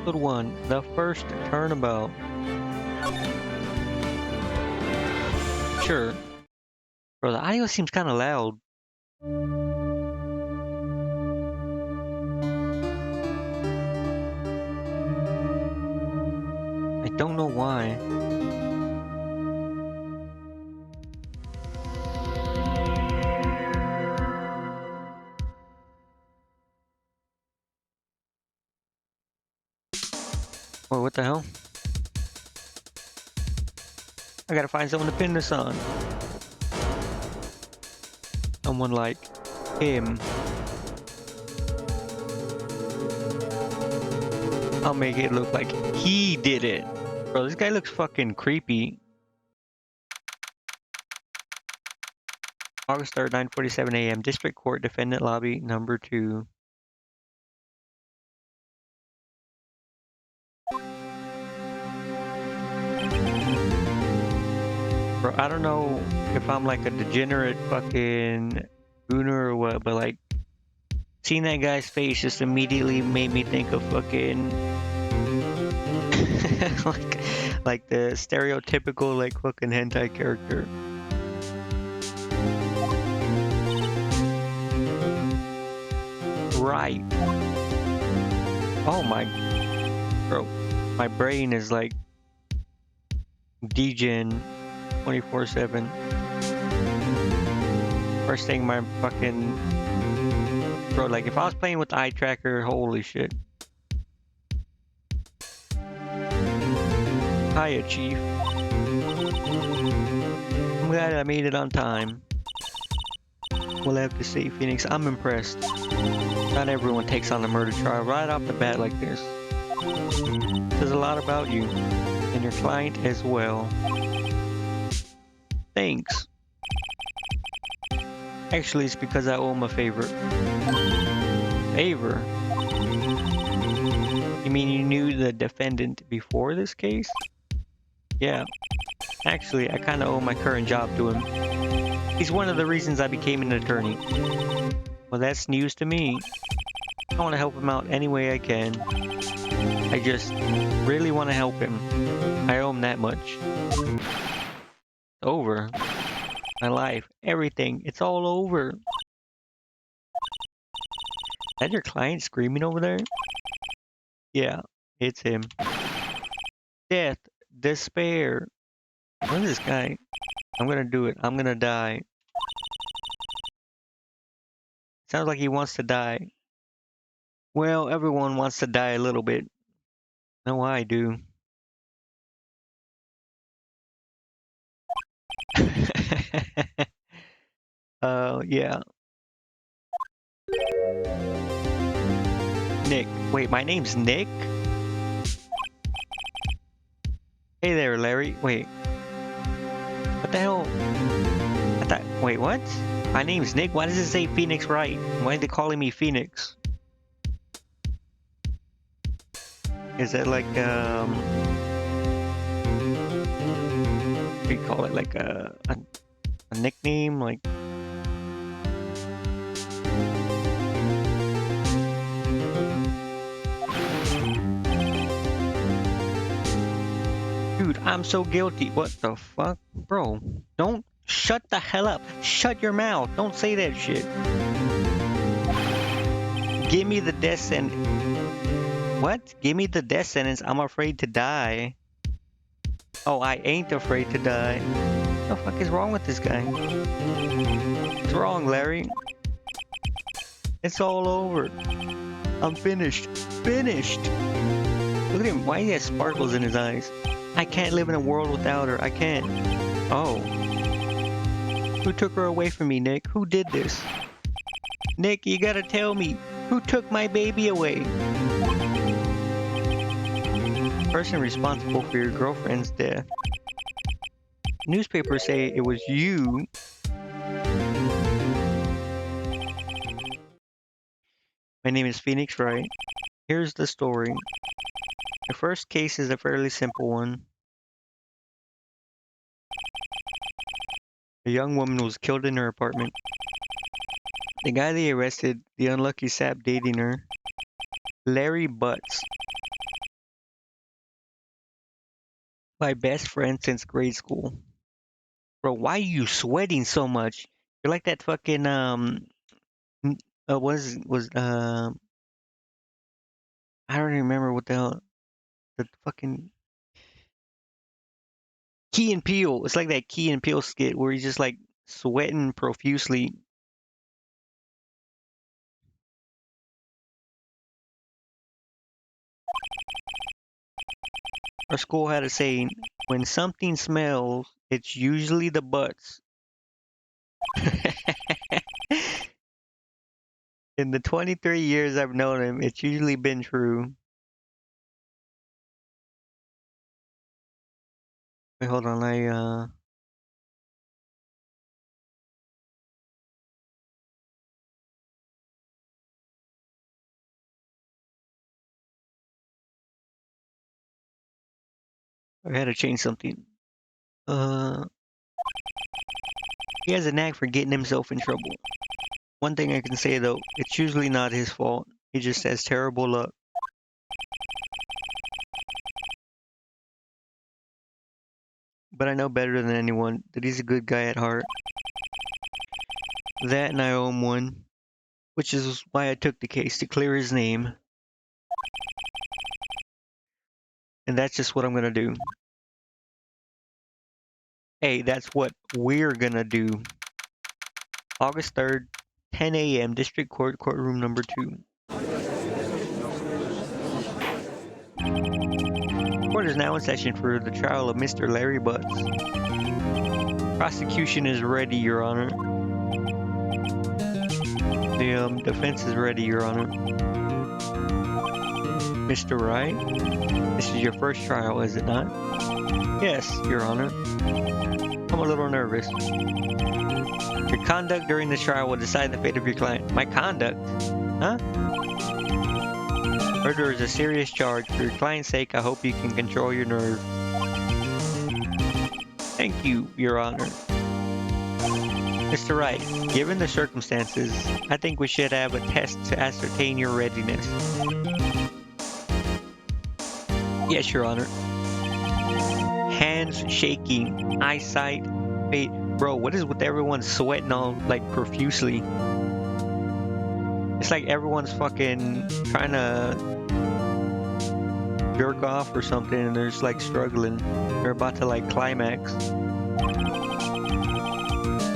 Episode 1, The First Turnabout. Sure. Bro, the audio seems kind of loud. I don't know why. Wait, what the hell? I gotta find someone to pin this on. Someone like him. I'll make it look like he did it. Bro, this guy looks fucking creepy. August 3rd, 9:47 a.m. District Court, Defendant Lobby, number 2. Bro, I don't know if I'm like a degenerate fucking gooner or what, but like, seeing that guy's face just immediately made me think of fucking like the stereotypical like fucking hentai character. Right. Oh my, bro, my brain is like degen 24/7. First thing my fucking bro, like if I was playing with the eye tracker, holy shit. Hiya, Chief. I'm glad I made it on time. We'll have to see, Phoenix. I'm impressed. Not everyone takes on a murder trial right off the bat like this. Says a lot about you and your client as well. Thanks. Actually, it's because I owe him a favor. Favor? You mean you knew the defendant before this case? Yeah. Actually, I kinda owe my current job to him. He's one of the reasons I became an attorney. Well, that's news to me. I want to help him out any way I can. I just really want to help him. I owe him that much. Over. My life, everything, it's all over. Is that your client screaming over there? Yeah, it's him. Death, despair. What is this guy? I'm gonna do it. I'm gonna die. Sounds like he wants to die. Well, everyone wants to die a little bit. No, I do. Yeah. Nick. Wait, my name's Nick? Hey there, Larry. Wait. What the hell? I thought. Wait, what? My name's Nick? Why does it say Phoenix Wright? Why are they calling me Phoenix? Is that like, what do you call it? Like a nickname? Like. Dude, I'm so guilty. What the fuck? Bro, don't shut the hell up. Shut your mouth. Don't say that shit. Give me the death sentence. What? Give me the death sentence. I'm afraid to die. Oh, I ain't afraid to die. What the fuck is wrong with this guy? What's wrong, Larry? It's all over. I'm finished. Finished! Look at him. Why he has sparkles in his eyes? I can't live in a world without her. I can't. Oh. Who took her away from me, Nick? Who did this? Nick, you gotta tell me. Who took my baby away? Person responsible for your girlfriend's death. Newspapers say it was you. My name is Phoenix Wright. Here's the story. The first case is a fairly simple one. A young woman was killed in her apartment. The guy they arrested, the unlucky sap dating her, Larry Butts. My best friend since grade school. Bro, why are you sweating so much? You're like that fucking was I don't even remember what the hell the fucking Key and Peele. It's like that Key and Peele skit where he's just like sweating profusely. Our school had a saying: when something smells, it's usually the butts. In the 23 years I've known him, it's usually been true. Wait, hold on. I had to change something. Uh, he has a knack for getting himself in trouble. One thing I can say though, it's usually not his fault. He just has terrible luck. But I know better than anyone that he's a good guy at heart. That and I owe him one, which is why I took the case to clear his name. And that's just what I'm gonna do. Hey, that's what we're gonna do. August 3rd, 10 a.m. District Court, courtroom number 2. Court is now in session for the trial of Mr. Larry Butts. Prosecution is ready, Your Honor. The defense is ready, Your Honor. Mr. Wright, this is your first trial, is it not? Yes, Your Honor. I'm a little nervous. Your conduct during this trial will decide the fate of your client. My conduct? Huh? Murder is a serious charge. For your client's sake, I hope you can control your nerve. Thank you, Your Honor. Mr. Wright, given the circumstances, I think we should have a test to ascertain your readiness. Yes, Your Honor. Hands shaking, eyesight, fade. Bro, what is with everyone sweating all like profusely? It's like everyone's fucking trying to jerk off or something and they're just like struggling. They're about to like climax.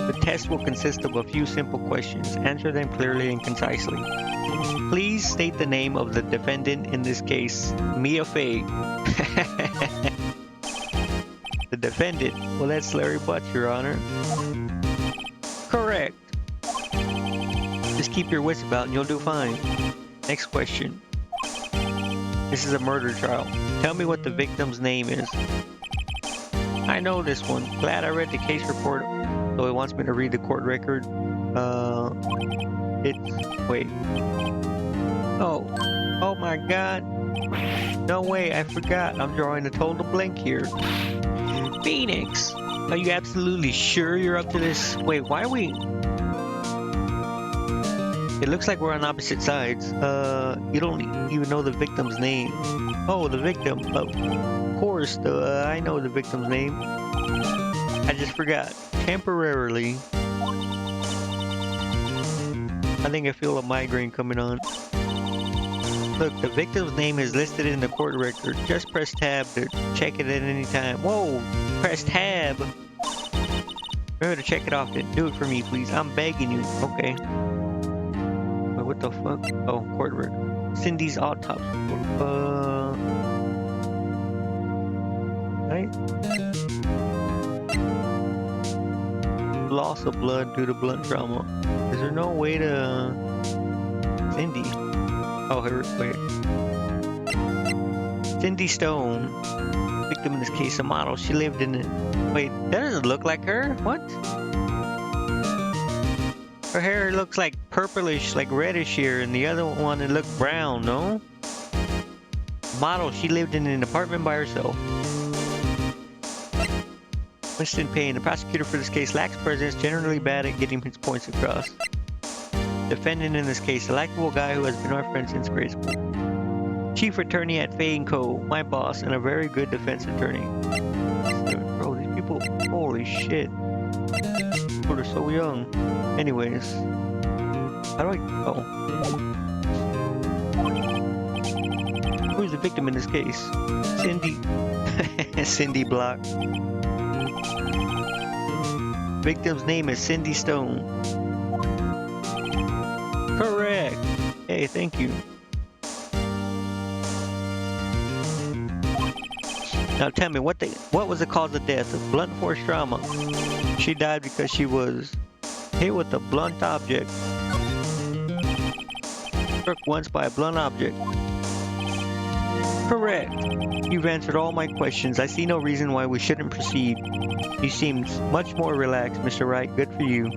The test will consist of a few simple questions. Answer them clearly and concisely. Please state the name of the defendant in this case. Mia Fey. The defendant? Well, that's Larry Butts, Your Honor. Correct. Just keep your wits about and you'll do fine. Next question. This is a murder trial. Tell me what the victim's name is. I know this one. Glad I read the case report, so it wants me to read the court record. Wait. Oh my God. No way, I forgot. I'm drawing a total blank here. Phoenix, are you absolutely sure you're up to this? Wait, why are we... It looks like we're on opposite sides. You don't even know the victim's name. Oh, the victim. Of course, I know the victim's name. I just forgot. Temporarily. I think I feel a migraine coming on. Look, the victim's name is listed in the court record. Just press tab to check it at any time. Whoa! Press tab! Remember to check it often. Do it for me, please. I'm begging you. Okay. Wait, what the fuck? Oh, court record. Cindy's autopsy. Right? Loss of blood due to blunt trauma. Is there no way to... Cindy. Oh, here, wait. Cindy Stone, victim in this case, a model. She lived in it. Wait, that doesn't look like her. What? Her hair looks like purplish, like reddish here, and the other one it looked brown. No. Model. She lived in an apartment by herself. Winston Payne, the prosecutor for this case, lacks presence. Generally bad at getting his points across. Defendant in this case, a likable guy who has been our friend since grade school. Chief attorney at Fay & Co., my boss, and a very good defense attorney. Bro, these people, holy shit. People are so young. Anyways. How do I... Oh. Who's the victim in this case? Cindy. Cindy Block. Victim's name is Cindy Stone. Correct. Hey, thank you. Now tell me, what was the cause of death? Blunt force trauma. She died because she was hit with a blunt object. Struck once by a blunt object. Correct. You've answered all my questions. I see no reason why we shouldn't proceed. You seem much more relaxed, Mr. Wright. Good for you.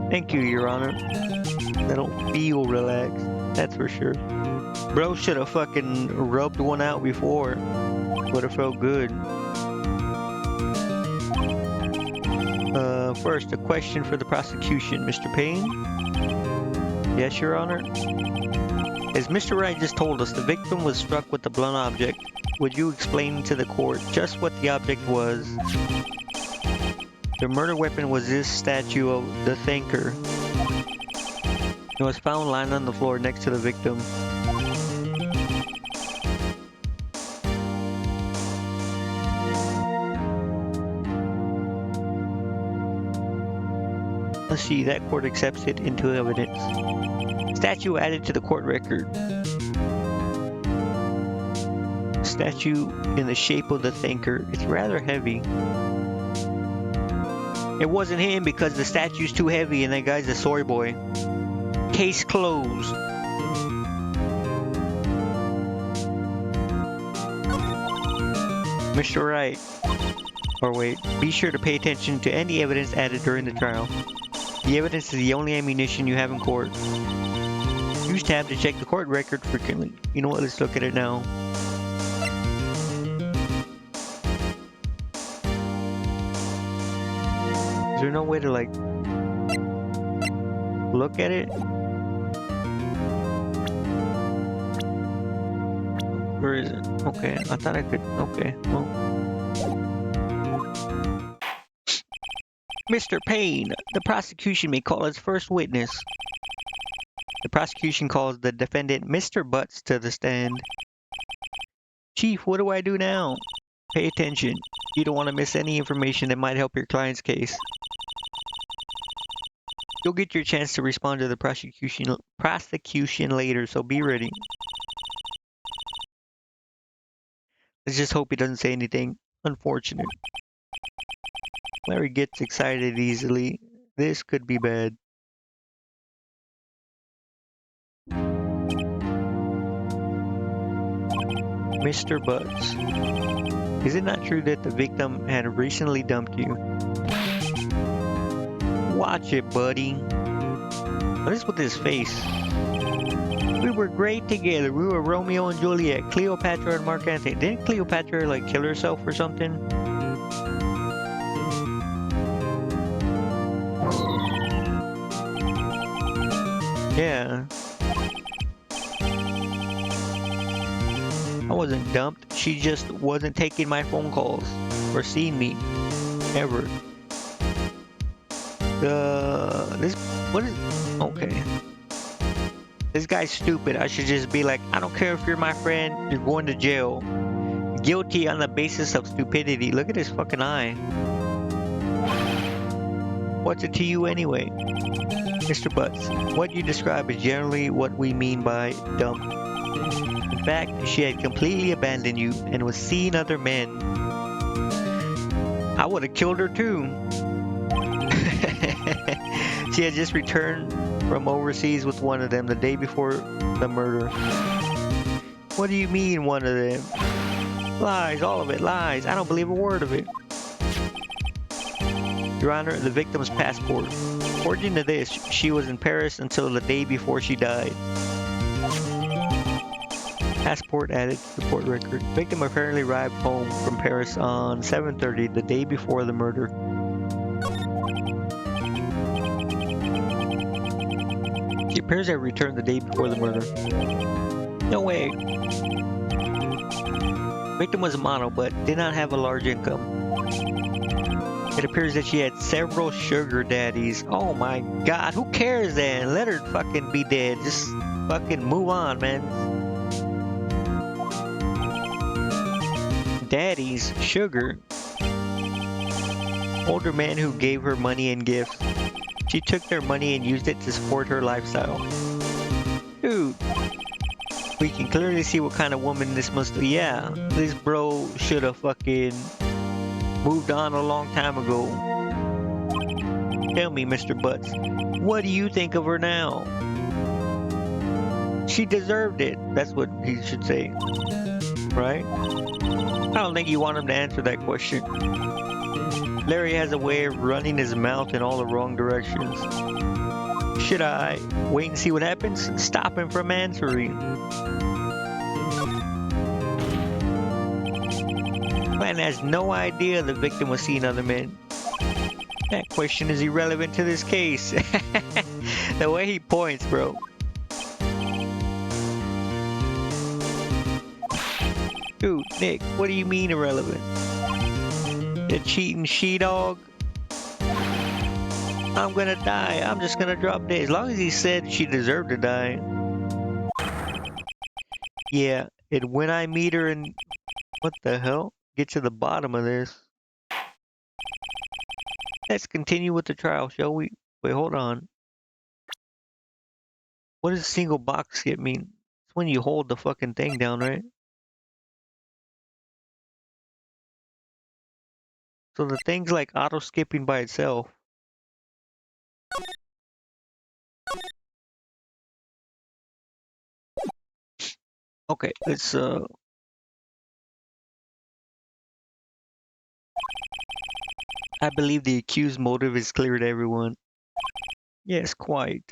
Thank you, Your Honor. I don't feel relaxed. That's for sure. Bro should have fucking rubbed one out before. Would have felt good. First, a question for the prosecution. Mr. Payne? Yes, Your Honor? As Mr. Wright just told us, the victim was struck with a blunt object. Would you explain to the court just what the object was? The murder weapon was this statue of the thinker. It was found lying on the floor next to the victim. Let's see, that court accepts it into evidence. Statue added to the court record. Statue in the shape of the thinker. It's rather heavy. It wasn't him because the statue's too heavy and that guy's a soy boy. Case closed. Mr. Wright. Or wait, be sure to pay attention to any evidence added during the trial. The evidence is the only ammunition you have in court. Use tab to check the court record frequently. You know what, let's look at it now. Is there no way to like look at it? Where is it? Okay, I thought I could. Okay, well. Mr. Payne, the prosecution may call its first witness. The prosecution calls the defendant Mr. Butts to the stand. Chief, what do I do now? Pay attention. You don't want to miss any information that might help your client's case. You'll get your chance to respond to the prosecution later, so be ready. Let's just hope he doesn't say anything unfortunate. Larry gets excited easily. This could be bad. Mr. Butts, is it not true that the victim had recently dumped you? Watch it, buddy. What is with his face? We were great together. We were Romeo and Juliet, Cleopatra and Mark Antony. Didn't Cleopatra like kill herself or something? Yeah. I wasn't dumped. She just wasn't taking my phone calls or seeing me ever. What is? Okay. This guy's stupid. I should just be like, I don't care if you're my friend. You're going to jail. Guilty on the basis of stupidity. Look at his fucking eye. What's it to you anyway? Mr. Butts, what you describe is generally what we mean by dump. In fact, she had completely abandoned you and was seeing other men. I would have killed her too. She had just returned from overseas with one of them the day before the murder. What do you mean, one of them? Lies, all of it, lies. I don't believe a word of it. Your Honor, the victim's passport. According to this, she was in Paris until the day before she died. Passport added to the court record. Victim apparently arrived home from Paris on 7:30, the day before the murder. She appears to have returned the day before the murder. No way. Victim was a model, but did not have a large income. It appears that she had several sugar daddies. Oh my god, who cares then? Let her fucking be dead. Just fucking move on, man. Daddies, sugar. Older men who gave her money and gifts. She took their money and used it to support her lifestyle. Dude, we can clearly see what kind of woman this must be. Yeah, this bro should have fucking moved on a long time ago. Tell me, Mr. Butts, what do you think of her now? She deserved it. That's what he should say. Right? I don't think you want him to answer that question. Larry has a way of running his mouth in all the wrong directions. Should I wait and see what happens? Stop him from answering. Man has no idea the victim was seeing other men. That question is irrelevant to this case. The way he points, bro. Dude, Nick, what do you mean irrelevant? The cheating she-dog? I'm gonna die. I'm just gonna drop dead. As long as he said she deserved to die. Yeah, and when I meet her and... What the hell? Get to the bottom of this. Let's continue with the trial, shall we? Wait, hold on. What does single box skip mean? It's when you hold the fucking thing down, right? So the thing's like auto skipping by itself. Okay, let's I believe the accused motive is clear to everyone. Yes, quite.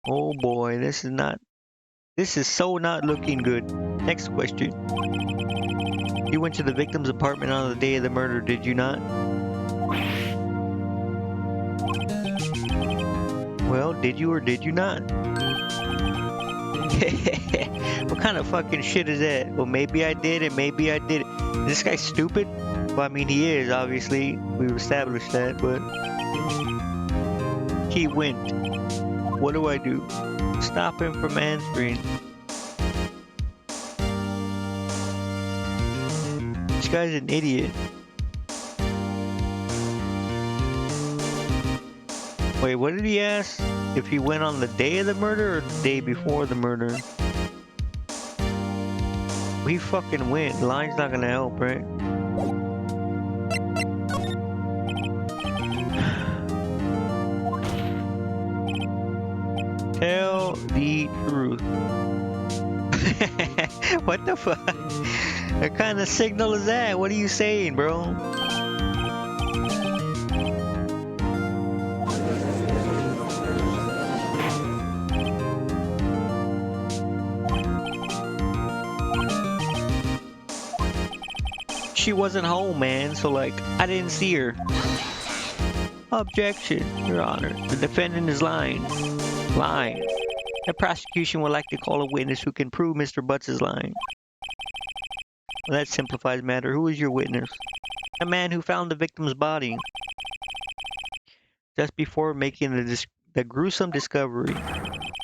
Oh boy, this is so not looking good. Next question. You went to the victim's apartment on the day of the murder, did you not? Well, did you or did you not? What kind of fucking shit is that? Well, maybe I did and maybe I did. Is this guy stupid? Well, I mean, he is, obviously. We've established that, but... He went. What do I do? Stop him from answering. This guy's an idiot. Wait, what did he ask? If he went on the day of the murder or the day before the murder? We fucking went. Line's not gonna help, right? Tell the truth. What the fuck? What kind of signal is that? What are you saying, bro? She wasn't home, man, so like, I didn't see her. Objection, Your Honor. The defendant is lying. Lying. The prosecution would like to call a witness who can prove Mr. Butts is lying. Well, that simplifies the matter. Who is your witness? A man who found the victim's body. Just before making the gruesome discovery,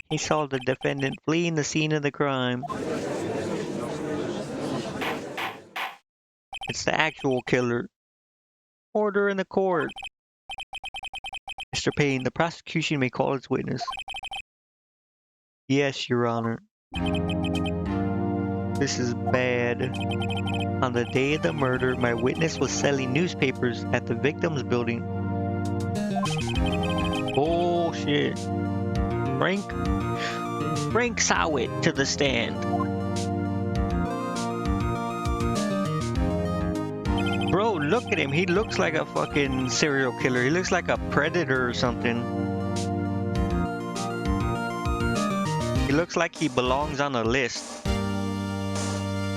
he saw the defendant fleeing the scene of the crime. It's the actual killer. Order in the court. Mr. Payne, the prosecution may call its witness. Yes, Your Honor. This is bad. On the day of the murder, my witness was selling newspapers at the victim's building. Bullshit. Frank saw it to the stand. Bro, look at him. He looks like a fucking serial killer. He looks like a predator or something. He looks like he belongs on a list.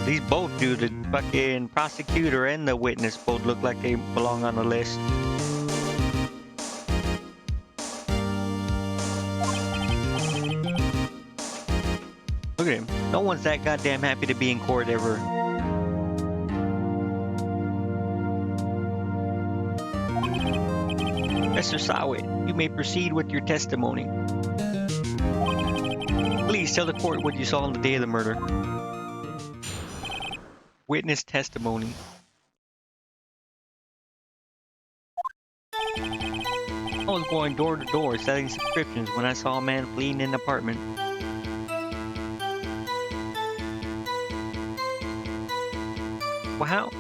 These both do. The fucking prosecutor and the witness both look like they belong on a list. Look at him. No one's that goddamn happy to be in court ever. Mr. Sawit, you may proceed with your testimony. Please tell the court what you saw on the day of the murder. Witness testimony. I was going door to door selling subscriptions when I saw a man fleeing an apartment. Well, how?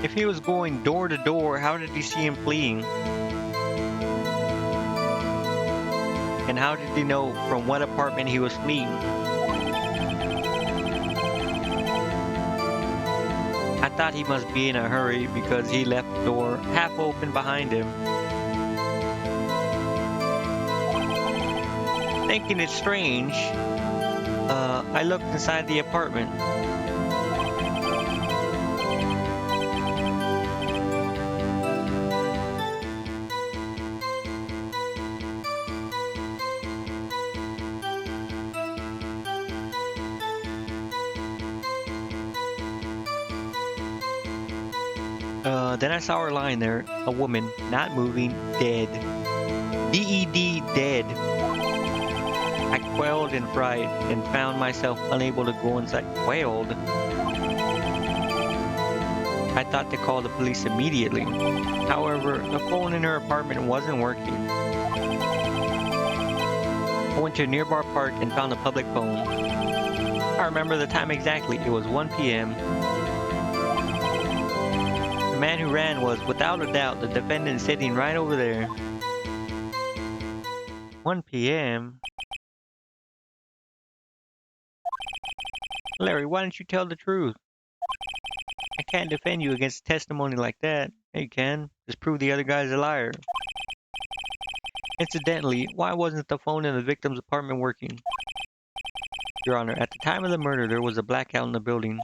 If he was going door to door, how did he see him fleeing? And how did he know from what apartment he was fleeing? I thought he must be in a hurry because he left the door half open behind him. Thinking it's strange, I looked inside the apartment. Then I saw her lying there, a woman, not moving, dead. D-E-D, dead. I quailed in fright and found myself unable to go inside. Quailed? I thought to call the police immediately. However, the phone in her apartment wasn't working. I went to a nearby park and found a public phone. I remember the time exactly. It was 1 p.m. The man who ran was, without a doubt, the defendant sitting right over there. 1 p.m.? Larry, why don't you tell the truth? I can't defend you against testimony like that. Yeah, you can. Just prove the other guy's a liar. Incidentally, why wasn't the phone in the victim's apartment working? Your Honor, at the time of the murder, there was a blackout in the building.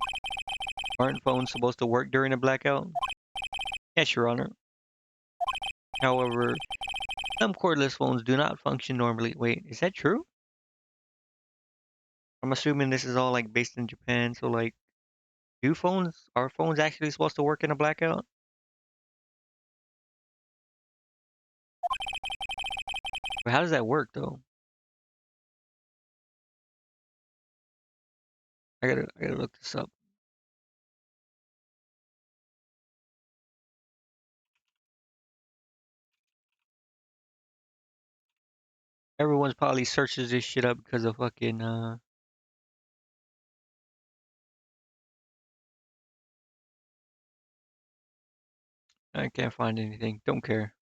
Aren't phones supposed to work during a blackout? Yes, Your Honor. However, some cordless phones do not function normally. Wait, is that true? I'm assuming this is all like based in Japan, so like, are phones actually supposed to work in a blackout? But how does that work though? I gotta look this up. Everyone's probably searches this shit up because of fucking I can't find anything. Don't care.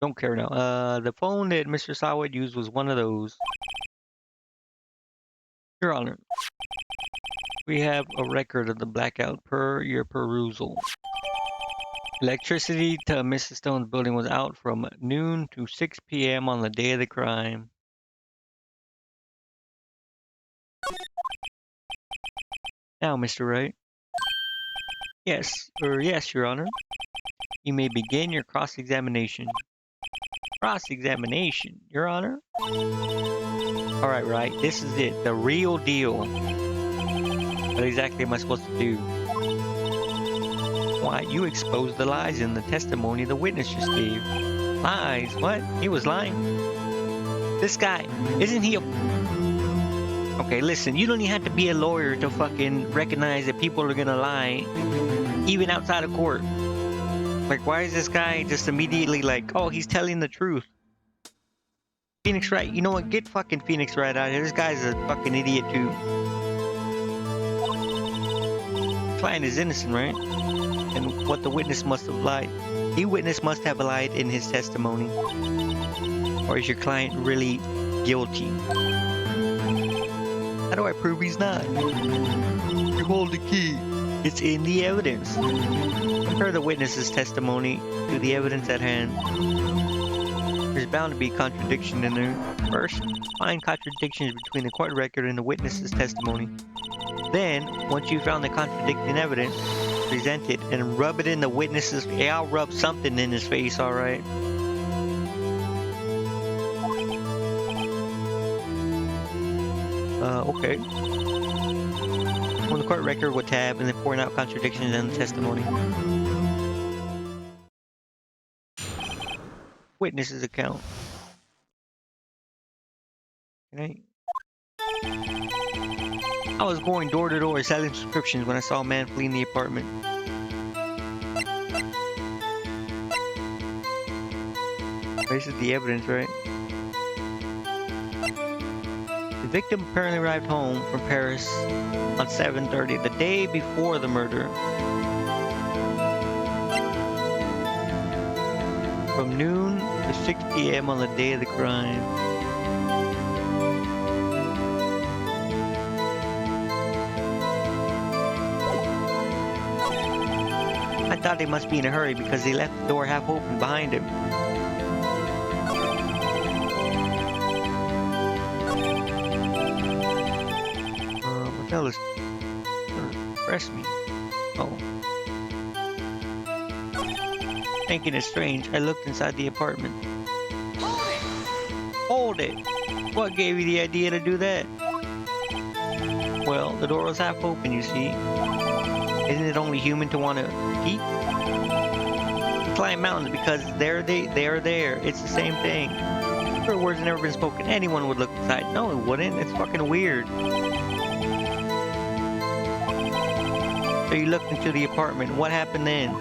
Don't care now. The phone that Mr. Sawad used was one of those. Your Honor, we have a record of the blackout per your perusal. Electricity to Mrs. Stone's building was out from noon to 6 p.m. on the day of the crime. Now, Mr. Wright. Yes, Your Honor. You may begin your cross-examination. Cross-examination, Your Honor? Alright, Wright, this is it. The real deal. What exactly am I supposed to do? Why, you exposed the lies in the testimony the witness just gave. Lies? What? He was lying? This guy, isn't he a... Okay, listen, you don't even have to be a lawyer to fucking recognize that people are gonna lie, even outside of court. Like, why is this guy just immediately like, oh, he's telling the truth? Phoenix Wright, you know what? Get fucking Phoenix Wright out here. This guy's a fucking idiot too. Client is innocent, right? And what the witness must have lied. The witness must have lied in his testimony. Or is your client really guilty? How do I prove he's not? You hold the key. It's in the evidence. Compare the witness's testimony to the evidence at hand. There's bound to be contradiction in there. First, find contradictions between the court record and the witness's testimony. Then, once you've found the contradicting evidence, present it and rub it in the witness's... Yeah, I'll rub something in his face, alright? Okay. On the court record with tab and then pouring out contradictions in the testimony. Witnesses account. Okay. I was going door to door selling subscriptions when I saw a man fleeing the apartment. This is the evidence, right? The victim apparently arrived home from Paris on 7:30, the day before the murder. From noon to 6 p.m. on the day of the crime. I thought he must be in a hurry because he left the door half open behind him. What the hell is... Press me. Oh. Thinking it's strange, I looked inside the apartment. Hold it! What gave you the idea to do that? Well, the door was half open, you see. Isn't it only human to want to peek? Climb mountains because they are there. It's the same thing. If words have never been spoken, anyone would look inside. No, it wouldn't. It's fucking weird. So you looked into the apartment. What happened then?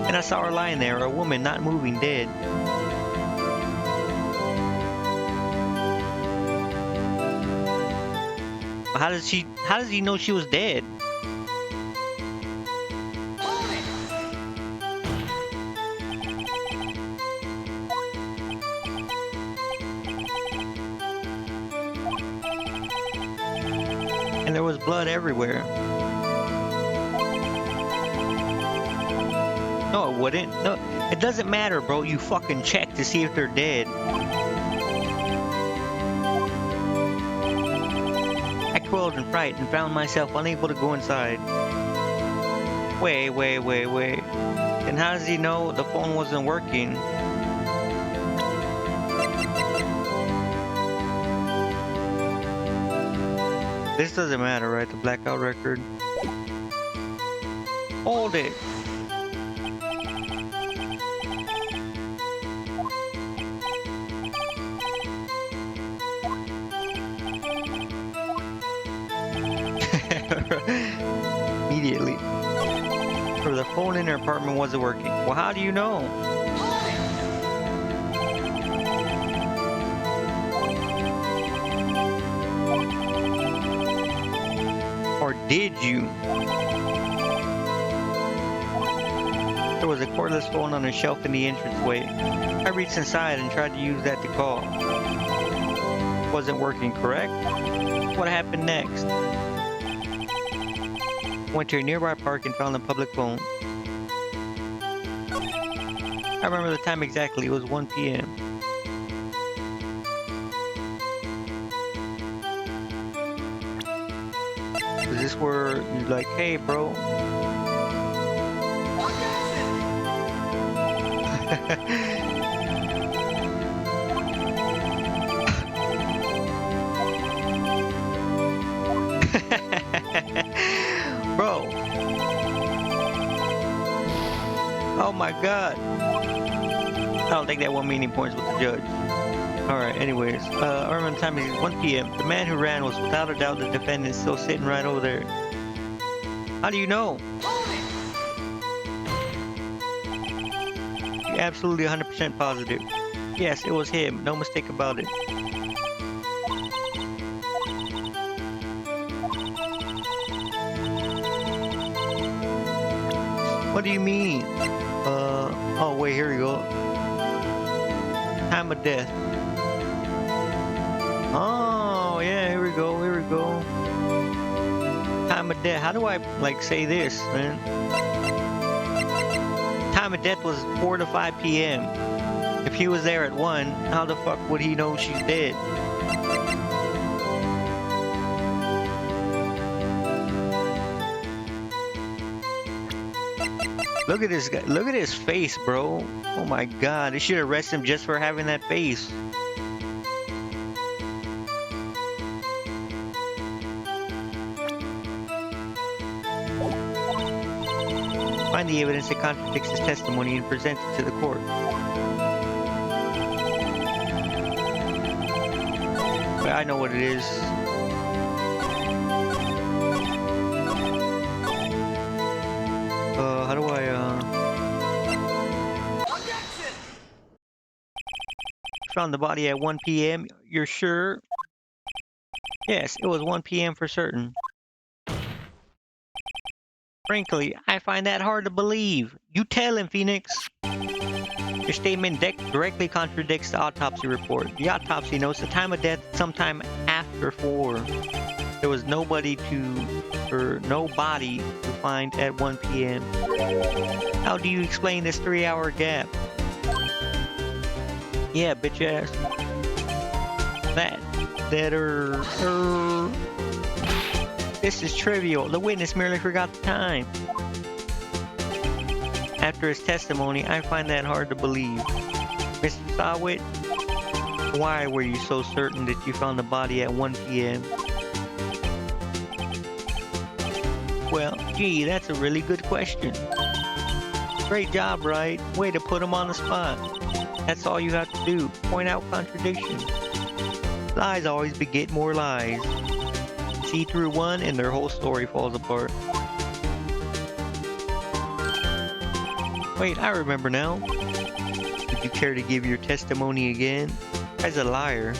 And I saw her lying there, a woman not moving, dead. How does he know she was dead? And there was blood everywhere. No, it wouldn't. No, it doesn't matter, bro. You fucking check to see if they're dead. I quelled in fright and found myself unable to go inside. Wait. And how does he know the phone wasn't working? This doesn't matter, right? The blackout record. Hold it. Immediately. Or the phone in her apartment wasn't working. Well, how do you know? Or did you? There was a cordless phone on a shelf in the entranceway. I reached inside and tried to use that to call. Wasn't working, correct? What happened next? Went to a nearby park and found the public phone. I remember the time exactly. It was 1 p.m. Is this where you're like, hey, bro? Bro. Oh my god. I don't think that won me any points with the judge. Alright, anyways. I remember the time is 1 p.m. The man who ran was without a doubt the defendant, still sitting right over there. How do you know? You're absolutely 100% positive. Yes, it was him. No mistake about it. What do you mean? Oh wait, here we go. Time of death. Oh yeah, here we go. Time of death. How do I like say this, man? Time of death was 4 to 5 p.m. If he was there at 1, how the fuck would he know she's dead? Look at this guy. Look at his face, bro. Oh my god. They should arrest him just for having that face. Find the evidence that contradicts his testimony and present it to the court. But I know what it is. How do I, Found the body at 1 p.m. You're sure? Yes, it was 1 p.m. for certain. Frankly, I find that hard to believe. You tell him, Phoenix. Your statement directly contradicts the autopsy report. The autopsy notes the time of death sometime after 4. There was no body to find at 1 p.m. How do you explain this 3-hour gap? Yeah, bitch ass. This is trivial. The witness merely forgot the time. After his testimony, I find that hard to believe. Mr. Sawit, why were you so certain that you found the body at 1 p.m.? Well, gee, that's a really good question. Great job, Wright. Way to put him on the spot. That's all you have to do. Point out contradictions. Lies always beget more lies. See through one and their whole story falls apart. Wait, I remember now. Would you care to give your testimony again? As a liar.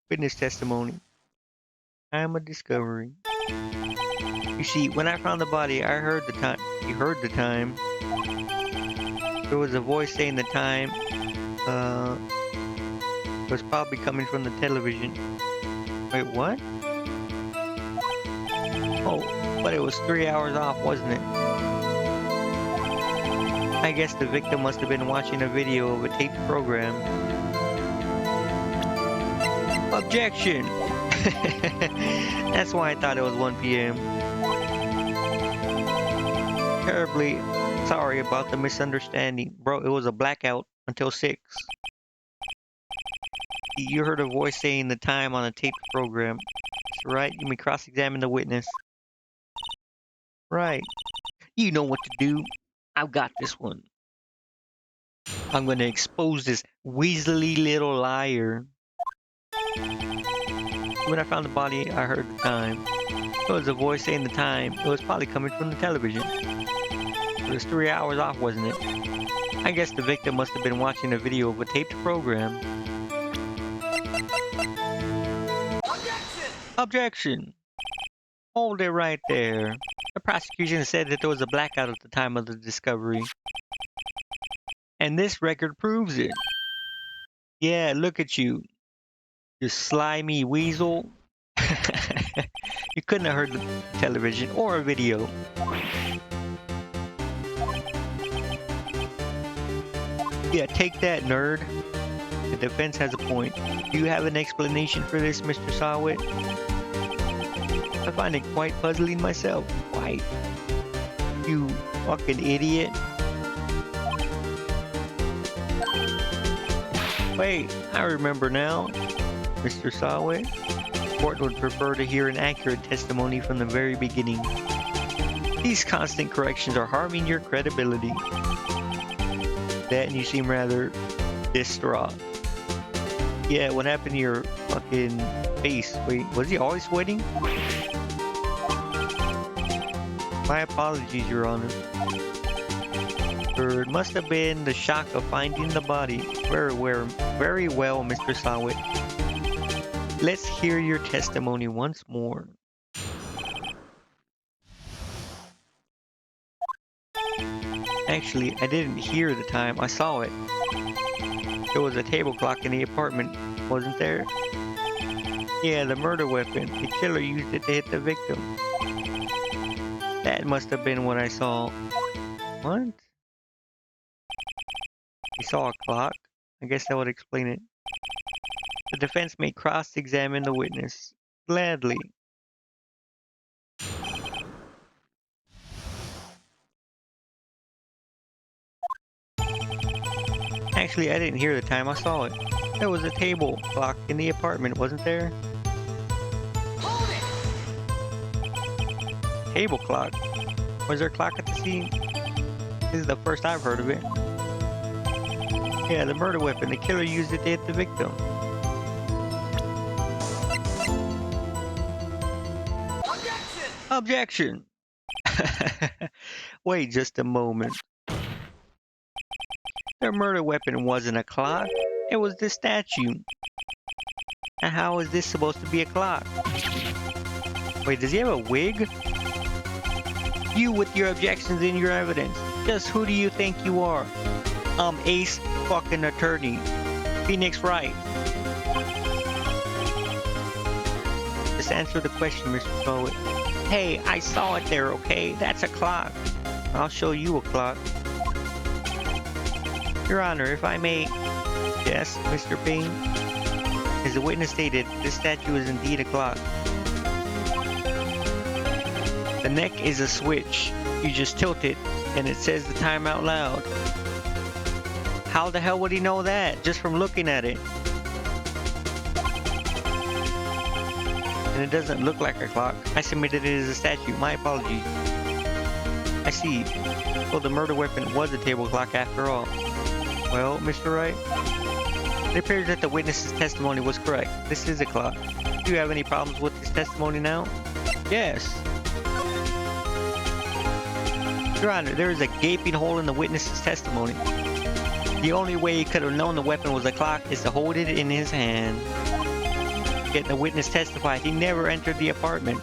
Witness testimony. Time of discovery. You see, when I found the body, I heard the time. You heard the time. There was a voice saying the time was probably coming from the television. Wait, what? Oh, but it was 3 hours off, wasn't it? I guess the victim must have been watching a video of a taped program. Objection! That's why I thought it was 1 p.m. Terribly sorry about the misunderstanding. Bro, it was a blackout until 6. You heard a voice saying the time on a taped program. Right? You may cross-examine the witness. Right. You know what to do. I've got this one. I'm gonna expose this weaselly little liar. When I found the body, I heard the time. It was a voice saying the time. It was probably coming from the television. It was 3 hours off, wasn't it? I guess the victim must have been watching a video of a taped program. Objection! Objection! Hold it right there. The prosecution said that there was a blackout at the time of the discovery. And this record proves it. Yeah, look at you. You slimy weasel. You couldn't have heard the television or a video. Yeah, take that, nerd. The defense has a point. Do you have an explanation for this, Mr. Sawit? I find it quite puzzling myself. Why? You fucking idiot. Wait, I remember now. Mr. Sawit, the court would prefer to hear an accurate testimony from the very beginning. These constant corrections are harming your credibility. That and you seem rather distraught. Yeah, what happened to your fucking face? Wait, was he always sweating? My apologies, Your Honor. It must have been the shock of finding the body. Very well, Mr. Sawit. Let's hear your testimony once more. Actually, I didn't hear the time. I saw it. There was a table clock in the apartment, wasn't there? Yeah, the murder weapon. The killer used it to hit the victim. That must have been what I saw. What? He saw a clock? I guess that would explain it. The defense may cross-examine the witness. Gladly. Actually, I didn't hear the time. I saw it. There was a table clock in the apartment, wasn't there? table clock. Was there a clock at the scene? This is the first I've heard of it. Yeah, the murder weapon. The killer used it to hit the victim. Objection! Wait just a moment. Their murder weapon wasn't a clock. It was this statue. And how is this supposed to be a clock? Wait, does he have a wig? You with your objections and your evidence. Just who do you think you are? I'm Ace fucking Attorney. Phoenix Wright. Just answer the question, Mr. Poet. Hey, I saw it there, okay? That's a clock. I'll show you a clock. Your Honor, if I may... Yes, Mr. Payne? As the witness stated, this statue is indeed a clock. The neck is a switch. You just tilt it, and it says the time out loud. How the hell would he know that? Just from looking at it. And it doesn't look like a clock. I submitted it as a statue. My apologies. I see. So the murder weapon was a table clock after all. Well, Mr. Wright, it appears that the witness's testimony was correct. This is a clock. Do you have any problems with this testimony now? Yes. Your Honor, there is a gaping hole in the witness's testimony. The only way he could have known the weapon was a clock is to hold it in his hand. Yet the witness testified he never entered the apartment.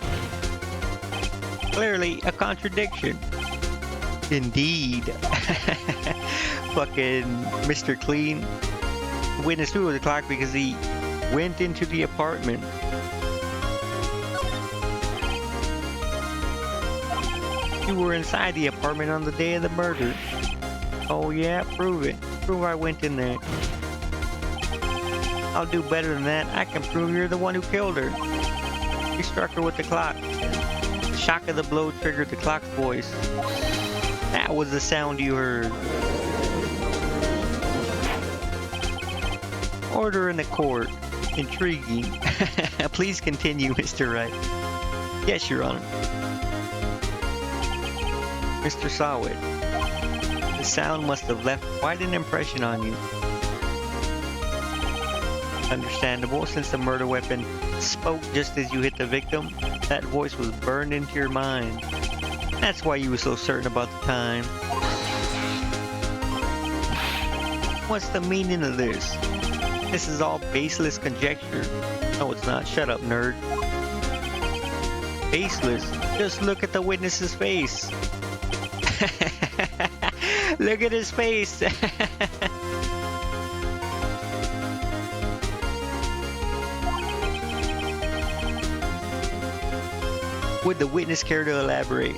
Clearly a contradiction. Indeed. Fucking Mr. Clean. The witness knew it was a clock because he went into the apartment. You were inside the apartment on the day of the murder. Oh yeah, prove it. Prove I went in there. I'll do better than that. I can prove you're the one who killed her. You struck her with the clock. The shock of the blow triggered the clock's voice. That was the sound you heard. Order in the court. Intriguing. Please continue, Mr. Wright. Yes, Your Honor. Mr. Sawit, the sound must have left quite an impression on you. Understandable, since the murder weapon spoke just as you hit the victim. That voice was burned into your mind. That's why you were so certain about the time. What's the meaning of this? This is all baseless conjecture. No, it's not. Shut up, nerd. Baseless? Just look at the witness's face. Look at his face. Would the witness care to elaborate?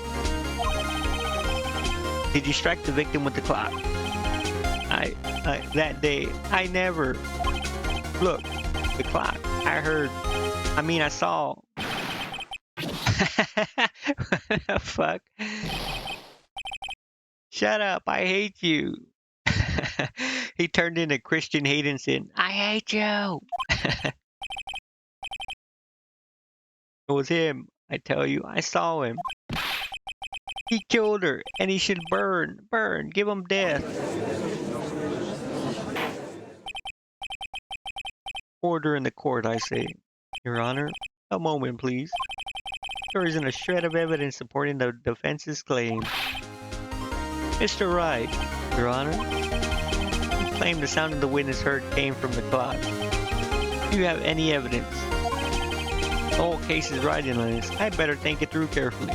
Did you strike the victim with the clock? That day, I never. Look, the clock. I saw. Fuck. Shut up, I hate you. He turned into Christian Haydenson. I hate you. It was him, I tell you. I saw him. He killed her, and he should burn. Burn. Give him death. Order in the court, I say. Your Honor, a moment, please. There isn't a shred of evidence supporting the defense's claim. Mr. Wright, Your Honor, you claim the sound of the witness heard came from the clock. Do you have any evidence? The whole case is riding on this. I better think it through carefully.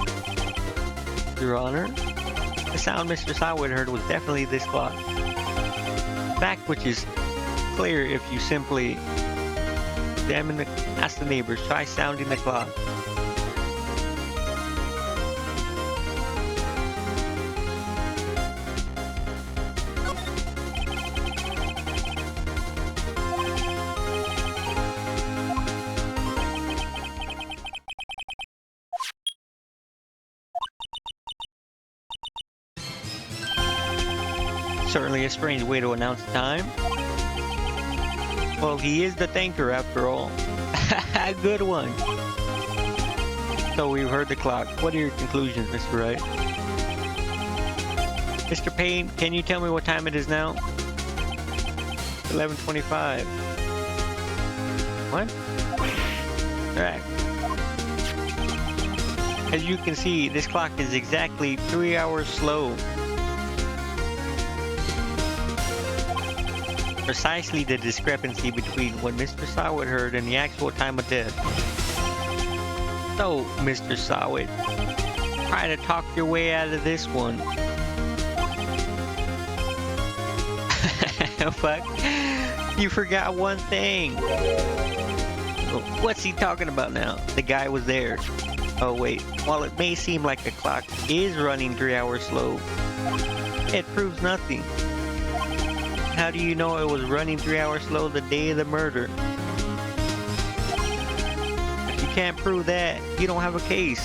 Your Honor, the sound Mr. Sawit heard was definitely this clock. Fact which is clear if you simply ask the neighbors, try sounding the clock. Certainly a strange way to announce time. Well, he is the thinker after all. Good one. So we've heard the clock. What are your conclusions, Mr. Wright? Mr. Payne, can you tell me what time it is now? 11:25. What? Correct. As you can see, this clock is exactly 3 hours slow. Precisely the discrepancy between what Mr. Sawit heard and the actual time of death. So, Mr. Sawit, try to talk your way out of this one. Fuck. You forgot one thing. What's he talking about now? The guy was there. Oh wait, while it may seem like the clock is running 3 hours slow, it proves nothing. How do you know it was running 3 hours slow the day of the murder? If you can't prove that, you don't have a case.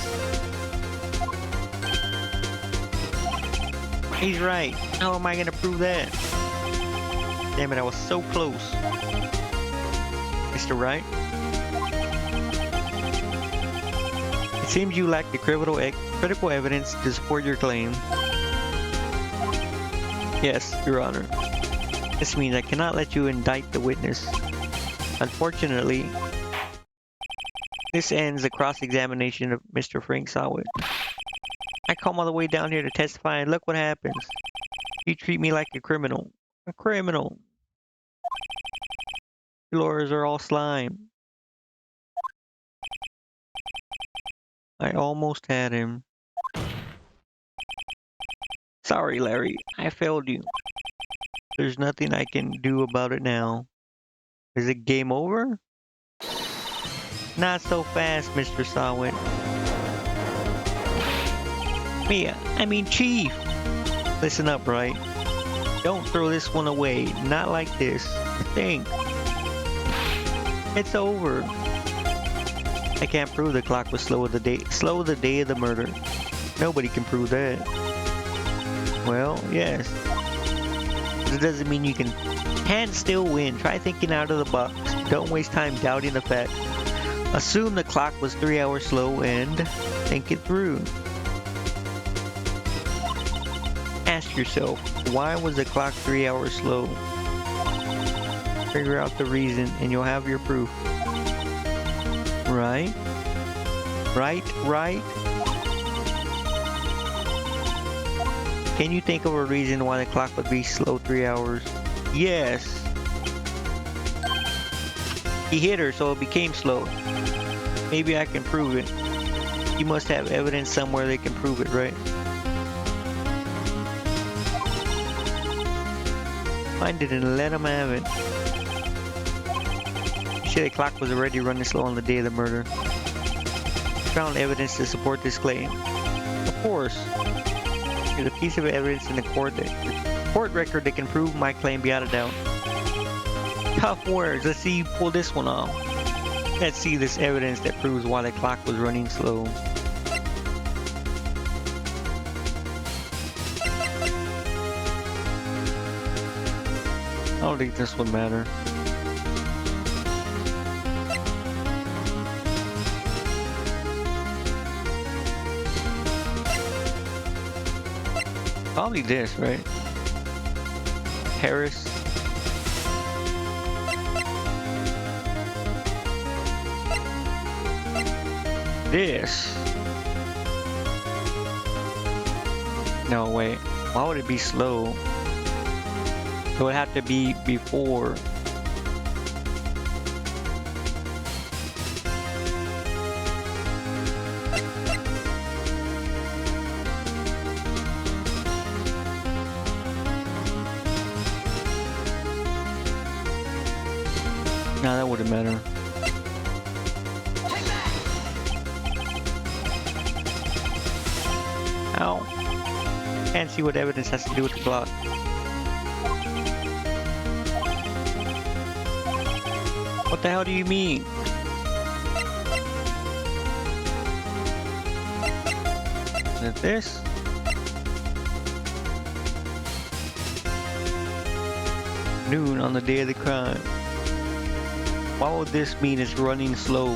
He's right. How am I gonna prove that? Damn it, I was so close. Mr. Wright? It seems you lack the critical evidence to support your claim. Yes, Your Honor. This means I cannot let you indict the witness. Unfortunately, this ends the cross-examination of Mr. Frank Sawit. I come all the way down here to testify and look what happens. You treat me like a criminal. A criminal. Your lawyers are all slime. I almost had him. Sorry, Larry. I failed you. There's nothing I can do about it now. Is it game over? Not so fast, Mr. Sawit. Chief! Listen up, Wright. Don't throw this one away. Not like this. Think. It's over. I can't prove the clock was slow the day of the murder. Nobody can prove that. Well, yes. But it doesn't mean you can't still win. Try thinking out of the box. Don't waste time doubting the fact. Assume the clock was 3 hours slow and think it through. Ask yourself, why was the clock 3 hours slow? Figure out the reason and you'll have your proof. Right? Right? Can you think of a reason why the clock would be slow 3 hours? Yes. He hit her, so it became slow. Maybe I can prove it. You must have evidence somewhere that can prove it, right? Find it and let him have it. You said the clock was already running slow on the day of the murder. Found evidence to support this claim. Of course. There's a piece of evidence in the court record that can prove my claim beyond a doubt. Tough words. Let's see you pull this one off. Let's see this evidence that proves why the clock was running slow. I don't think this would matter. Probably this, right? Paris. This. No, wait. Why would it be slow? It would have to be before. No, that wouldn't matter. Ow. Can't see what evidence has to do with the clock. What the hell do you mean? Is it this? Noon on the day of the crime. Why would this mean it's running slow?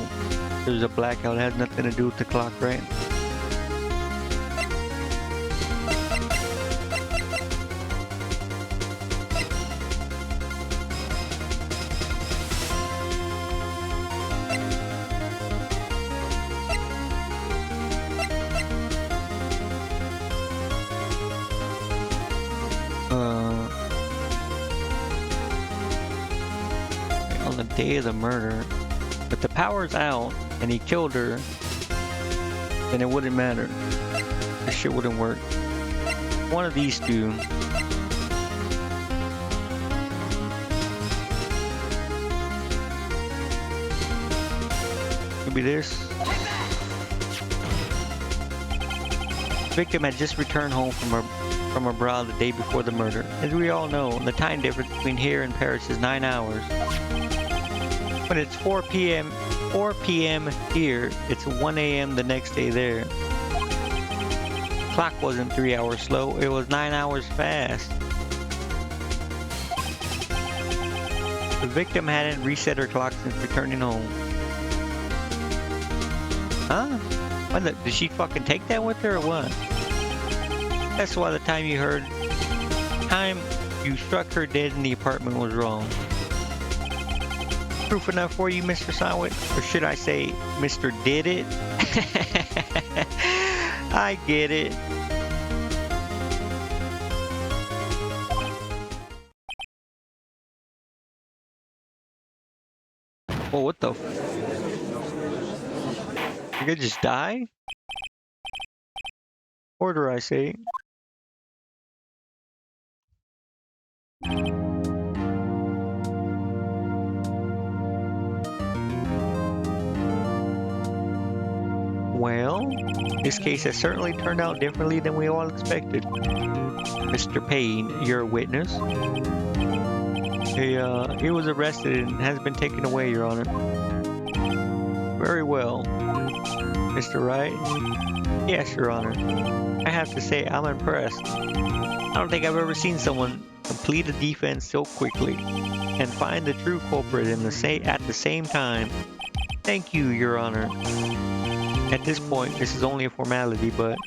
There's a blackout. It has nothing to do with the clock, right? On the day of the murder, but the power's out and he killed her, then it wouldn't matter. This shit wouldn't work. One of these two. Could be this. The victim had just returned home from abroad the day before the murder. As we all know, the time difference between here and Paris is 9 hours. When it's 4 p.m. here, it's 1 a.m. the next day there. The clock wasn't 3 hours slow, it was 9 hours fast. The victim hadn't reset her clock since returning home. Huh? Did she fucking take that with her or what? That's why the time you struck her dead in the apartment was wrong. Proof enough for you, Mr. Sawit? Or should I say, Mr. Did It? I get it. Oh, what the f- You could just die? Order, I say. Well, this case has certainly turned out differently than we all expected. Mr. Payne, you're a witness. He was arrested and has been taken away, Your Honor. Very well. Mr. Wright? Yes, Your Honor. I have to say, I'm impressed. I don't think I've ever seen someone complete a defense so quickly and find the true culprit at the same time. Thank you, Your Honor. At this point, this is only a formality, but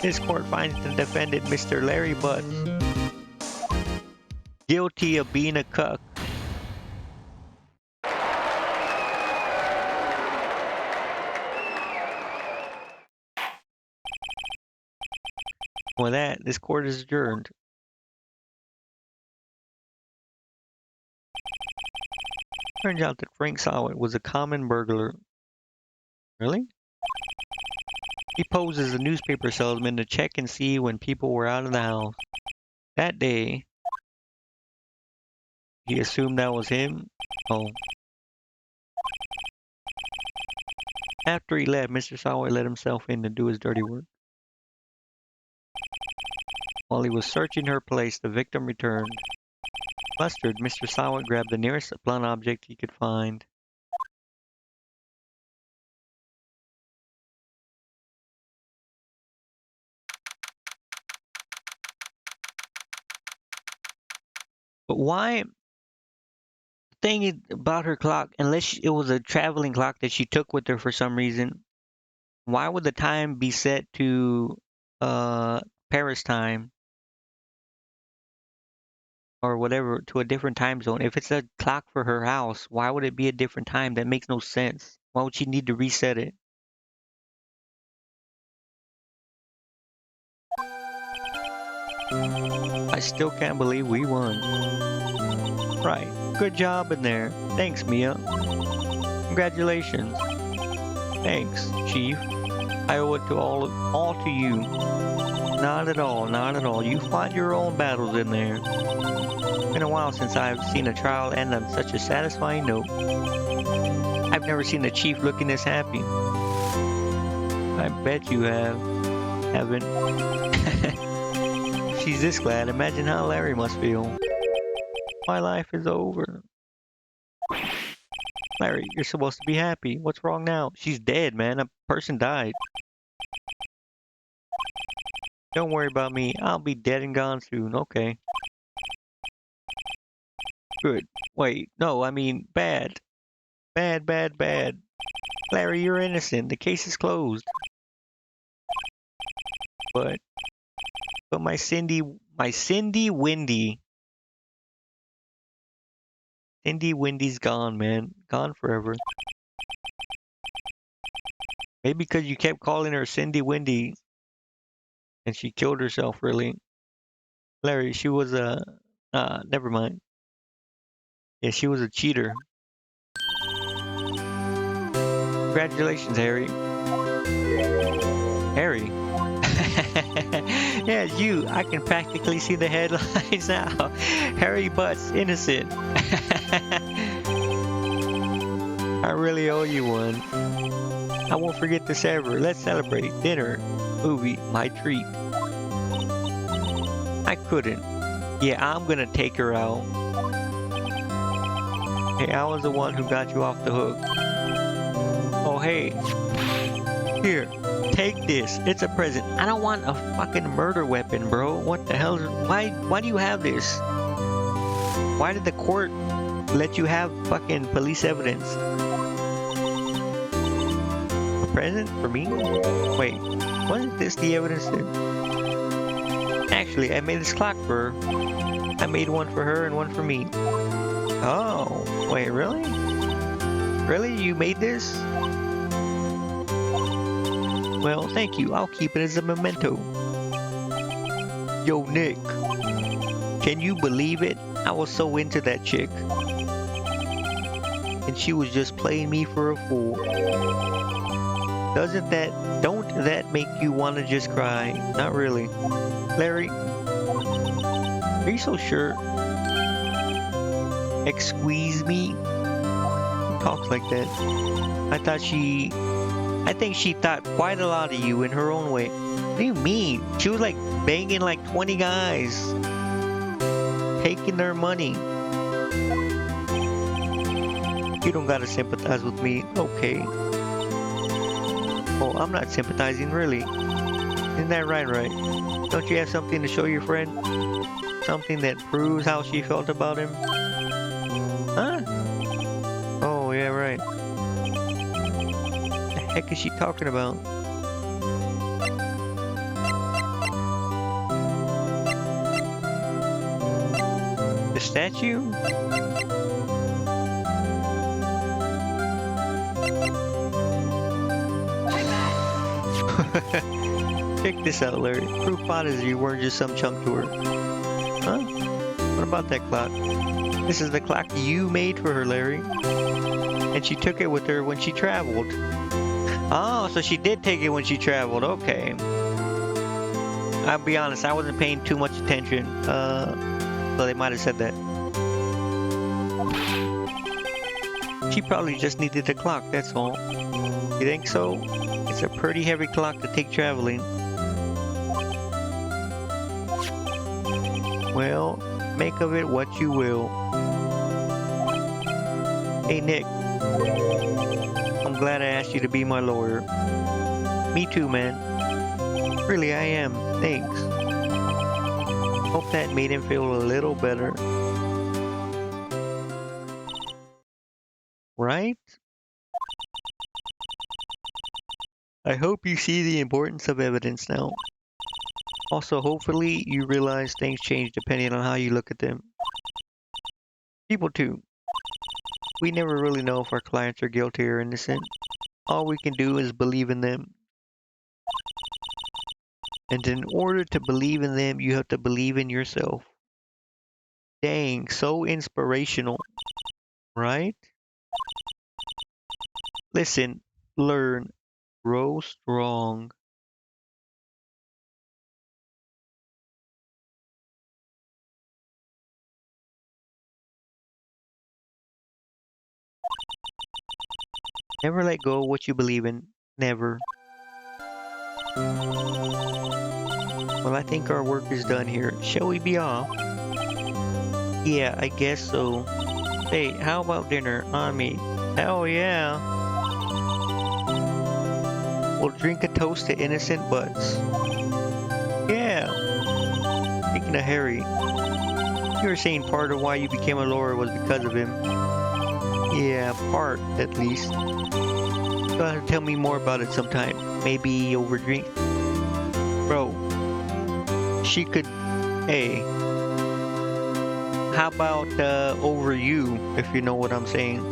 this court finds the defendant, Mr. Larry Butts, guilty of being a cuck. With that, this court is adjourned. Turns out that Frank Sawit was a common burglar. Really? He posed as a newspaper salesman to check and see when people were out of the house. That day, he assumed that was him. Oh. After he left, Mr. Sawit let himself in to do his dirty work. While he was searching her place, the victim returned. Flustered, Mr. Sawit grabbed the nearest blunt object he could find. But why? The thing about her clock, unless it was a traveling clock that she took with her for some reason, why would the time be set to Paris time or whatever, to a different time zone? If it's a clock for her house, why would it be a different time? That makes no sense. Why would she need to reset it? I still can't believe we won. Right. Good job in there. Thanks, Mia. Congratulations. Thanks, Chief. I owe it to all to you. Not at all, not at all. You fought your own battles in there. It's been a while since I've seen a trial end on such a satisfying note. I've never seen the Chief looking this happy. I bet you haven't. She's this glad. Imagine how Larry must feel. My life is over. Larry, you're supposed to be happy. What's wrong now? She's dead, man. A person died. Don't worry about me. I'll be dead and gone soon. Okay. Good. Wait. No, I mean bad. Bad, bad, bad. Larry, you're innocent. The case is closed. But my Cindy Windy's gone, man. Gone forever. Maybe because you kept calling her Cindy Windy and she killed herself, really. Larry, she was a. Never mind. Yeah, she was a cheater. Congratulations, Harry. Harry? Yeah, it's you. I can practically see the headlines now. Harry Butts, innocent. I really owe you one. I won't forget this ever. Let's celebrate. Dinner, movie, my treat. I couldn't. Yeah, I'm gonna take her out. Hey, I was the one who got you off the hook. Oh, hey. Here, take this. It's a present. I don't want a fucking murder weapon, bro. What the hell? Why do you have this? Why did the court let you have fucking police evidence? A present for me? Wait, wasn't this the evidence that... Actually, I made this clock for her. I made one for her and one for me. Oh, wait, really? Really? You made this? Well, thank you. I'll keep it as a memento. Yo, Nick. Can you believe it? I was so into that chick. And she was just playing me for a fool. Don't that make you want to just cry? Not really. Larry, are you so sure? Excuse me? Who talks like that? I think she thought quite a lot of you in her own way. What do you mean? She was like banging like 20 guys. Taking their money. You don't gotta sympathize with me. Okay. Oh, I'm not sympathizing, really. Isn't that right? Don't you have something to show your friend? Something that proves how she felt about him? Huh? Oh, yeah, right. What the heck is she talking about? The statue? Check this out, Larry. Proof positive you weren't just some chump to her. Huh? What about that clock? This is the clock you made for her, Larry. And she took it with her when she traveled. Oh, so she did take it when she traveled. Okay. I'll be honest, I wasn't paying too much attention. So they might have said that. She probably just needed the clock, that's all. You think so? It's a pretty heavy clock to take traveling. Well, make of it what you will. Hey, Nick. I'm glad I asked you to be my lawyer. Me too, man. Really, I am. Thanks. Hope that made him feel a little better. Right? I hope you see the importance of evidence now. Also, hopefully, you realize things change depending on how you look at them. People too. We never really know if our clients are guilty or innocent. All we can do is believe in them. And in order to believe in them, you have to believe in yourself. Dang, so inspirational. Right? Listen, learn, grow strong. Never let go of what you believe in. Never. Well, I think our work is done here. Shall we be off? Yeah, I guess so. Hey, how about dinner on me? Hell yeah. We'll drink a toast to innocent butts. Yeah. Speaking of Harry, you were saying part of why you became a lawyer was because of him. Yeah, part, at least. Tell me more about it sometime. Maybe over drinks. Bro, she could. Hey, how about over you, if you know what I'm saying?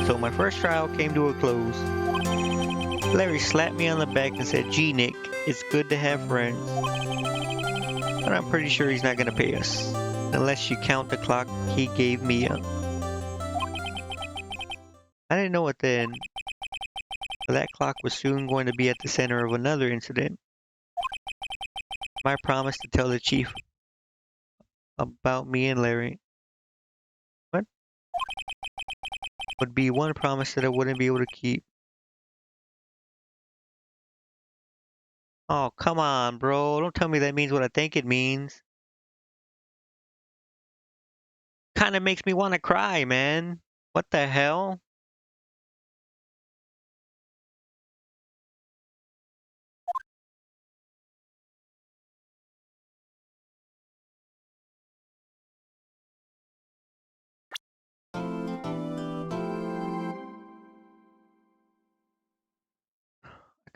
So my first trial came to a close. Larry slapped me on the back and said, "Gee, Nick, it's good to have friends." But I'm pretty sure he's not gonna pay us. Unless you count the clock he gave me. I didn't know it then, but that clock was soon going to be at the center of another incident. My promise to tell the chief about me and Larry. What? Would be one promise that I wouldn't be able to keep. Oh, come on, bro. Don't tell me that means what I think it means. Kinda makes me want to cry, man. What the hell?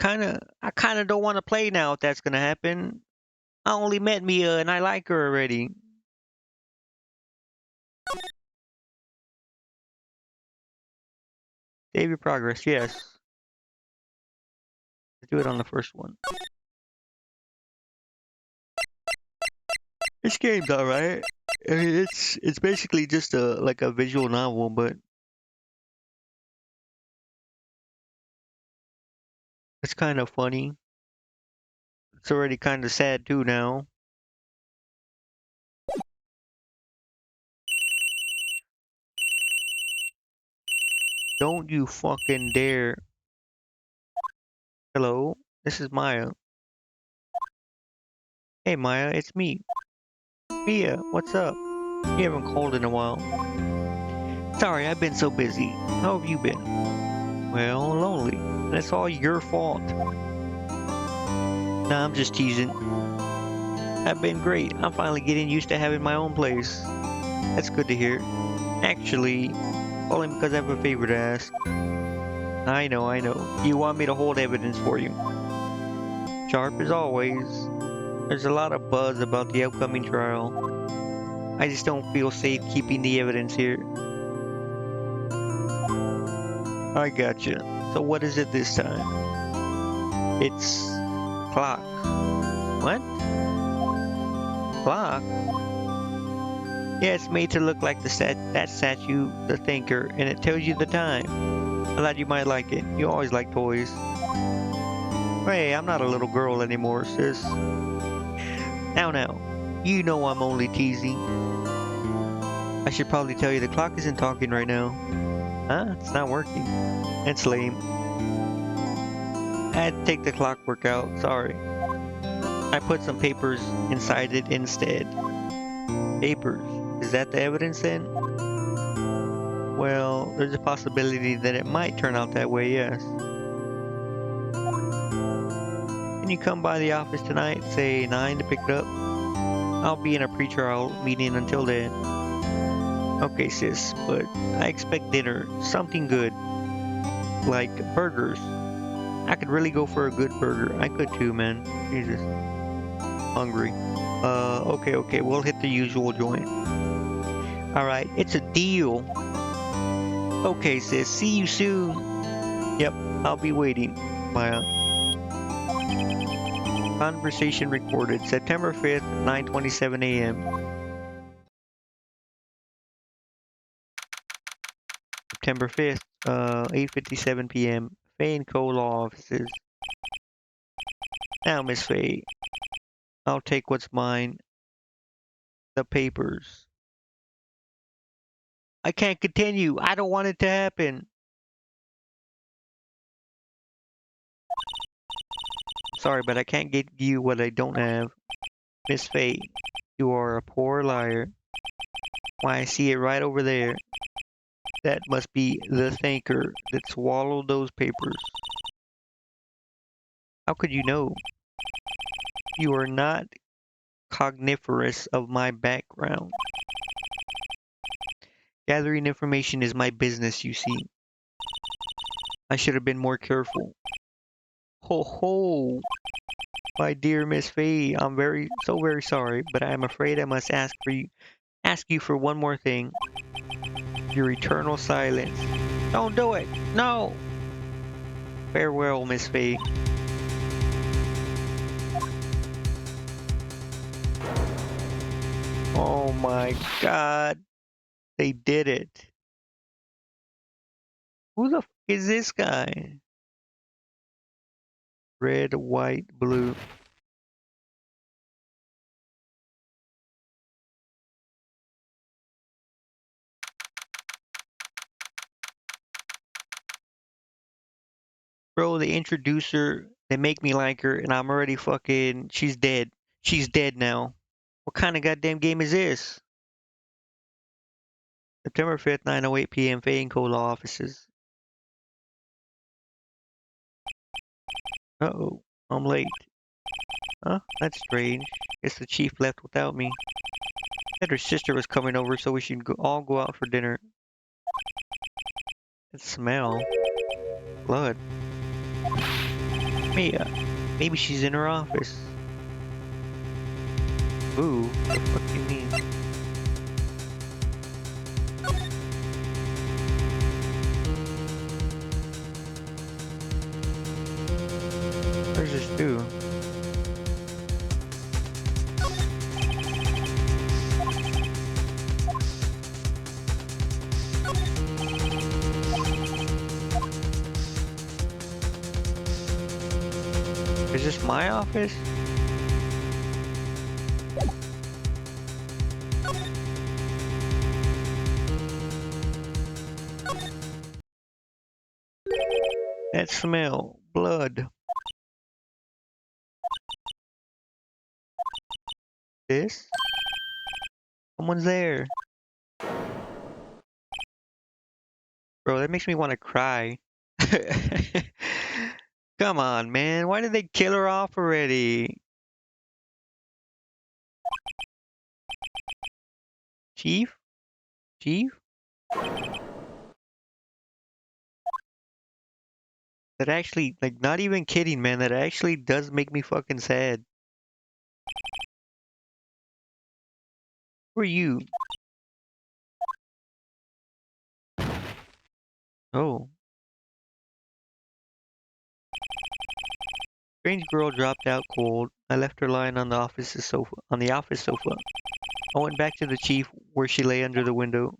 I kinda don't want to play now if that's gonna happen. I only met Mia and I like her already. Save your progress, yes. Let's do it on the first one. This game's alright. I mean, it's basically just a like a visual novel, but it's kind of funny. It's already kind of sad too now. Don't you fucking dare. Hello, this is Maya. Hey Maya, it's me. Mia, what's up? You haven't called in a while. Sorry, I've been so busy. How have you been? Well, lonely. That's all your fault. Nah, I'm just teasing. I've been great. I'm finally getting used to having my own place. That's good to hear. Actually, only because I have a favor to ask. I know, I know. You want me to hold evidence for you. Sharp as always. There's a lot of buzz about the upcoming trial. I just don't feel safe keeping the evidence here. I gotcha. So what is it this time? It's a clock. What? Clock? Yeah, it's made to look like that statue, the thinker, and it tells you the time. I thought you might like it. You always like toys. Hey, I'm not a little girl anymore, sis. Now, you know I'm only teasing. I should probably tell you the clock isn't talking right now. Huh? It's not working. It's lame. I had to take the clockwork out, sorry. I put some papers inside it instead. Papers? Is that the evidence then? Well, there's a possibility that it might turn out that way, yes. Can you come by the office tonight, say 9 to pick it up? I'll be in a pre-trial meeting until then. Okay, sis, but I expect dinner. Something good. Like burgers. I could really go for a good burger. I could too, man. Jesus. Hungry. Okay, we'll hit the usual joint. Alright, it's a deal. Okay, sis, see you soon. Yep, I'll be waiting. Maya. Conversation recorded September 5th, 9:27 a.m. September 5th, 8:57 p.m. Faye and Co. Law Offices. Now, Miss Faye, I'll take what's mine. The papers. I can't continue. I don't want it to happen. Sorry, but I can't give you what I don't have. Miss Faye, you are a poor liar. Why, I see it right over there. That must be the thinker that swallowed those papers. How could you know? You are not cogniferous of my background. Gathering information is my business, you see. I should have been more careful. Ho ho! My dear Miss Fay, I'm very sorry, but I am afraid I must ask you for one more thing. Your eternal silence. Don't do it! No! Farewell, Miss Fay. Oh my god. They did it. Who the f is this guy? Red, white, blue. Bro, they introduce her, they make me like her, and I'm already fucking. She's dead. She's dead now. What kind of goddamn game is this? September 5th, 9:08 p.m. Fay and Cola offices. Uh-oh, I'm late. Huh? That's strange. Guess the chief left without me. Said her sister was coming over, so we should all go out for dinner. That smell. Blood. Mia. Maybe she's in her office. Ooh, what the fuck do you mean? Where's this dude? Is this my office? That smell. Blood. This? Someone's there. Bro, that makes me want to cry. Come on, man. Why did they kill her off already? Chief? Chief? That actually, like, not even kidding, man. That actually does make me fucking sad. Who are you? Oh. Strange girl dropped out cold. I left her lying on the office sofa. I went back to the chief where she lay under the window.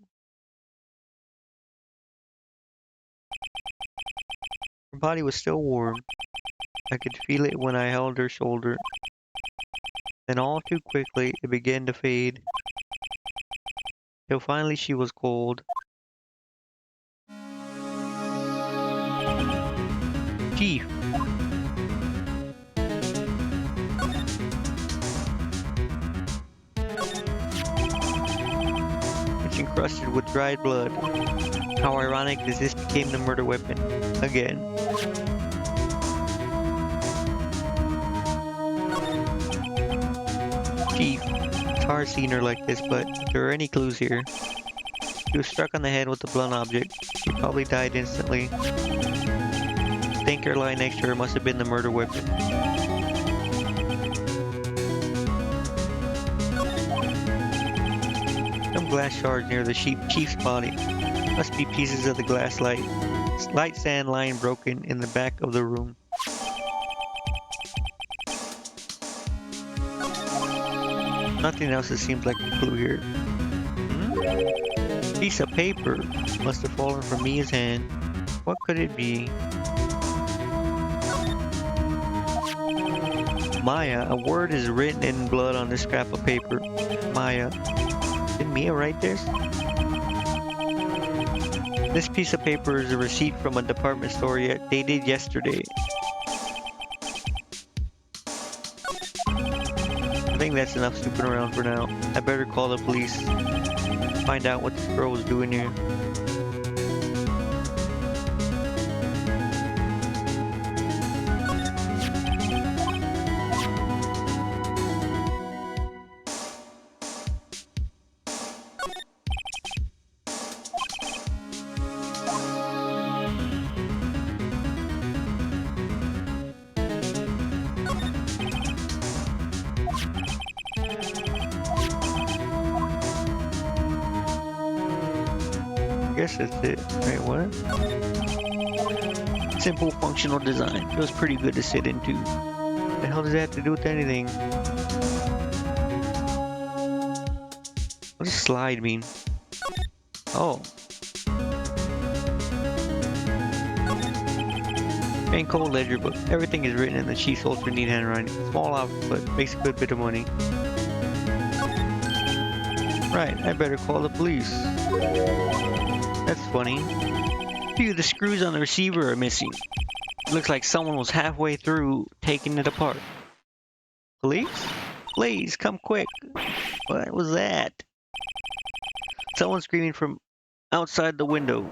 Her body was still warm. I could feel it when I held her shoulder. Then all too quickly it began to fade. Till finally she was cold. Chief! It's encrusted with dried blood. How ironic that this became the murder weapon. Again. Chief, it's hard seeing her like this, but if there are any clues here. She was struck on the head with a blunt object. She probably died instantly. The stinker lying next to her must have been the murder weapon. Some glass shards near the chief's body. Must be pieces of the glass light sand lying broken in the back of the room. Nothing else that seems like a clue here. Piece of paper must have fallen from Mia's hand. What could it be? Maya, a word is written in blood on this scrap of paper. Maya. Did Mia write this? This piece of paper is a receipt from a department store dated yesterday. I think that's enough snooping around for now. I better call the police. Find out what this girl was doing here. guess that's it. Wait, what? Simple functional design. Feels pretty good to sit into. The hell does that have to do with anything? What does slide mean? Oh. Main cold ledger book. Everything is written in the chief's ultra neat handwriting. Small office, but makes a good bit of money. Right, I better call the police. That's funny. Few of the screws on the receiver are missing. Looks like someone was halfway through taking it apart. Police? Please, come quick. What was that? Someone screaming from outside the window.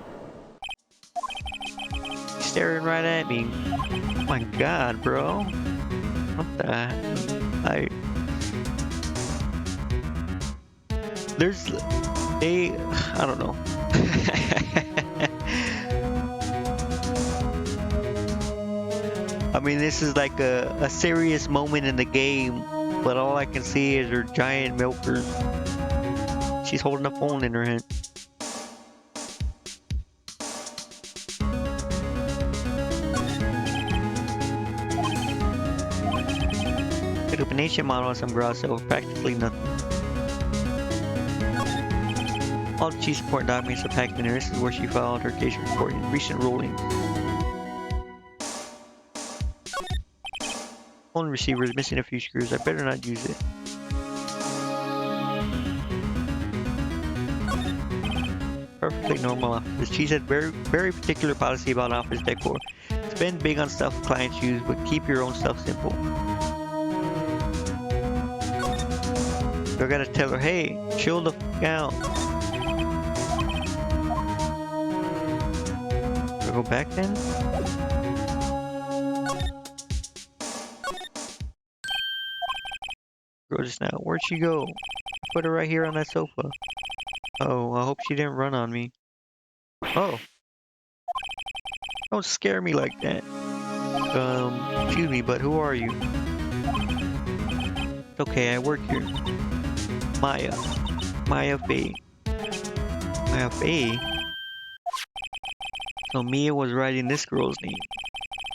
Staring right at me. Oh my god, bro. What the... I don't know. I mean, this is like a serious moment in the game, but all I can see is her giant milkers. She's holding a phone in her hand. The illumination model has some gross over practically nothing. All the chief support documents are packed in here. This is where she filed her case report in recent rulings. Phone receiver is missing a few screws. I better not use it. Perfectly normal office. She said very particular policy about office decor. Spend big on stuff clients use, but keep your own stuff simple. So I gotta tell her, hey, chill the f out. Do I go back then? Girl just now. Where'd she go? Put her right here on that sofa. Oh, I hope she didn't run on me. Oh. Don't scare me like that. Excuse me, but who are you? It's okay, I work here. Maya. Maya Faye. Maya Faye? So Mia was writing this girl's name.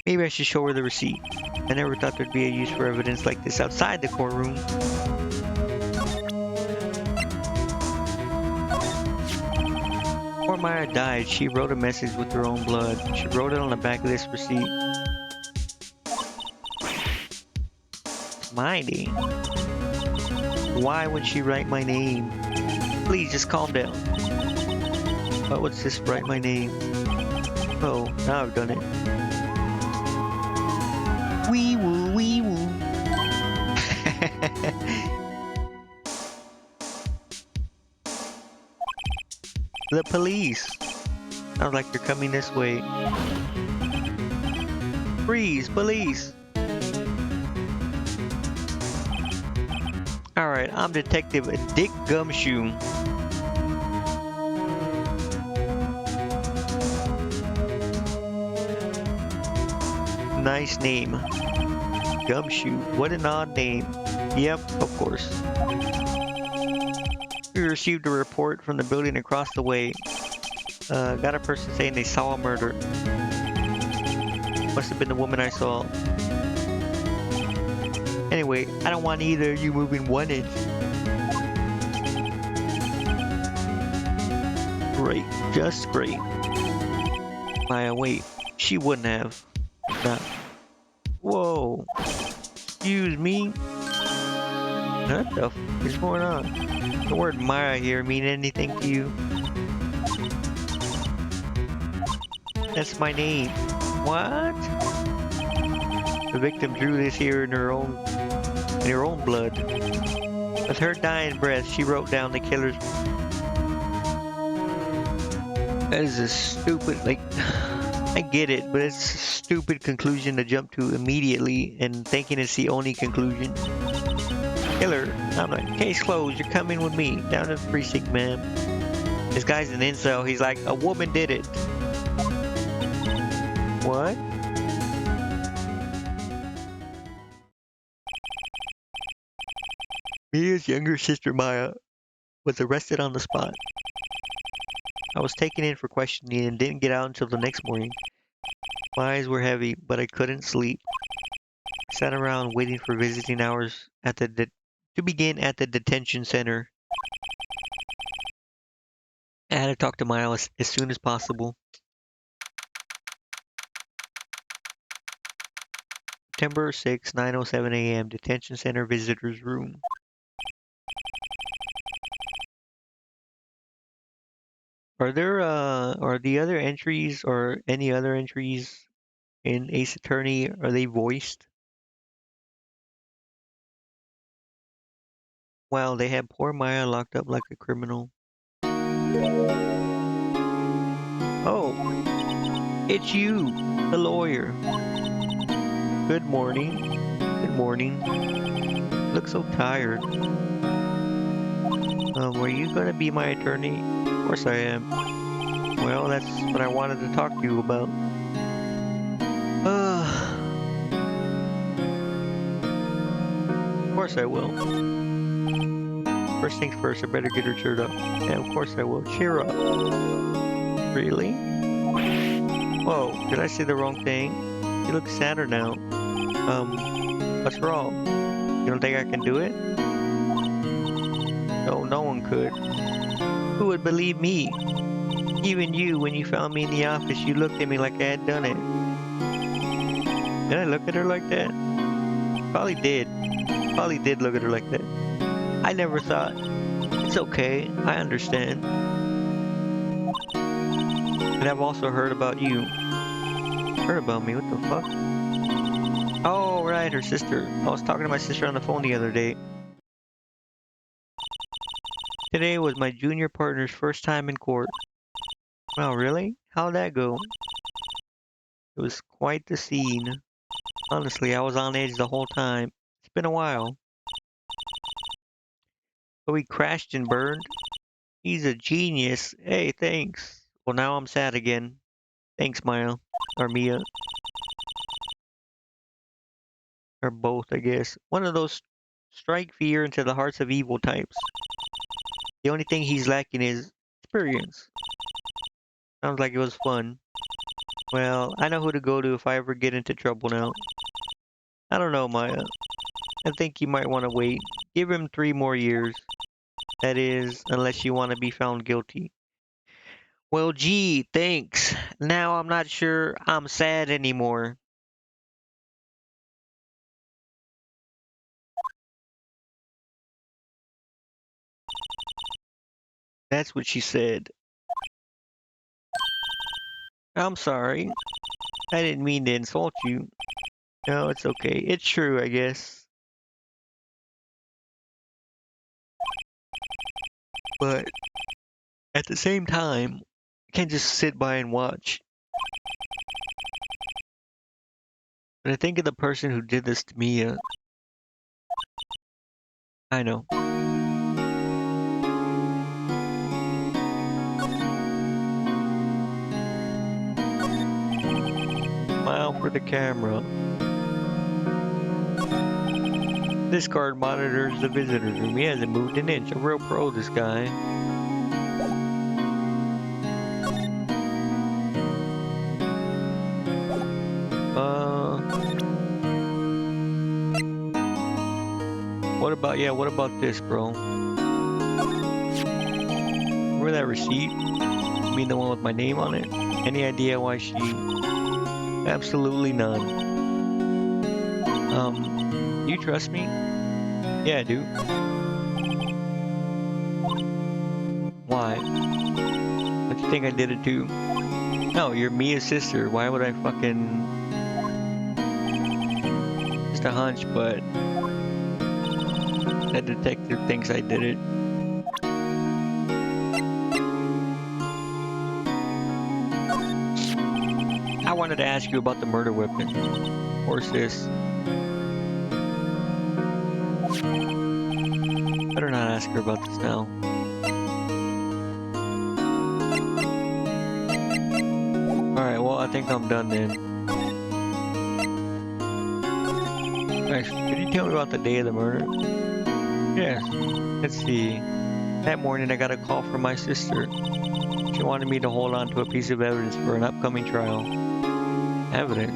Maybe I should show her the receipt. I never thought there'd be a use for evidence like this outside the courtroom. Before Maya died, she wrote a message with her own blood. She wrote it on the back of this receipt. My name? Why would she write my name? Please, just calm down. Why would this write my name? Oh, now I've done it. Wee woo, wee woo. The police. Sounds like you're coming this way. Freeze, police. Alright, I'm Detective Dick Gumshoe. Nice name. Gumshoe. What an odd name. Yep, of course. We received a report from the building across the way. Got a person saying they saw a murder. Must have been the woman I saw. Anyway, I don't want either of you moving 1 inch. Great. Just great. Maya, wait. She wouldn't have. Nah. Whoa. Excuse me. What the f is going on? The word Maya here mean anything to you? That's my name. What? The victim drew this here in her own blood. With her dying breath, she wrote down the killer's... That is a stupid, like... I get it, but it's a stupid conclusion to jump to immediately and thinking it's the only conclusion. Killer. I'm like, case closed, you're coming with me. Down to the precinct, ma'am. This guy's an incel. He's like, a woman did it. What? Mia's younger sister Maya was arrested on the spot. I was taken in for questioning and didn't get out until the next morning. My eyes were heavy, but I couldn't sleep. I sat around waiting for visiting hours to begin at the detention center. I had to talk to Miles as soon as possible. September 6, 9:07 a.m. Detention Center Visitors Room. Are the other entries or any other entries in Ace Attorney, are they voiced? Well, they had poor Maya locked up like a criminal. Oh, it's you, the lawyer. Good morning. Good morning. Look so tired. Were you gonna be my attorney? Of course I am. Well, that's what I wanted to talk to you about. Of course I will. First things first, I better get her cheered up. Yeah, of course I will. Cheer up. Really? Whoa, did I say the wrong thing? You look sadder now. What's wrong? You don't think I can do it? No, no one could. Who would believe me? Even you, when you found me in the office, you looked at me like I had done it. Did I look at her like that? Probably did. Probably did look at her like that. I never thought. It's okay. I understand. And I've also heard about you. Heard about me? What the fuck? Oh, right, her sister. I was talking to my sister on the phone the other day. Today was my junior partner's first time in court. Oh, really? How'd that go? It was quite the scene. Honestly, I was on edge the whole time. It's been a while. But we crashed and burned. He's a genius. Hey, thanks. Well, now I'm sad again. Thanks, Maya. Or Mia. Or both, I guess. One of those strike fear into the hearts of evil types. The only thing he's lacking is experience. Sounds like it was fun. Well, I know who to go to if I ever get into trouble now. I don't know, Maya. I think you might want to wait. Give him 3 more years. That is, unless you want to be found guilty. Well, gee, thanks. Now I'm not sure I'm sad anymore. That's what she said. I'm sorry. I didn't mean to insult you. No, it's okay. It's true, I guess. But at the same time, I can't just sit by and watch. When I think of the person who did this to me, I know. Smile for the camera. This guard monitors the visitor's room. He hasn't moved an inch. A real pro, this guy. What about this, bro? Remember that receipt? You mean the one with my name on it? Any idea why she... Absolutely none. You trust me? Yeah, I do. Why? Don't you think I did it too? No, you're Mia's sister. Why would I fucking... Just a hunch, but... That detective thinks I did it. I wanted to ask you about the murder weapon. Or sis. Better not ask her about this now. Alright, well, I think I'm done then. Actually, could you tell me about the day of the murder? Yes. Let's see. That morning I got a call from my sister. She wanted me to hold on to a piece of evidence for an upcoming trial. Evidence?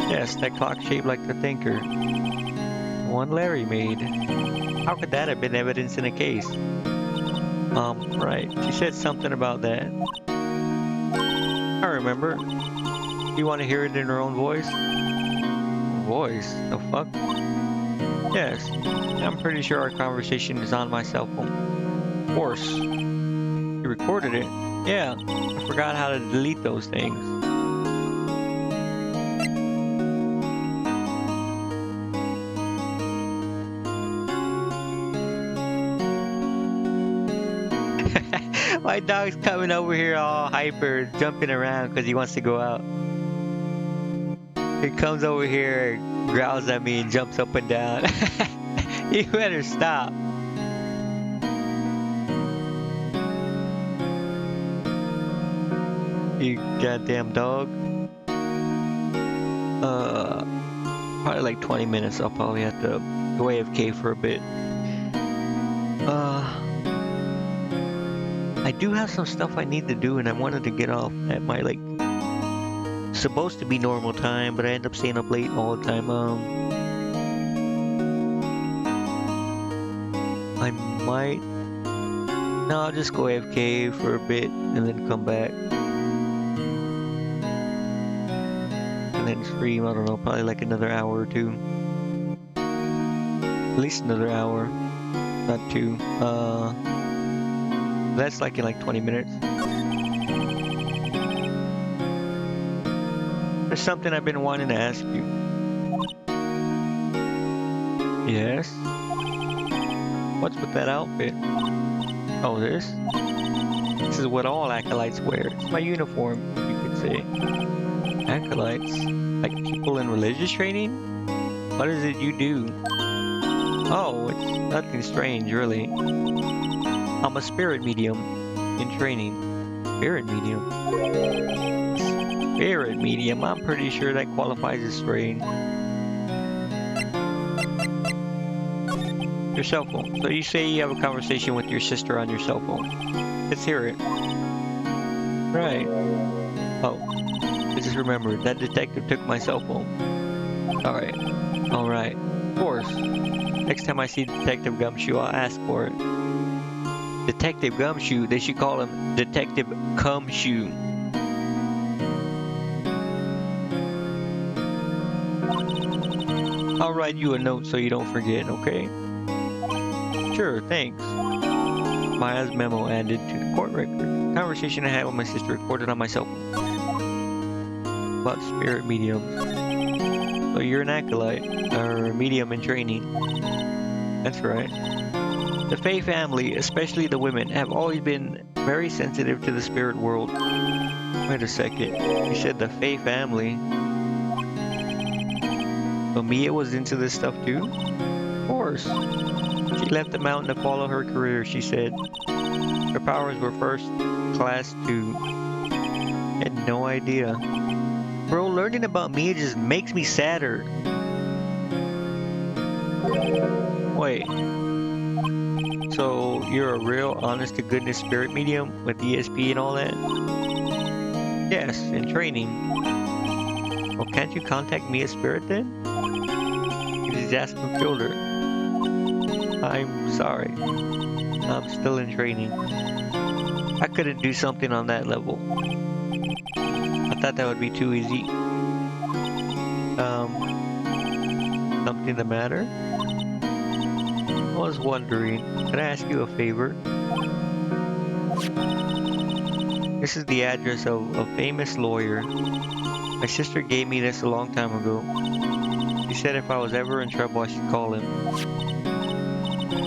Yes, that clock shaped like the thinker. One Larry made. How could that have been evidence in a case? Right. She said something about that. I remember. You want to hear it in her own voice? Voice? The fuck? Yes. I'm pretty sure our conversation is on my cell phone. Of course. You recorded it? Yeah. I forgot how to delete those things. My dog's coming over here all hyper, jumping around because he wants to go out. He comes over here, growls at me, and jumps up and down. You better stop. You goddamn dog. Probably like 20 minutes. I'll probably have to go AFK for a bit. I do have some stuff I need to do, and I wanted to get off at my like supposed to be normal time, but I end up staying up late all the time. I might. No, I'll just go AFK for a bit and then come back. And then stream, I don't know, probably like another hour or two. At least another hour. Not two. That's like in like 20 minutes. There's something I've been wanting to ask you. Yes? What's with that outfit? Oh, this? This is what all acolytes wear. It's my uniform, you could say. Acolytes? Like people in religious training? What is it you do? Oh, it's nothing strange, really. I'm a spirit medium in training. Spirit medium? Spirit medium? I'm pretty sure that qualifies as strange. Your cell phone. So you say you have a conversation with your sister on your cell phone. Let's hear it. Right. Oh, I just remembered. That detective took my cell phone. Alright. Alright. Of course. Next time I see Detective Gumshoe, I'll ask for it. Detective Gumshoe? They should call him Detective Cumshoe. I'll write you a note so you don't forget, okay? Sure, thanks. Maya's memo added to the court record. Conversation I had with my sister recorded on my cell phone. About spirit mediums. So you're an acolyte, or a medium in training. That's right. The Fae family, especially the women, have always been very sensitive to the spirit world. Wait a second. You said the Fae family. So Mia was into this stuff too? Of course. She left the mountain to follow her career, she said. Her powers were first class too. I had no idea. Bro, learning about Mia just makes me sadder. Wait. So you're a real honest-to-goodness spirit medium with ESP and all that? Yes, in training. Well, can't you contact Mia's spirit then? Jasmine killed her. I'm sorry. I'm still in training. I couldn't do something on that level. I thought that would be too easy. Something the matter? I was wondering, can I ask you a favor? This is the address of a famous lawyer. My sister gave me this a long time ago. She said if I was ever in trouble, I should call him.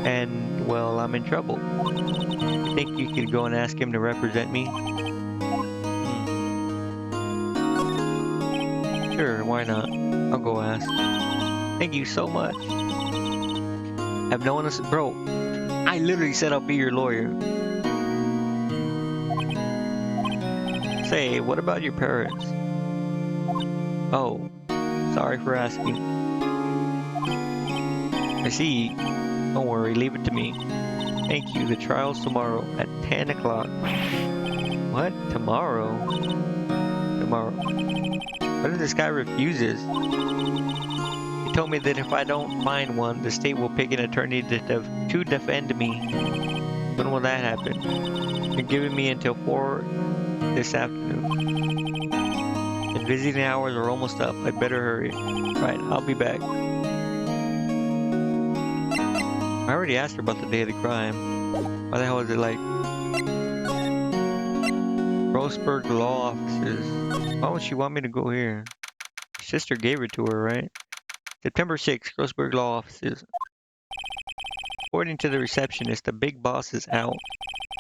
And, well, I'm in trouble. You think you could go and ask him to represent me? Sure, why not? I'll go ask. Thank you so much. Have no one else. Bro, I literally said I'll be your lawyer. Say, what about your parents? Oh, sorry for asking. I see. Don't worry, leave it to me. Thank you. The trial's tomorrow at 10 o'clock. What? Tomorrow? Tomorrow. What if this guy refuses? He told me that if I don't find one, the state will pick an attorney to defend me. When will that happen? You're giving me until 4 this afternoon. And visiting hours are almost up. I'd better hurry. Right, I'll be back. I already asked her about the day of the crime. Why the hell is it like Grossberg Law Offices? Why would she want me to go here? Her sister gave it to her, right? September 6th, Grossberg Law Offices. According to the receptionist, the big boss is out.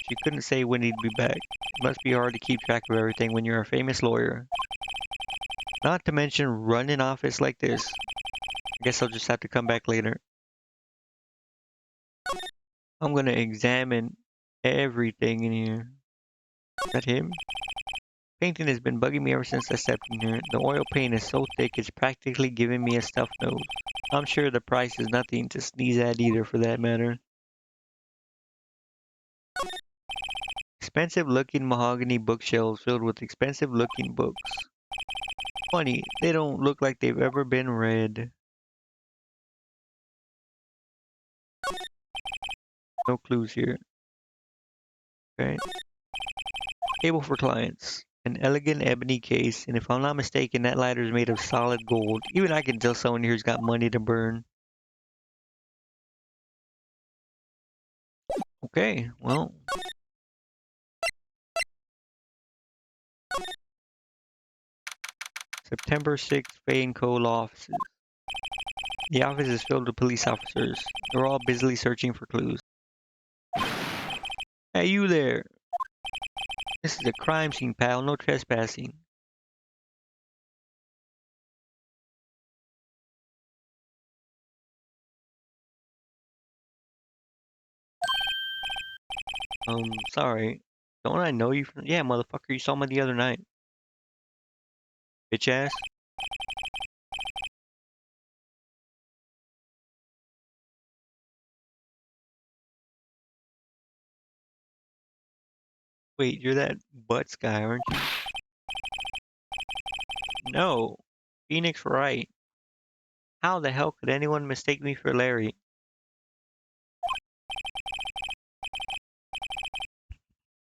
She couldn't say when he'd be back. It must be hard to keep track of everything when you're a famous lawyer. Not to mention run an office like this. I guess I'll just have to come back later. I'm gonna examine everything in here. Is that him? Painting has been bugging me ever since I stepped in here. The oil paint is so thick it's practically giving me a stuffed nose. I'm sure the price is nothing to sneeze at either for that matter. Expensive looking mahogany bookshelves filled with expensive looking books. Funny, they don't look like they've ever been read. No clues here. Okay. Table for clients. An elegant ebony case, and if I'm not mistaken, that lighter is made of solid gold. Even I can tell someone here's got money to burn. Okay, well. September 6th, Fay & Co. law offices. The office is filled with police officers. They're all busily searching for clues. Hey, you there! This is a crime scene, pal. No trespassing. Sorry. Don't I know you from... Yeah, motherfucker, you saw me the other night. Bitch ass. Wait, you're that Butts guy, aren't you? No. Phoenix Wright. How the hell could anyone mistake me for Larry?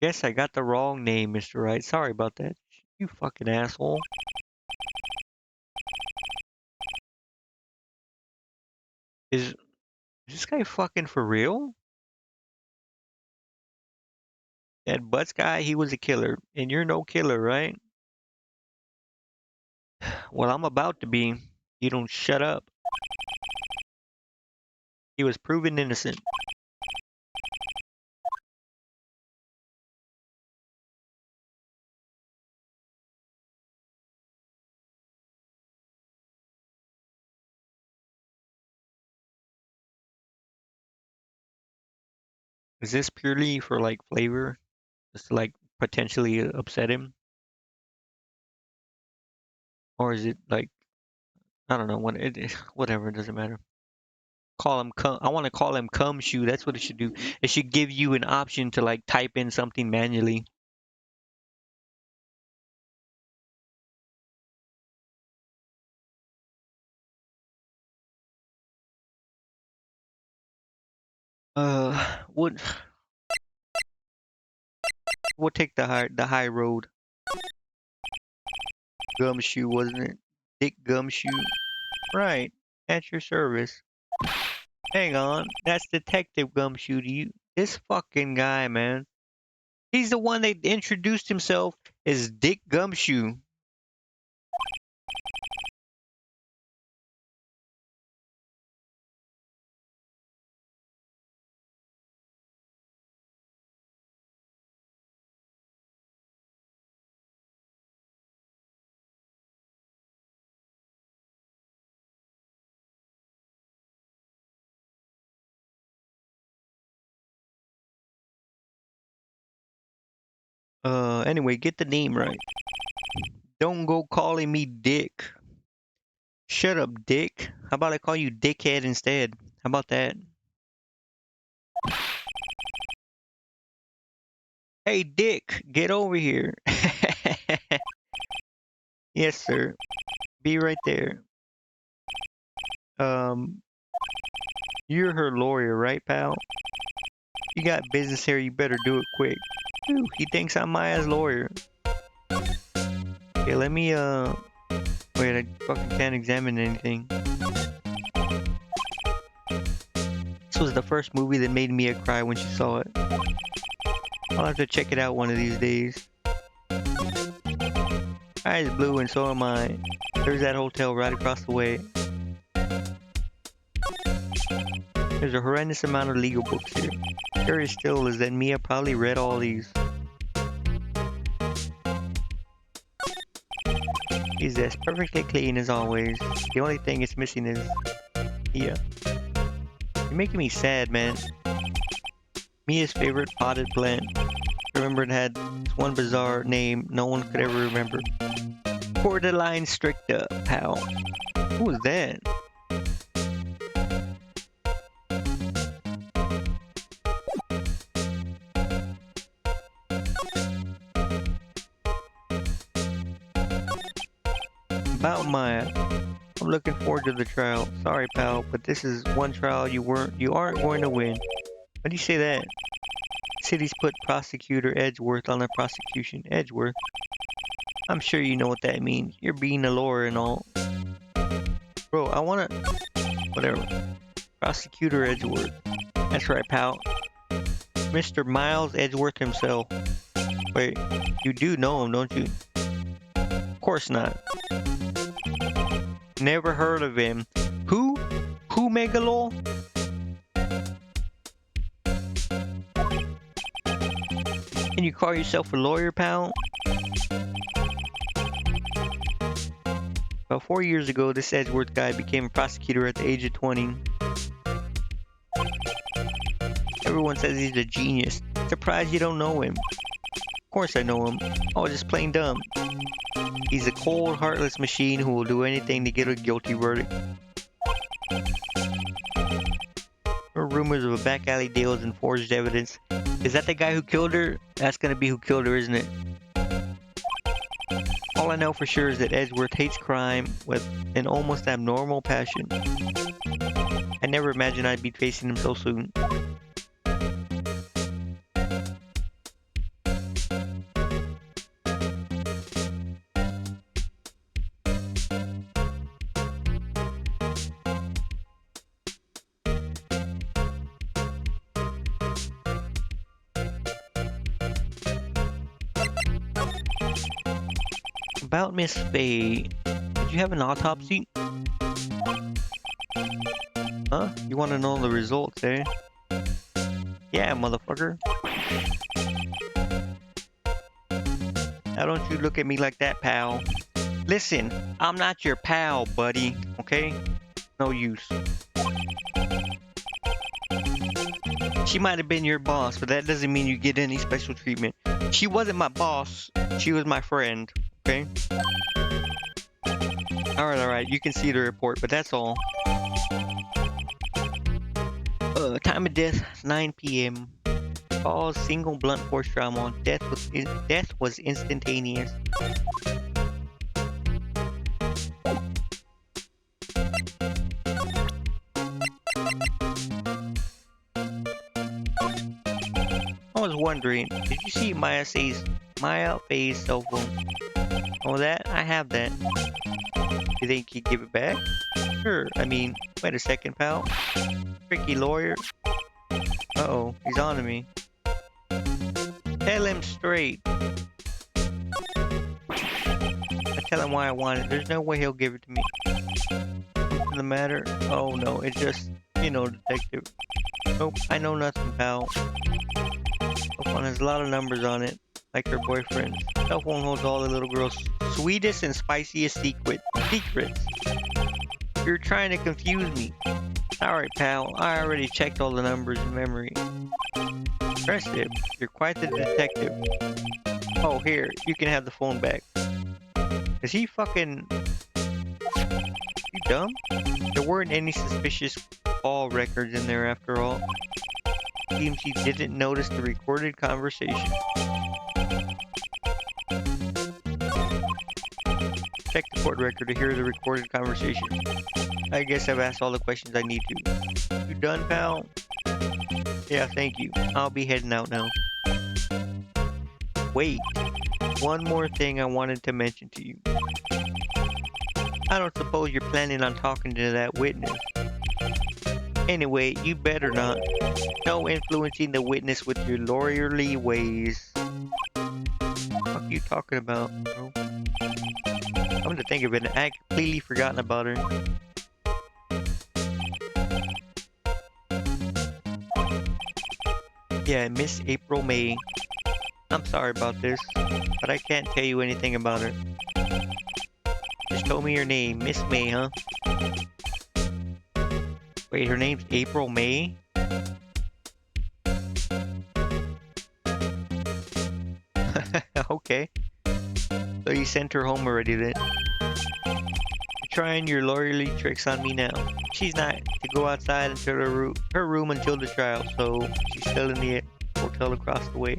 Guess I got the wrong name, Mr. Wright. Sorry about that. You fucking asshole. Is this guy fucking for real? That Butts guy, he was a killer. And you're no killer, right? Well, I'm about to be. You don't shut up. He was proven innocent. Is this purely for like flavor? Just to like potentially upset him? Or is it like I don't know what whatever, it doesn't matter. Call him cum. I want to call him cum shoe. That's what it should do. It should give you an option to like type in something manually. Would we'll take the high road. Gumshoe, wasn't it? Dick Gumshoe. Right. At your service. Hang on. That's Detective Gumshoe to you. This fucking guy, man. He's the one that introduced himself as Dick Gumshoe. Anyway, get the name right. Don't go calling me Dick. Shut up, Dick. How about I call you Dickhead instead? How about that? Hey, Dick, get over here. Yes, sir. Be right there. Um, you're her lawyer, right, pal? You got business here, you better do it quick. Ooh, he thinks I'm Maya's lawyer. Okay, let me, wait, I fucking can't examine anything. This was the first movie that made Mia cry when she saw it. I'll have to check it out one of these days. Eyes blue and so am I. There's that hotel right across the way. There's a horrendous amount of legal books here. Curious still is that Mia probably read all these. He's as perfectly clean as always. The only thing it's missing is... Mia. You're making me sad, man. Mia's favorite potted plant. Remember it had one bizarre name no one could ever remember. Borderline stricta, pal. Who was that? About Maya. I'm looking forward to the trial. Sorry, pal, but this is one trial you aren't going to win. Why do you say that? City's put prosecutor Edgeworth on the prosecution. Edgeworth? I'm sure you know what that means. You're being a lawyer and all. Bro, I wanna... Whatever. Prosecutor Edgeworth. That's right, pal. Mr. Miles Edgeworth himself. Wait, you do know him, don't you? Of course not. Never heard of him. Who? Who, Megalo? Can you call yourself a lawyer, pal? About 4 years ago, this Edgeworth guy became a prosecutor at the age of 20. Everyone says he's a genius. Surprised you don't know him. Of course I know him. Oh, just plain dumb. He's a cold, heartless machine who will do anything to get a guilty verdict. There are rumors of a back alley deals and forged evidence. Is that the guy who killed her? That's gonna be who killed her, isn't it? All I know for sure is that Edgeworth hates crime with an almost abnormal passion. I never imagined I'd be facing him so soon. About Miss Faye, did you have an autopsy? Huh? You want to know the results, eh? Yeah, motherfucker. Now don't you look at me like that, pal. Listen, I'm not your pal, buddy, okay? No use. She might have been your boss, but that doesn't mean you get any special treatment. She wasn't my boss, she was my friend. Okay. Alright, you can see the report, but that's all. Time of death, 9 p.m. Cause single blunt force trauma. Death was instantaneous. I was wondering, did you see Maya Faye's cell phone? Oh, that? I have that. You think he'd give it back? Sure. I mean, wait a second, pal. Tricky lawyer. Uh-oh, he's on to me. Tell him straight. I tell him why I want it. There's no way he'll give it to me. What's the matter? Oh no, it's just, you know, detective. Nope, I know nothing, pal. Cell phone has a lot of numbers on it, like her boyfriend. Cell phone holds all the little girl's sweetest and spiciest secrets. You're trying to confuse me. Alright, pal, I already checked all the numbers in memory. Impressive. You're quite the detective. Oh, here, you can have the phone back. Is he fucking... You dumb? There weren't any suspicious call records in there after all. Seems she didn't notice the recorded conversation. Check the court record to hear the recorded conversation. I guess I've asked all the questions I need to. You done, pal? Yeah, thank you. I'll be heading out now. Wait. One more thing I wanted to mention to you. I don't suppose you're planning on talking to that witness. Anyway, you better not. No influencing the witness with your lawyerly ways. What are you talking about, bro? Come to think of it, I completely forgotten about her. Yeah, Miss April May. I'm sorry about this, but I can't tell you anything about her. Just told me her name, Miss May, huh? Wait, her name's April May? Okay. So you sent her home already then? You're trying your lawyerly tricks on me now. She's not to go outside until her room until the trial, so she's still in the hotel across the way.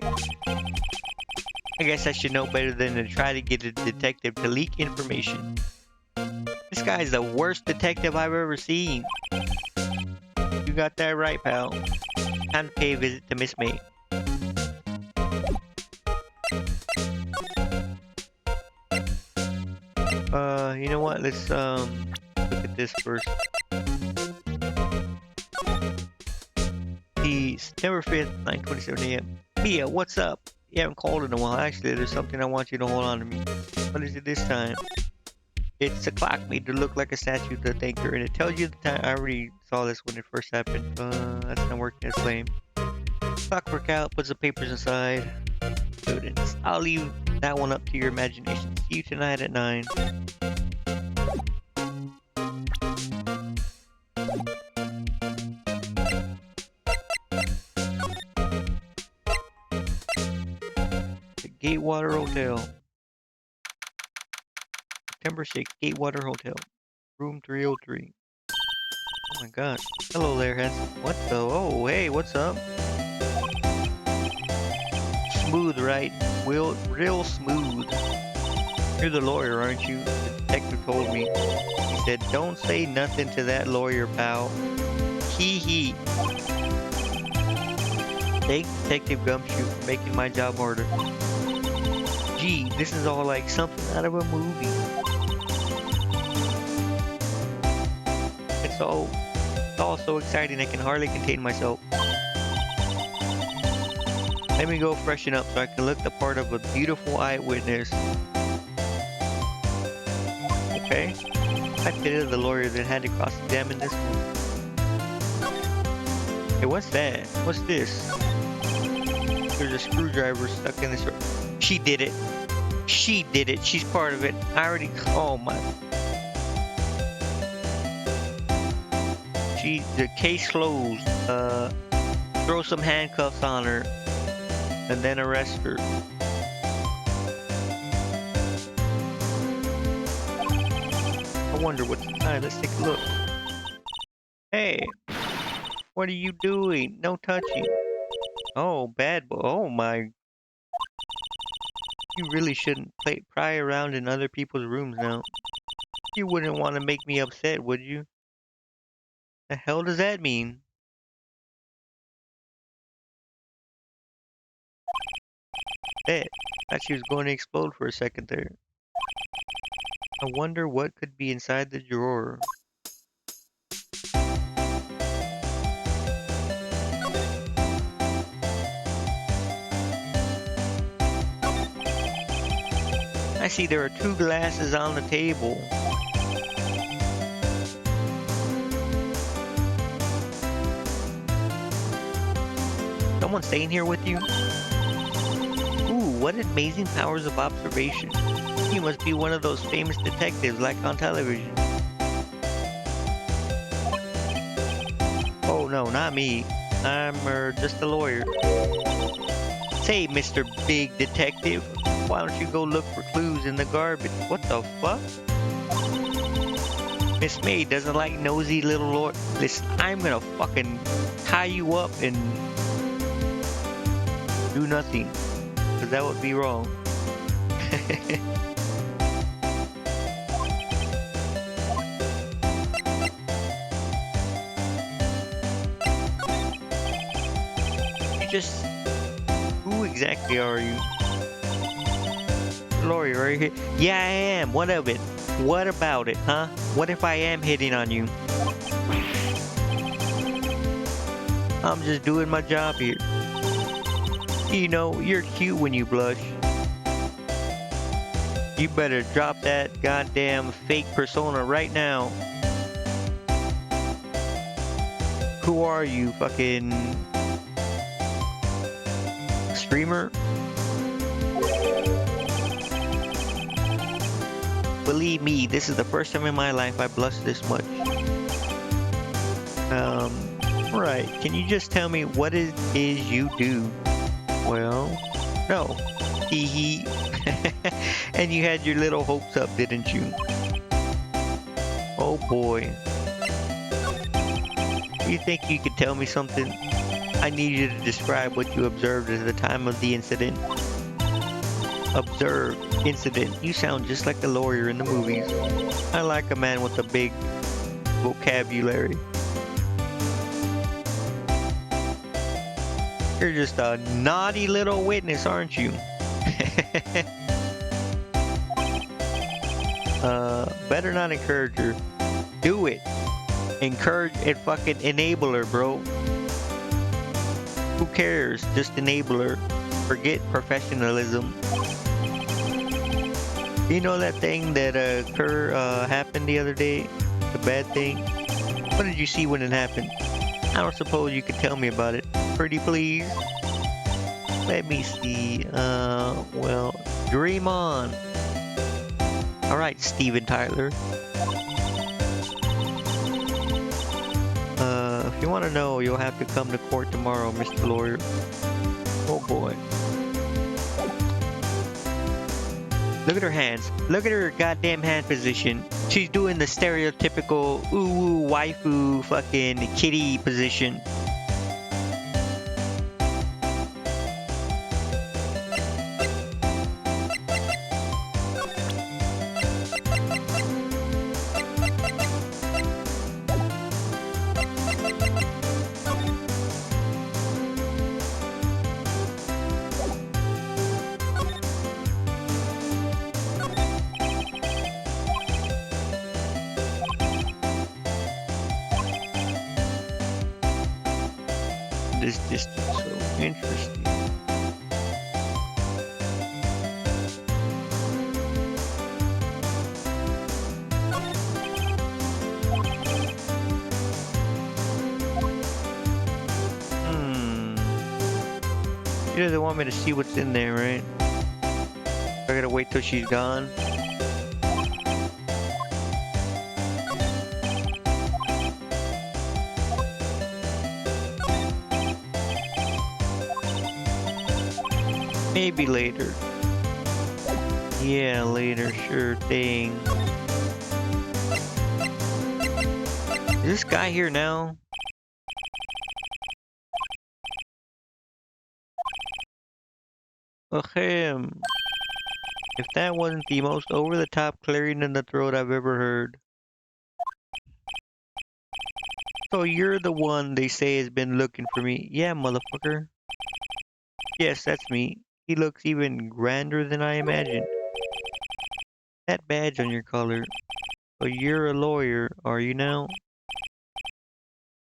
I guess I should know better than to try to get a detective to leak information. This guy's the worst detective I've ever seen. You got that right, pal. Time to pay a visit to Miss May. You know what? Let's look at this first. The September 5th, 9:27 a.m. Mia, what's up? You haven't called in a while. Actually, there's something I want you to hold on to me. What is it this time? It's a clock made to look like a statue to thank her, and it tells you the time. I already saw this when it first happened. That's not working. It's lame. Clock work out. Puts the papers inside. Students. I'll leave that one up to your imagination. See you tonight at 9. The Gatewater Hotel. September 6th, Gatewater Hotel. Room 303. Oh my god. Hello there, handsome. What the? Oh, hey, what's up? Smooth, right? Real smooth. You're the lawyer, aren't you? The detective told me. He said, don't say nothing to that lawyer, pal. Hee hee. Thanks, Detective Gumshoe, for making my job harder. Gee, this is all like something out of a movie. It's all so exciting I can hardly contain myself. Let me go freshen up so I can look the part of a beautiful eyewitness. Okay. I pitied the lawyer that had to cross-examine this one. Hey, what's that? What's this? There's a screwdriver stuck in this. She did it. She did it. She's part of it. I already. Oh my. The case closed. Throw some handcuffs on her, and then arrest her. I wonder what's inside. Let's take a look. Hey, what are you doing? No touching. Oh, bad boy. Oh my. You really shouldn't pry around in other people's rooms now. You wouldn't want to make me upset, would you? The hell does that mean? That. Thought she was going to explode for a second there. I wonder what could be inside the drawer. I see there are 2 glasses on the table. Someone staying here with you? Ooh, what amazing powers of observation. You must be one of those famous detectives like on television. Oh no, not me. I'm just a lawyer. Say, Mr. Big Detective, why don't you go look for clues in the garbage? What the fuck? Miss May doesn't like nosy little lawyer. Listen, I'm gonna fucking tie you up and do nothing, because that would be wrong. You just, who exactly are you? Lori, right here. Yeah, I am. What of it? What about it, huh? What if I am hitting on you? I'm just doing my job here. You know, you're cute when you blush. You better drop that goddamn fake persona right now. Who are you, fucking streamer? Believe me, this is the first time in my life I blushed this much. Right. Can you just tell me what it is you do? Well, no. Hee hee. And you had your little hopes up, didn't you? Oh boy. You think you could tell me something? I need you to describe what you observed at the time of the incident. Observed incident. You sound just like the lawyer in the movies. I like a man with a big vocabulary. You're just a naughty little witness, aren't you? Better not encourage her. Do it. Encourage and fucking enable her, bro. Who cares? Just enable her. Forget professionalism. You know that thing that happened the other day? The bad thing? What did you see when it happened? I don't suppose you could tell me about it. Pretty please? Let me see. Well, dream on. Alright, Steven Tyler. If you want to know, you'll have to come to court tomorrow, Mr. Lawyer. Oh boy. Look at her hands. Look at her goddamn hand position. She's doing the stereotypical ooh waifu fucking kitty position. This distance, so interesting. She doesn't want me to see what's in there, right? I gotta wait till she's gone. Maybe later. Yeah, later, sure thing. Is this guy here now? Ahem. If that wasn't the most over-the-top clearing in the throat I've ever heard. So you're the one they say has been looking for me. Yeah, motherfucker. Yes, that's me. He looks even grander than I imagined. That badge on your collar. So you're a lawyer, are you now?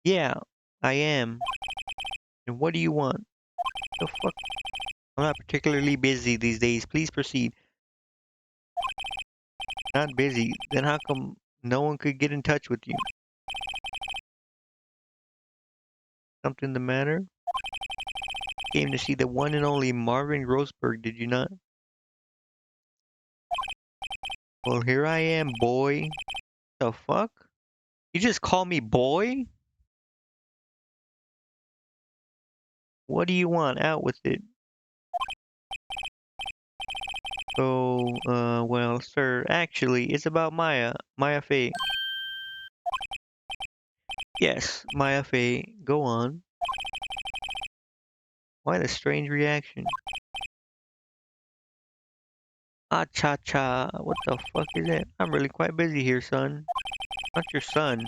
Yeah, I am. And what do you want? The fuck? I'm not particularly busy these days. Please proceed. Not busy. Then how come no one could get in touch with you? Something the matter? Came to see the one and only Marvin Grossberg, did you not? Well, here I am, boy. The fuck? You just call me boy? What do you want? Out with it. So, well, sir, actually, it's about Maya. Maya Fey. Yes, Maya Fey. Go on. Quite a strange reaction. Ah, cha-cha. What the fuck is that? I'm really quite busy here, son. Not your son.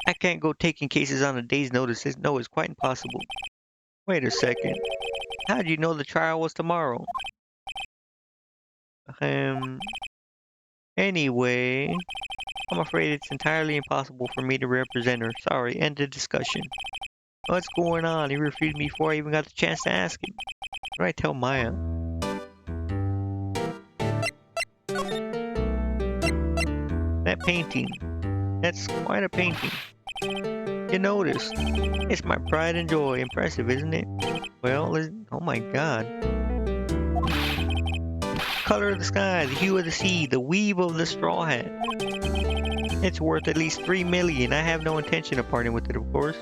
I can't go taking cases on a day's notice. No, it's quite impossible. Wait a second. How did you know the trial was tomorrow? Um, anyway, I'm afraid it's entirely impossible for me to represent her. Sorry, end the discussion. What's going on? He refused me before I even got the chance to ask him. What did I tell Maya? That painting. That's quite a painting. You noticed. It's my pride and joy. Impressive, isn't it? Well, oh my god. Color of the sky, the hue of the sea, the weave of the straw hat. It's worth at least 3 million. I have no intention of parting with it, of course.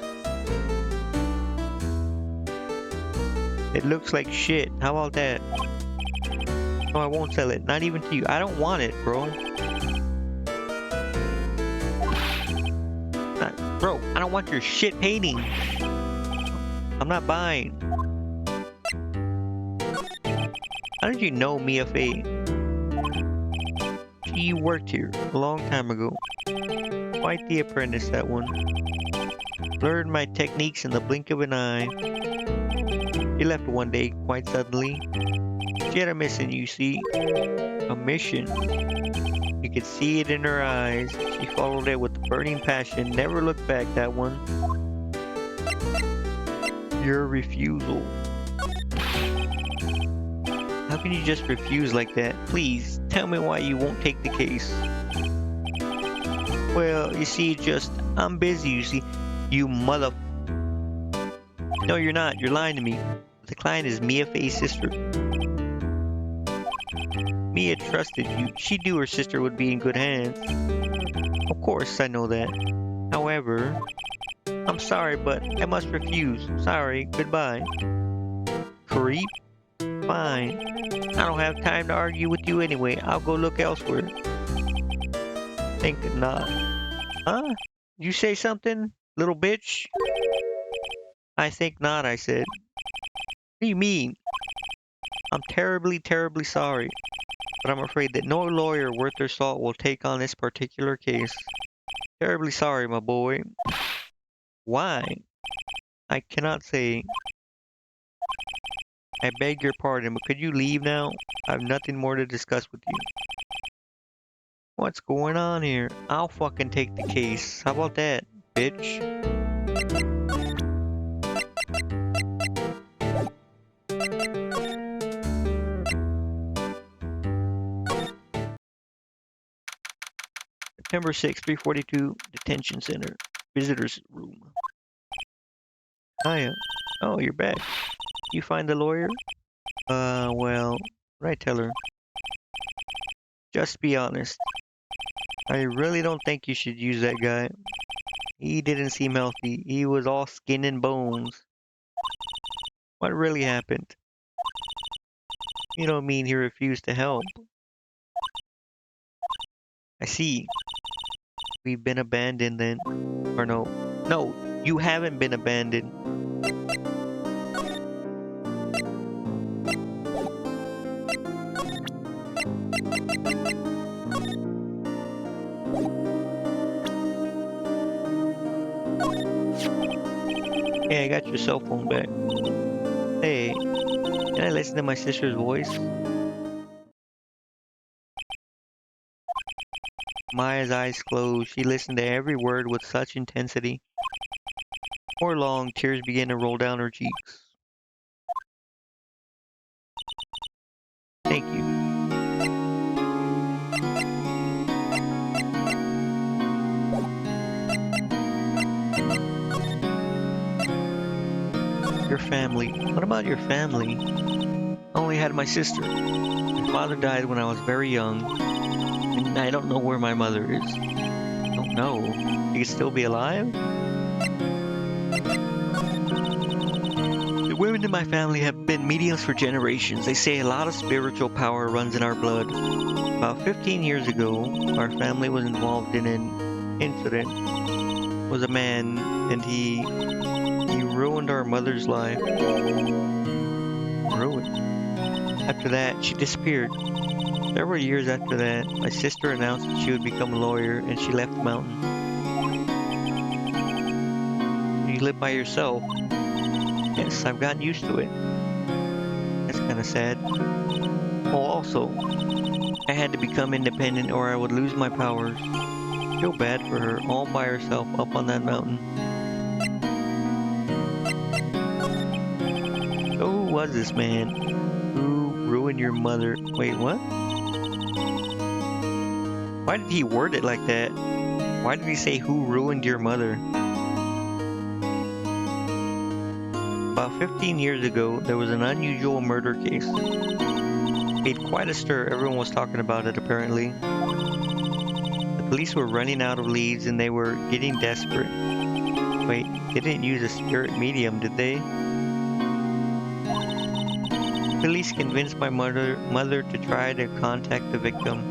It looks like shit. How about that? No, I won't sell it. Not even to you. I don't want it, bro. Bro, I don't want your shit painting. I'm not buying. How did you know Mia Fey? She worked here a long time ago. Quite the apprentice, that one. Learned my techniques in the blink of an eye. She left one day, quite suddenly. She had a mission, you see. A mission. You could see it in her eyes. She followed it with burning passion. Never looked back, that one. Your refusal. How can you just refuse like that? Please, tell me why you won't take the case. Well, you see, I'm busy, you see. You mother... No, you're not. You're lying to me. The client is Mia Fey's sister. Mia trusted you. She knew her sister would be in good hands. Of course, I know that. However, I'm sorry, but I must refuse. Sorry, goodbye. Creep? Fine. I don't have time to argue with you anyway. I'll go look elsewhere. Think not. Huh? You say something, little bitch? I think not, I said. What do you mean? I'm terribly, terribly sorry. But I'm afraid that no lawyer worth their salt will take on this particular case. Terribly sorry, my boy. Why? I cannot say. I beg your pardon, but could you leave now? I have nothing more to discuss with you. What's going on here? I'll fucking take the case. How about that, bitch? September 6, 342, Detention Center. Visitor's room. Hiya. Oh, you're back. You find the lawyer? Well, right, tell her. Just be honest. I really don't think you should use that guy. He didn't seem healthy. He was all skin and bones. What really happened? You don't mean he refused to help? I see. We've been abandoned then. Or no. No, you haven't been abandoned. Hey, I got your cell phone back. Hey, can I listen to my sister's voice? Maya's eyes closed. She listened to every word with such intensity. Before long, tears began to roll down her cheeks. Thank you. Your family. What about your family? I only had my sister. My father died when I was very young. And I don't know where my mother is. I don't know. She could still be alive? The women in my family have been mediums for generations. They say a lot of spiritual power runs in our blood. About 15 years ago, our family was involved in an incident. It was a man, and he ruined our mother's life. Ruined. After that, she disappeared. Several years after that, my sister announced that she would become a lawyer and she left the mountain. You live by yourself? Yes, I've gotten used to it. That's kind of sad. Oh, also, I had to become independent or I would lose my powers. Feel bad for her, all by herself up on that mountain. So who was this man? Who ruined your mother? Wait, what? Why did he word it like that? Why did he say who ruined your mother? About 15 years ago, there was an unusual murder case. Made quite a stir, everyone was talking about it apparently. The police were running out of leads and they were getting desperate. Wait, they didn't use a spirit medium, did they? Police convinced my mother to try to contact the victim.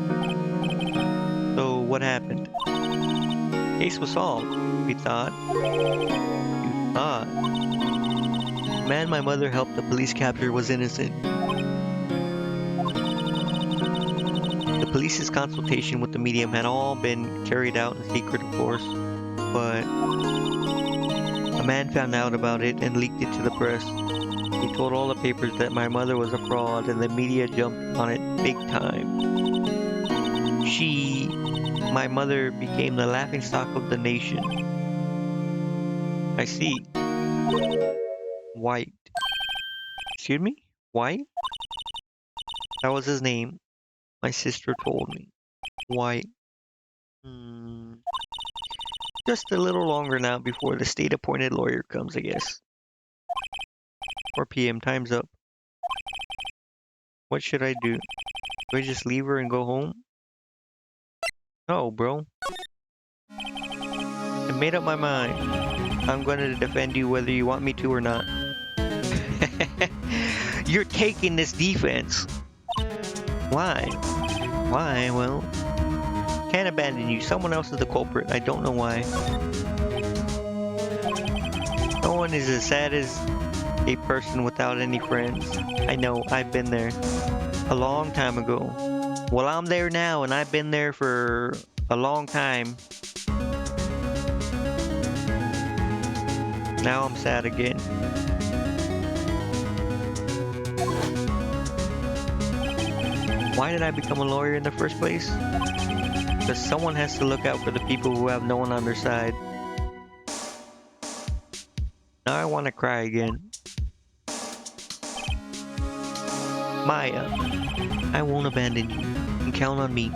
So what happened? Case was solved, we thought. You thought? The man my mother helped the police capture was innocent. The police's consultation with the medium had all been carried out in secret, of course, but a man found out about it and leaked it to the press. He told all the papers that my mother was a fraud and the media jumped on it big time. My mother became the laughingstock of the nation. I see. White. Excuse me? White? That was his name. My sister told me. White. Just a little longer now before the state-appointed lawyer comes, I guess. 4 p.m. Time's up. What should I do? Do I just leave her and go home? No, bro. I made up my mind. I'm going to defend you whether you want me to or not. You're taking this defense. Why? Why? Well, can't abandon you. Someone else is the culprit. I don't know why. No one is as sad as a person without any friends. I know, I've been there. A long time ago. Well, I'm there now, and I've been there for a long time. Now I'm sad again. Why did I become a lawyer in the first place? Because someone has to look out for the people who have no one on their side. Now I want to cry again. Maya, I won't abandon you. You can count on me.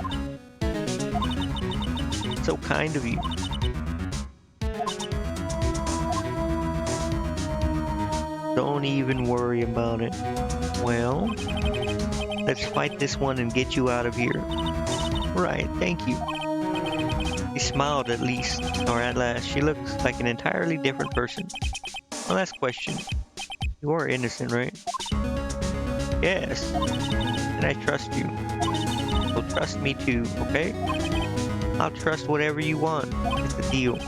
So kind of you. Don't even worry about it. Well, let's fight this one and get you out of here. Right, thank you. She smiled at least, or at last. She looks like an entirely different person. One last question. You are innocent, right? Yes. And I trust you. So trust me too, okay? I'll trust whatever you want. It's a deal.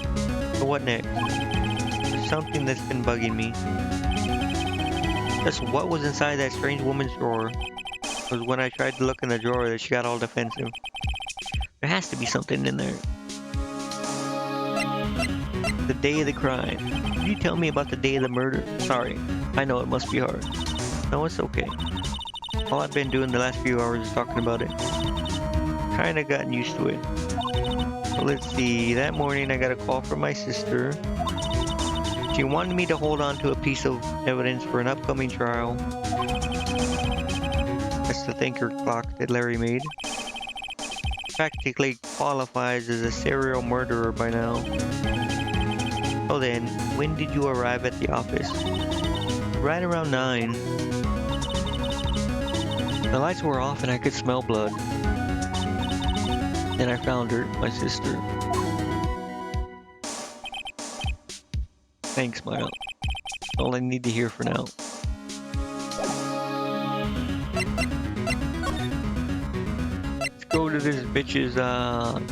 So what next? There's something that's been bugging me. Just what was inside that strange woman's drawer? It was when I tried to look in the drawer that she got all defensive. There has to be something in there. The day of the crime. Can you tell me about the day of the murder? Sorry, I know it must be hard. No, it's okay. All I've been doing the last few hours is talking about it. Kinda gotten used to it. So let's see, that morning I got a call from my sister. She wanted me to hold on to a piece of evidence for an upcoming trial. That's the thinker clock that Larry made. Practically qualifies as a serial murderer by now. So then, when did you arrive at the office? Right around 9. The lights were off and I could smell blood. Then I found her, my sister. Thanks, Maya. All I need to hear for now. Let's go to this bitch's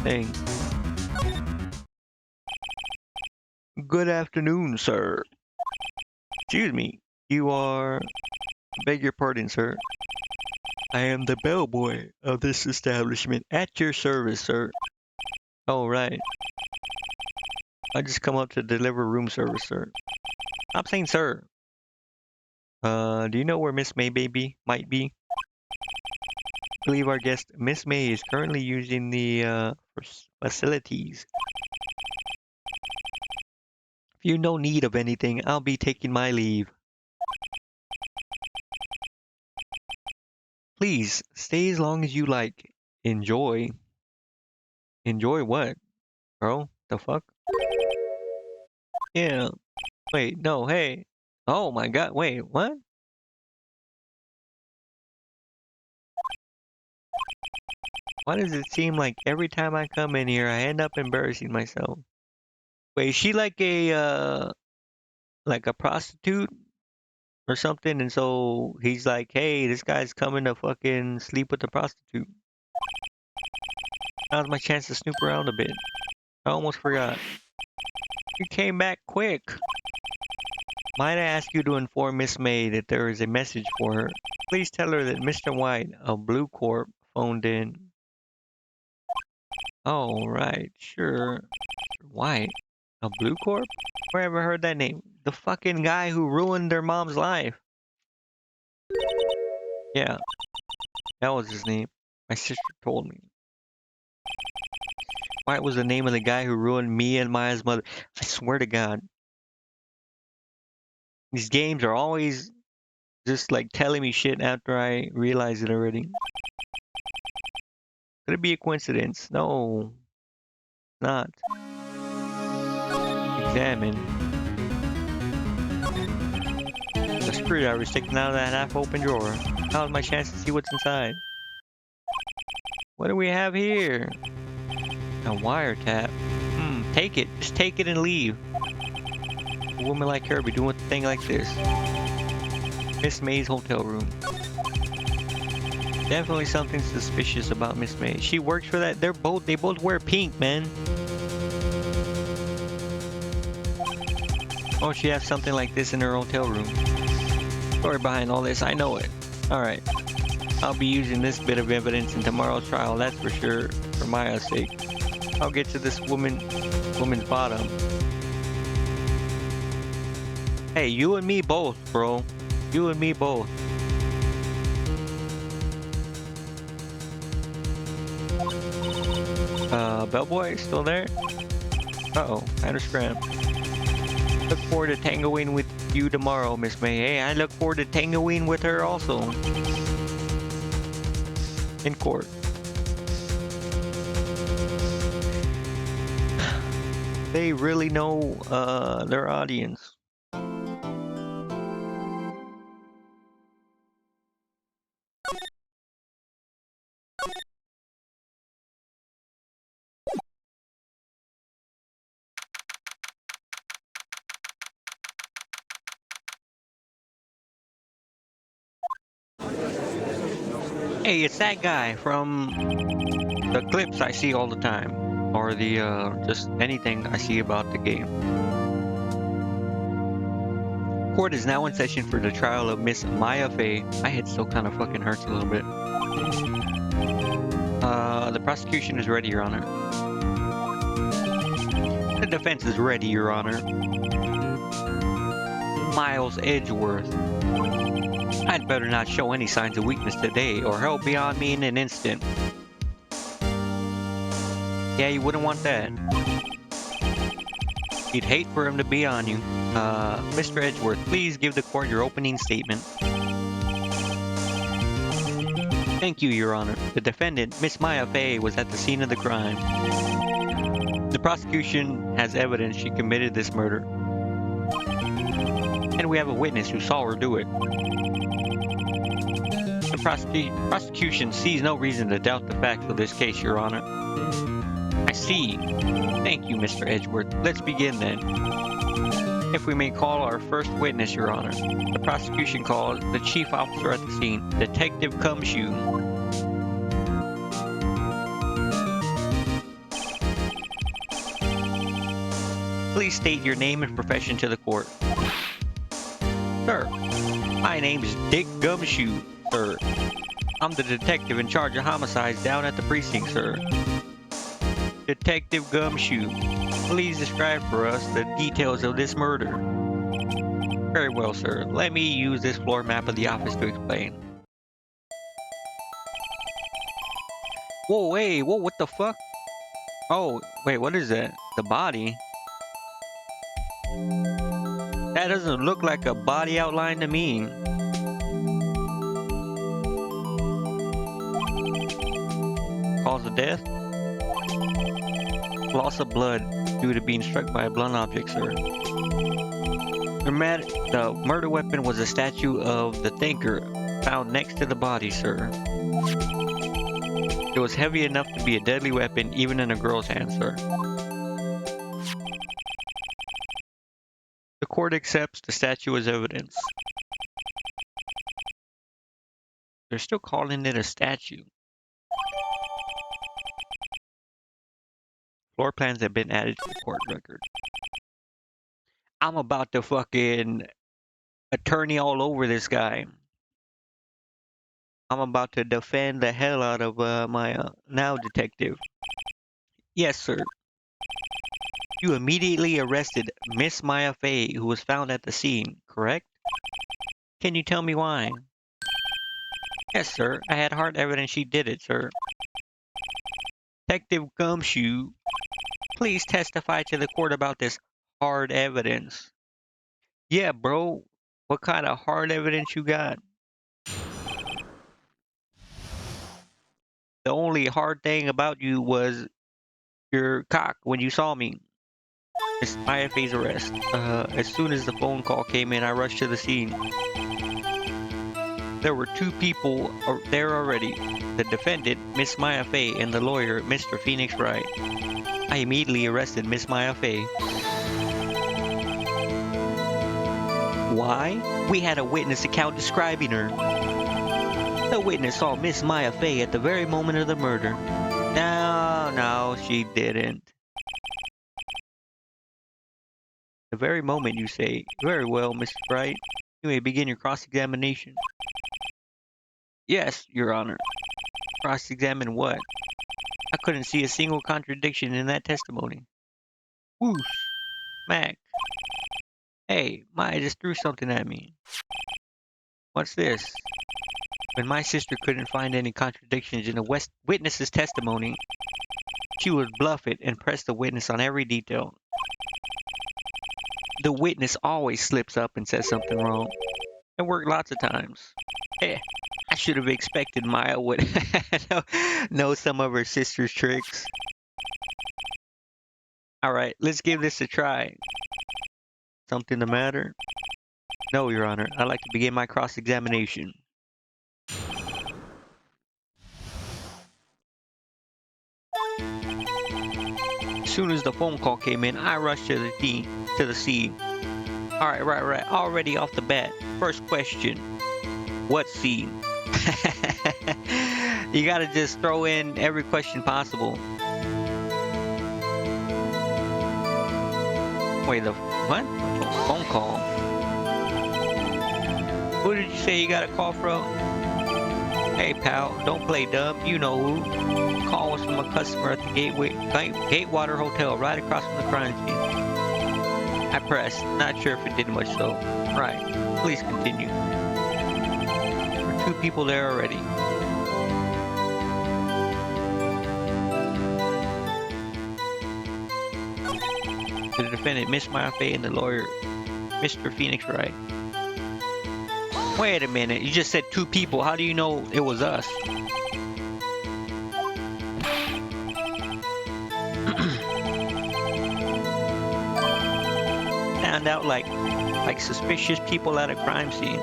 thing. Good afternoon, sir. Excuse me. You are... Beg your pardon, sir. I am the bellboy of this establishment. At your service, sir. Oh, right. I just come up to deliver room service, sir. I'm saying, sir. Do you know where Miss May baby might be? I believe our guest, Miss May, is currently using the facilities. If you no need of anything, I'll be taking my leave. Please, stay as long as you like. Enjoy. Enjoy what, bro? The fuck? Yeah. Wait, no, hey. Oh my god, wait, what? Why does it seem like every time I come in here, I end up embarrassing myself? Wait, is she like a prostitute or something? And so he's like, hey, this guy's coming to fucking sleep with the prostitute. Now's my chance to snoop around a bit. I almost forgot. You came back quick. Might I ask you to inform Miss May that there is a message for her? Please tell her that Mr. White of Blue Corp phoned in. Oh, right, sure. White of Blue Corp? Where ever heard that name? The fucking guy who ruined their mom's life. Yeah, that was his name. My sister told me. White was the name of the guy who ruined me and Maya's mother. I swear to God. These games are always just like telling me shit after I realize it already. Could it be a coincidence? No, not. Examine. The screwdriver is taken out of that half-open drawer. Now's my chance to see what's inside. What do we have here? A wiretap. Take it. Just take it and leave. A woman like her be doing a thing like this. Miss May's hotel room. Definitely something suspicious about Miss May. She works for that. They both wear pink, man. Oh, she has something like this in her hotel room. Story behind all this, I know it. Alright. I'll be using this bit of evidence in tomorrow's trial, that's for sure, for Maya's sake. I'll get to this woman's bottom. Hey, you and me both, bro. You and me both. Bellboy, still there? Uh-oh, I had to scram. Look forward to tangoing with you tomorrow, Miss May. Hey, I look forward to tangoing with her also. In court. They really know their audience. Hey, it's that guy from the clips I see all the time. Or the, just anything I see about the game. Court is now in session for the trial of Miss Maya Fey. My head still kind of fucking hurts a little bit. The prosecution is ready, Your Honor. The defense is ready, Your Honor. Miles Edgeworth. I'd better not show any signs of weakness today, or hell be on me in an instant. Yeah, you wouldn't want that. You'd hate for him to be on you. Mr. Edgeworth, please give the court your opening statement. Thank you, Your Honor. The defendant, Miss Maya Fey, was at the scene of the crime. The prosecution has evidence she committed this murder. And we have a witness who saw her do it. The prosecution sees no reason to doubt the facts of this case, Your Honor. I see. Thank you, Mr. Edgeworth. Let's begin then. If we may call our first witness, Your Honor. The prosecution calls the chief officer at the scene, Detective Cumshoe. Please state your name and profession to the court. Sir, my name's Dick Gumshoe, sir. I'm the detective in charge of homicides down at the precinct, sir. Detective Gumshoe, please describe for us the details of this murder. Very well, sir. Let me use this floor map of the office to explain. Whoa, wait, whoa, what the fuck? Oh, wait, what is that? The body? That doesn't look like a body outline to me. Cause of death? Loss of blood due to being struck by a blunt object, sir. The murder weapon was a statue of the thinker found next to the body, sir. It was heavy enough to be a deadly weapon even in a girl's hand, sir. The court accepts the statue as evidence. They're still calling it a statue. Floor plans have been added to the court record. I'm about to fucking attorney all over this guy. I'm about to defend the hell out of my now detective. Yes, sir. You immediately arrested Miss Maya Fey, who was found at the scene, correct? Can you tell me why? Yes, sir. I had hard evidence she did it, sir. Detective Gumshoe, please testify to the court about this hard evidence. Yeah, bro. What kind of hard evidence you got? The only hard thing about you was your cock when you saw me. It's Maya Fey's arrest. As soon as the phone call came in, I rushed to the scene. There were two people there already. The defendant, Miss Maya Fey, and the lawyer, Mr. Phoenix Wright. I immediately arrested Miss Maya Fey. Why? We had a witness account describing her. The witness saw Miss Maya Fey at the very moment of the murder. No, she didn't. The very moment, you say. Very well, Mr. Wright. You may begin your cross-examination. Yes, Your Honor. Cross-examine what? I couldn't see a single contradiction in that testimony. Whoosh. Mac. Hey, Maya just threw something at me. What's this? When my sister couldn't find any contradictions in the witness's testimony, she would bluff it and press the witness on every detail. The witness always slips up and says something wrong. It worked lots of times. Hey, I should have expected Maya would know some of her sister's tricks. Alright, let's give this a try. Something the matter? No, Your Honor. I'd like to begin my cross-examination. As soon as the phone call came in, I rushed to the scene. Alright, right. Already off the bat. First question. What scene? You gotta just throw in every question possible. Wait, what? Phone call? Who did you say you got a call from? Hey pal, don't play dumb. You know who. Call was from a customer at the Gatewater Hotel right across from the crime scene. I pressed. Not sure if it did much though. Right. Please continue. There were two people there already. The defendant, Miss Maya Fey, and the lawyer, Mr. Phoenix Wright. Wait a minute, you just said two people. How do you know it was us? Found out like suspicious people at a crime scene.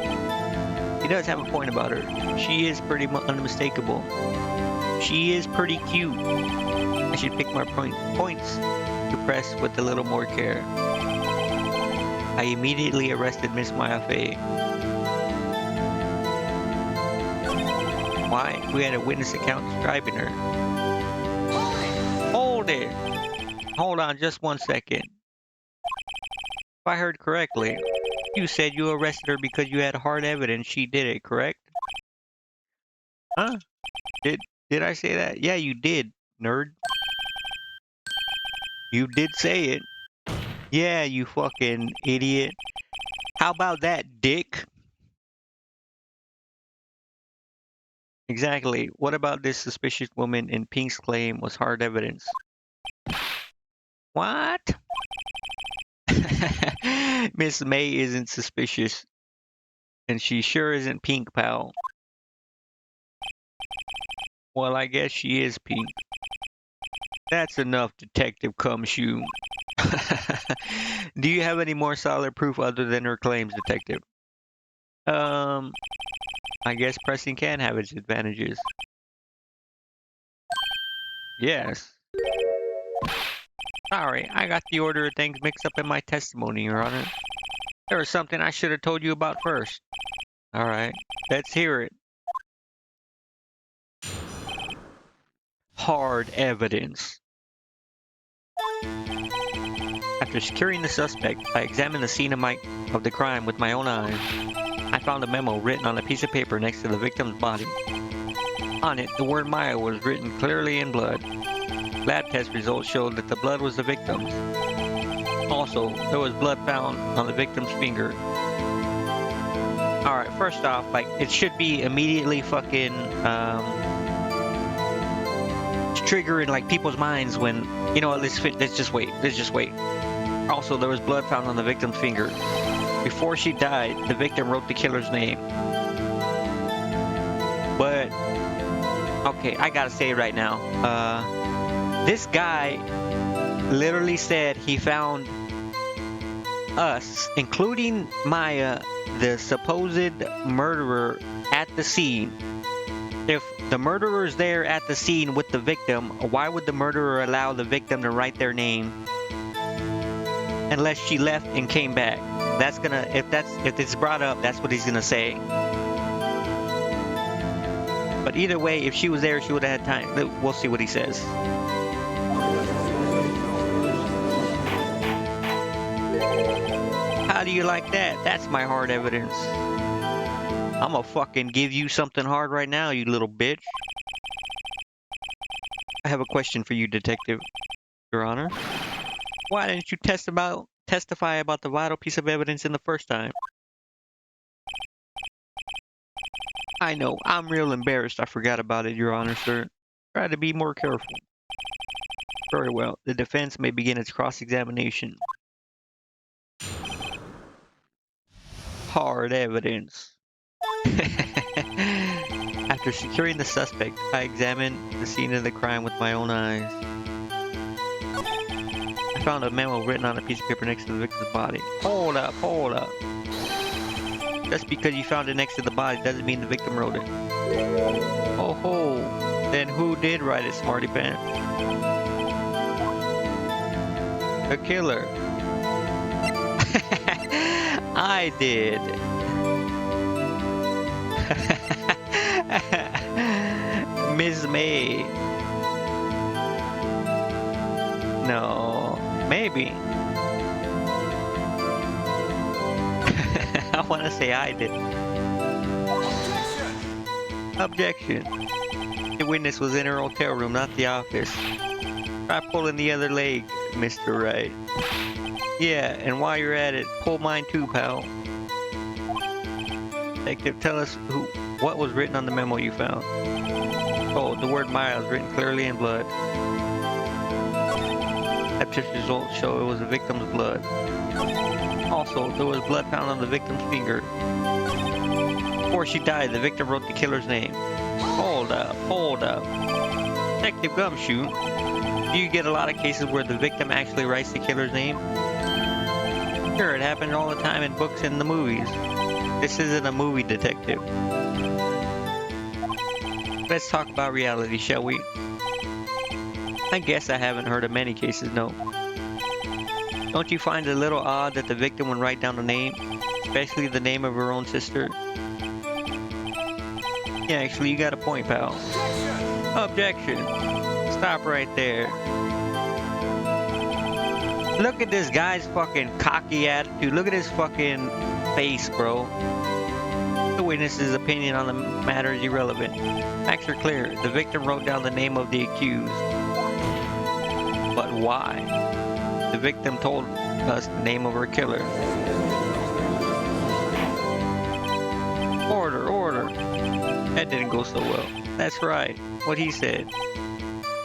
He does have a point about her. She is pretty unmistakable. She is pretty cute. I should pick my points to press with a little more care. I immediately arrested Miss Maya Fey. Why? We had a witness account describing her. Hold it! Hold on just 1 second. If I heard correctly, You said you arrested her because you had hard evidence she did it, correct? Huh? Did I say that? Yeah, you did, nerd. You did say it. Yeah, you fucking idiot. How about that, dick? Exactly. What about this suspicious woman in Pink's claim was hard evidence? What? Miss May isn't suspicious, and she sure isn't Pink, pal. Well, I guess she is Pink. That's enough, Detective Cumshoe. Do you have any more solid proof other than her claims, Detective? Um, I guess pressing can have its advantages. Yes. Sorry, I got the order of things mixed up in my testimony, Your Honor. There was something I should have told you about first. All right, let's hear it. Hard evidence. After securing the suspect, I examined the scene of the crime with my own eyes. I found a memo written on a piece of paper next to the victim's body. On it, the word Maya was written clearly in blood. Lab test results showed that the blood was the victim's. Also, there was blood found on the victim's finger. Alright, first off, like, it should be immediately fucking, triggering, like, people's minds when, you know what, let's just wait. Also, there was blood found on the victim's finger. Before she died, the victim wrote the killer's name. But, okay, I gotta say right now, this guy literally said he found us, including Maya, the supposed murderer, at the scene. If the murderer is there at the scene with the victim, why would the murderer allow the victim to write their name unless she left and came back? That's gonna, if it's brought up, that's what he's gonna say. But either way, if she was there, she would have had time. We'll see what he says. How do you like that? That's my hard evidence. I'm gonna fucking give you something hard right now, you little bitch. I have a question for you, Detective, Your Honor. Why didn't you testify about the vital piece of evidence in the first time? I know, I'm real embarrassed I forgot about it, Your Honor, sir. Try to be more careful. Very well. The defense may begin its cross-examination. Hard evidence. After securing the suspect, I examined the scene of the crime with my own eyes. I found a memo written on a piece of paper next to the victim's body. Hold up. Just because you found it next to the body doesn't mean the victim wrote it. Oh ho! Then who did write it, smarty pants? The killer. I did. Miss May. No, maybe. I want to say I did. Objection. The witness was in her hotel room, not the office. Try pulling the other leg, Mr. Wright. Yeah, and while you're at it, pull mine too, pal. Detective, tell us what was written on the memo you found. Oh, the word Maya was written clearly in blood. Lab test results show it was the victim's blood. Also, there was blood found on the victim's finger. Before she died, the victim wrote the killer's name. Hold up. Detective Gumshoe, do you get a lot of cases where the victim actually writes the killer's name? Sure, it happens all the time in books and the movies. This isn't a movie, Detective. Let's talk about reality, shall we? I guess I haven't heard of many cases, no. Don't you find it a little odd that the victim would write down a name, especially the name of her own sister? Yeah, actually, you got a point, pal. Objection. Stop right there. Look at this guy's fucking cocky attitude. Look at his fucking face, bro. The witness's opinion on the matter is irrelevant. Facts are clear. The victim wrote down the name of the accused. But why? The victim told us the name of her killer. Order, order. That didn't go so well. That's right. What he said.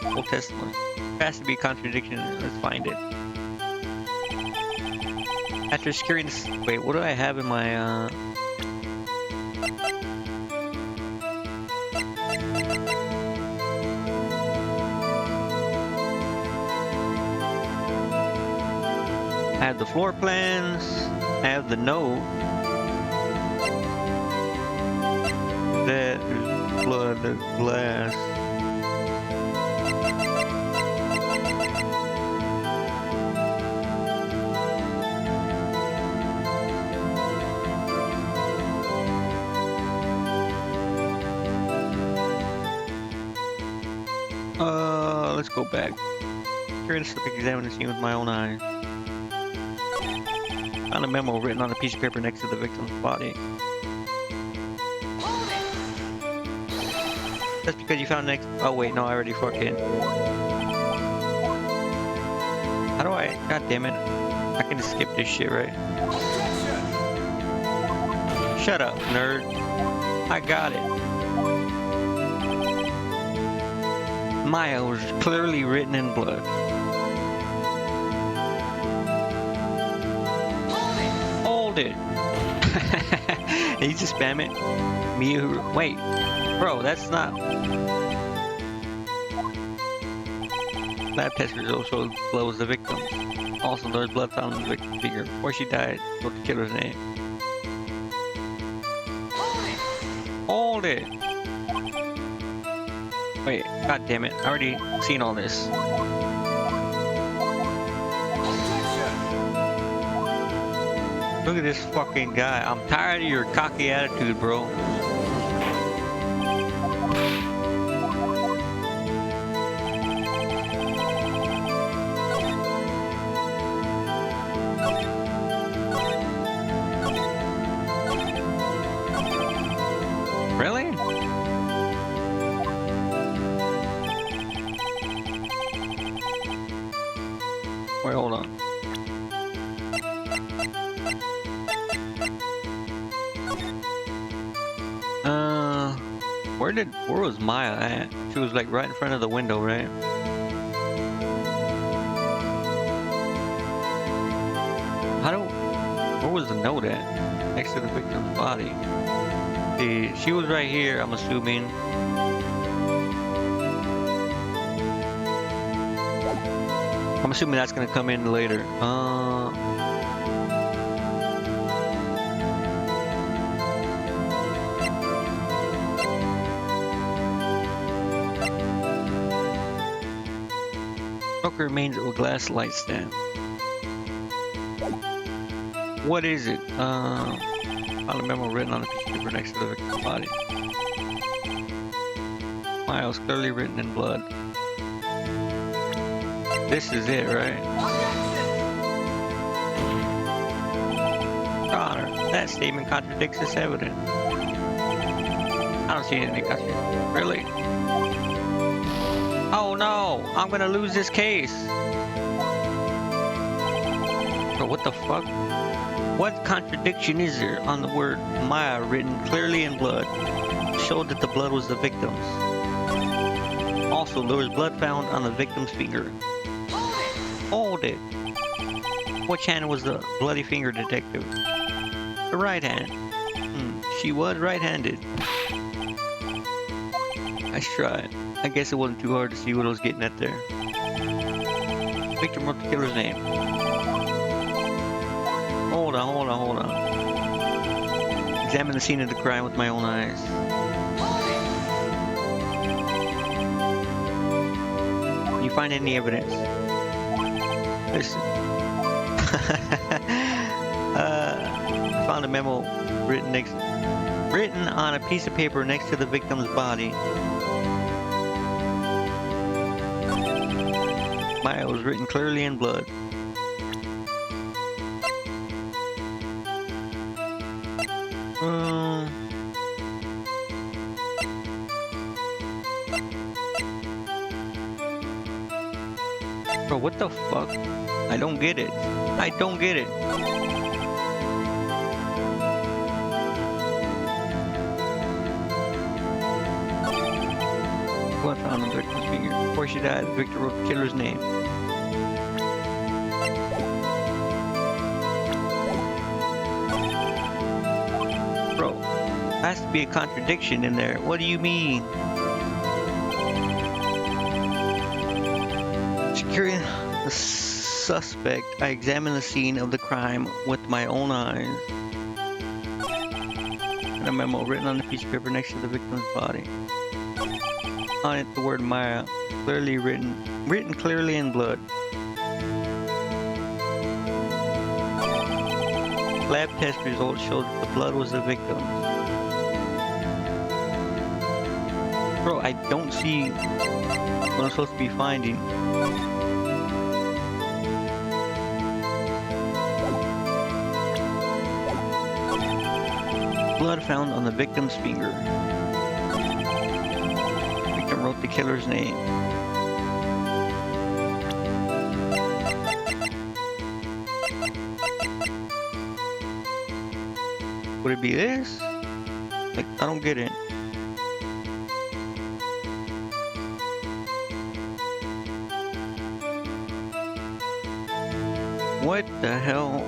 Full testimony. There has to be a contradiction. Let's find it. After securing this... Wait, what do I have in my... I have the floor plans. I have the note. That is blood, the glass. Let's go back. Curious to examine the scene with my own eyes. Found a memo written on a piece of paper next to the victim's body. Just because you found next. Oh wait, no, I already fucking. How do I? God damn it! I can just skip this shit, right? Shut up, nerd. I got it. Maya was clearly written in blood. Hold it. Did you just spam it? Me who? Wait, bro, that's not. Lab test results showed blood was the victim. Also, there was blood found on the victim's finger before she died. Wrote the killer's name. Hold it. Wait, god damn it! I already seen all this. Look at this fucking guy. I'm tired of your cocky attitude, bro. Really? Wait, hold on. Where was Maya at? She was like right in front of the window, right? Where was the note at? Next to the victim's body. She was right here, I'm assuming. I'm assuming that's gonna come in later. Smoker remains at a glass light stand. What is it? Found a memo written on a piece of paper next to the victim's body. Miles clearly written in blood. This is it, right? Connor, that statement contradicts this evidence. I don't see anything contradicting. Really? Oh no! I'm gonna lose this case! Bro, what the fuck? What contradiction is there on the word Maya written clearly in blood? Showed that the blood was the victim's. Also, there was blood found on the victim's finger. Hold it! Which hand was the bloody finger, detective? The right hand. She was right-handed. Nice try. I guess it wasn't too hard to see what I was getting at there. Victim wrote the killer's name. Hold on. Examine the scene of the crime with my own eyes. Can you find any evidence? Listen. I found a memo written on a piece of paper next to the victim's body. Maya was written clearly in blood. Bro, what the fuck? I don't get it. I don't get it. Blood found on the victim's finger. Before she died, the victim wrote the killer's name. Bro, has to be a contradiction in there. What do you mean? Securing the suspect, I examined the scene of the crime with my own eyes. And a memo written on the piece of paper next to the victim's body. On it, the word Maya, clearly written clearly in blood. Lab test results showed that the blood was the victim's. Bro, I don't see what I'm supposed to be finding. Blood found on the victim's finger. The victim wrote the killer's name. Would it be this? Like, I don't get it. What the hell?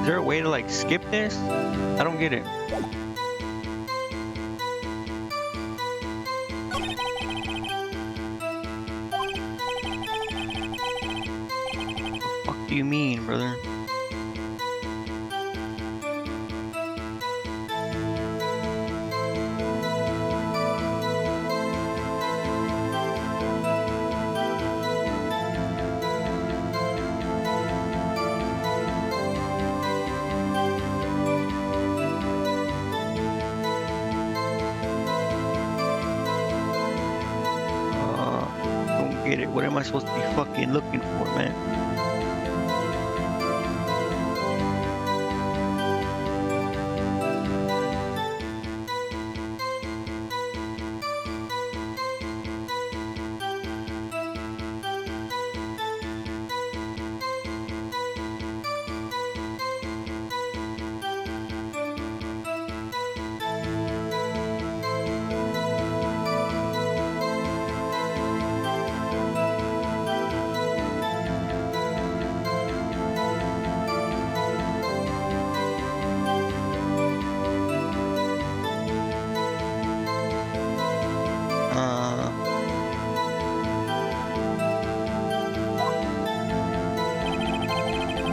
Is there a way to like skip this? I don't get it. What the fuck do you mean, brother? Get it. What am I supposed to be fucking looking for, man?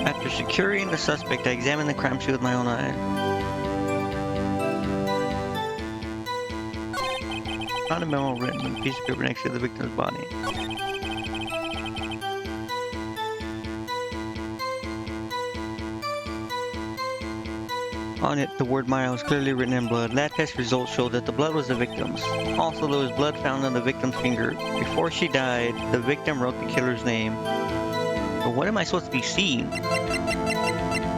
After securing the suspect, I examined the crime scene with my own eyes. Found a memo written on a piece of paper next to the victim's body. On it, the word Maya was clearly written in blood. Lab test results showed that the blood was the victim's. Also, there was blood found on the victim's finger. Before she died, the victim wrote the killer's name. But what am I supposed to be seeing?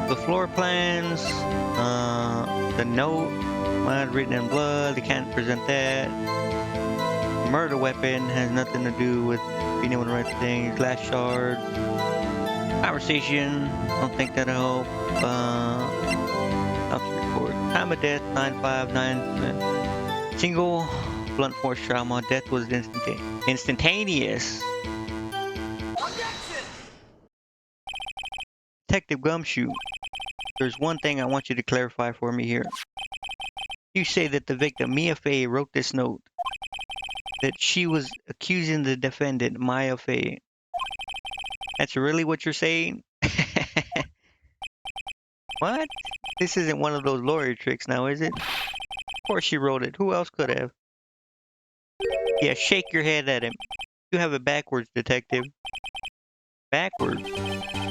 The floor plans, the note, mud written in blood, they can't present that. Murder weapon has nothing to do with being able to write things. Glass shards. Conversation. Don't think that'll help. Stop the report. Time of death 959. Single blunt force trauma. Death was instantaneous. Detective Gumshoe, there's one thing I want you to clarify for me here. You say that the victim, Mia Fey, wrote this note. That she was accusing the defendant, Maya Fey. That's really what you're saying? What? This isn't one of those lawyer tricks now, is it? Of course she wrote it. Who else could have? Yeah, shake your head at him. You have it backwards, detective. Backwards?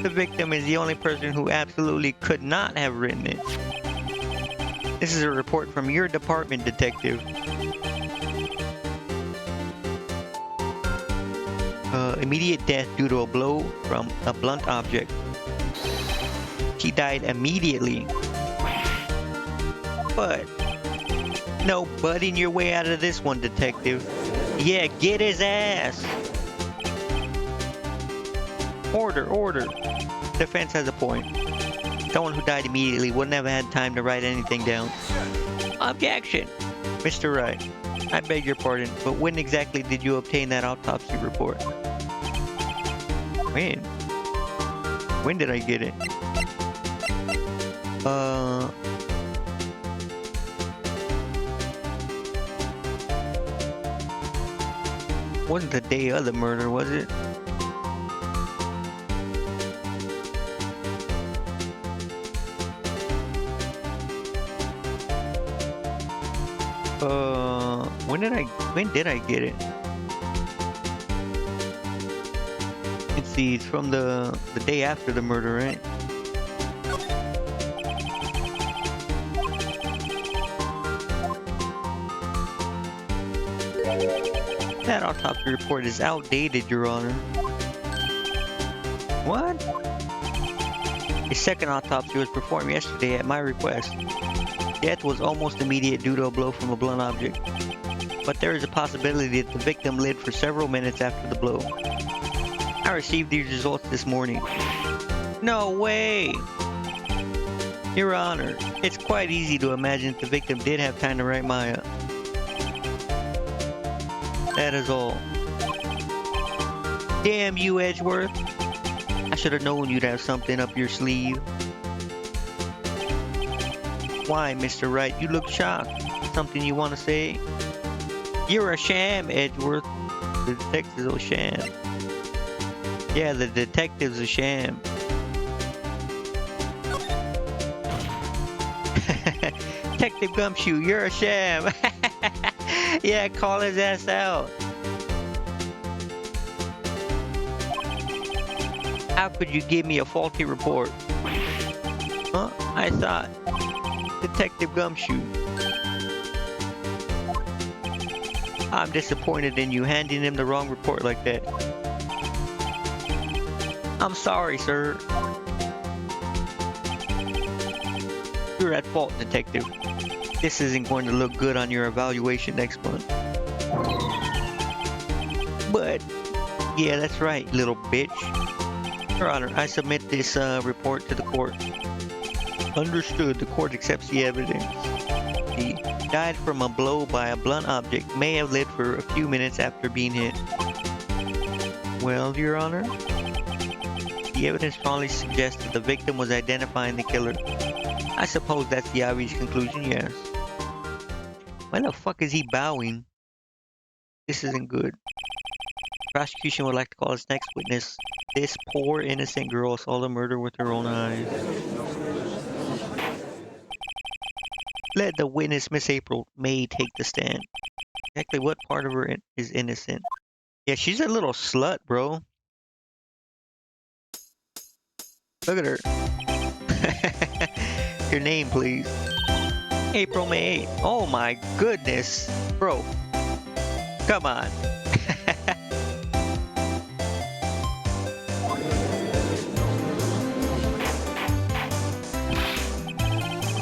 The victim is the only person who absolutely could not have written it. This is a report from your department, detective. Immediate death due to a blow from a blunt object. She died immediately. But no budding your way out of this one, detective. Yeah, get his ass. Order. Defense has a point. Someone who died immediately wouldn't have had time to write anything down. Objection. Mr. Wright, I beg your pardon, but when exactly did you obtain that autopsy report? When? When did I get it? Wasn't the day of the murder, was it? When did I get it? Let's see, it's from the day after the murder, right? That autopsy report is outdated, Your Honor. What? A second autopsy was performed yesterday at my request. Death was almost immediate due to a blow from a blunt object. But there is a possibility that the victim lived for several minutes after the blow. I received these results this morning. No way! Your Honor, it's quite easy to imagine that the victim did have time to write Maya. That is all. Damn you, Edgeworth. I should have known you'd have something up your sleeve. Why, Mr. Wright? You look shocked. Something you want to say? You're a sham, Edgeworth. The detective's a sham. Yeah, the detective's a sham. Detective Gumshoe, you're a sham. Yeah, call his ass out. How could you give me a faulty report? Huh? I thought... Detective Gumshoe. I'm disappointed in you handing him the wrong report like that. I'm sorry, sir. You're at fault, detective. This isn't going to look good on your evaluation next month. But, yeah, that's right, little bitch. Your Honor, I submit this report to the court. Understood. The court accepts the evidence. He died from a blow by a blunt object. May have lived for a few minutes after being hit. Well, Your Honor, the evidence strongly suggests that the victim was identifying the killer. I suppose that's the obvious conclusion, yes. Why the fuck is he bowing? This isn't good. Prosecution would like to call its next witness. This poor innocent girl saw the murder with her own eyes. Let the witness, Miss April May, take the stand. Exactly what part of her is innocent? Yeah, she's a little slut, bro. Look at her. Your name, please. April May 8th. Oh my goodness. Bro. Come on.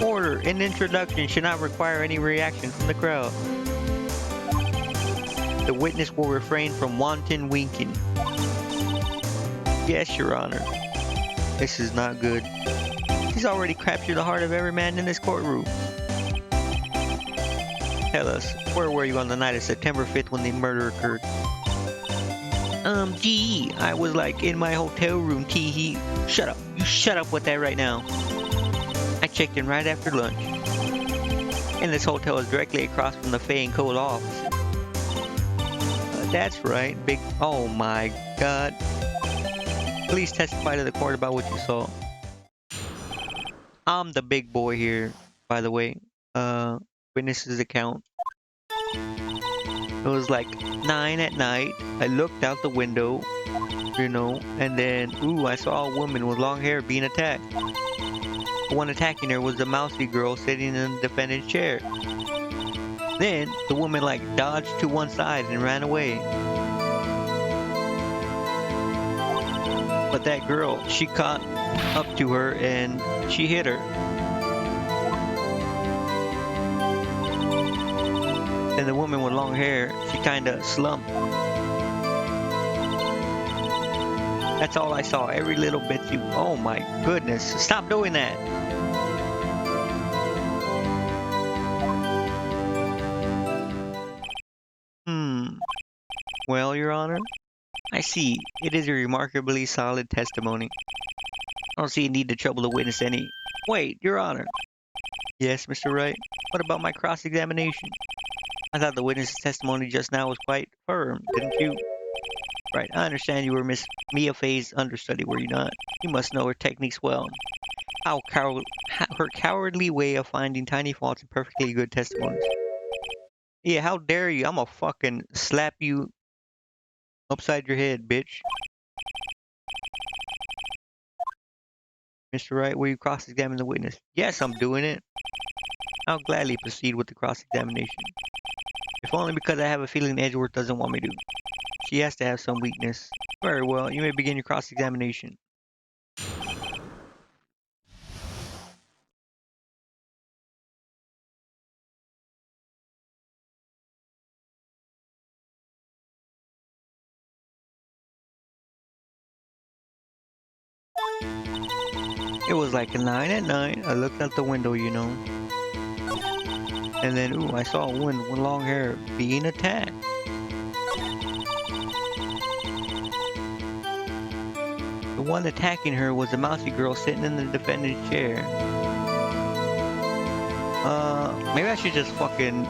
Order. An introduction should not require any reaction from the crowd. The witness will refrain from wanton winking. Yes, Your Honor. This is not good. He's already captured the heart of every man in this courtroom. Tell us, where were you on the night of September 5th when the murder occurred? Gee, I was like in my hotel room, tee-hee. Shut up. You shut up with that right now. I checked in right after lunch. And this hotel is directly across from the Fay and Code office. That's right, big... Oh my god. Please testify to the court about what you saw. I'm the big boy here, by the way. Witness's account. It was like 9 at night. I looked out the window, you know, and then, ooh, I saw a woman with long hair being attacked. The one attacking her was the mousy girl sitting in the defendant's chair. Then, the woman, like, dodged to one side and ran away. But that girl, she caught up to her and she hit her. And the woman with long hair, she kinda slumped. That's all I saw. Every little bit you... Oh my goodness. Stop doing that. Well, Your Honor, I see. It is a remarkably solid testimony. I don't see a need to trouble the witness any... Wait, Your Honor. Yes, Mr. Wright? What about my cross-examination? I thought the witness's testimony just now was quite firm, didn't you? Right, I understand you were Miss Mia Fay's understudy, were you not? You must know her techniques well. Her cowardly way of finding tiny faults in perfectly good testimonies. Yeah, how dare you? I'm gonna fucking slap you upside your head, bitch. Mr. Wright, will you cross-examine the witness? Yes, I'm doing it. I'll gladly proceed with the cross-examination. If only because I have a feeling Edgeworth doesn't want me to. She has to have some weakness. Very well, you may begin your cross-examination. It was like 9 at night. I looked out the window, you know. And then, ooh, I saw a woman with long hair being attacked. The one attacking her was a mousy girl sitting in the defendant's chair. Maybe I should just fucking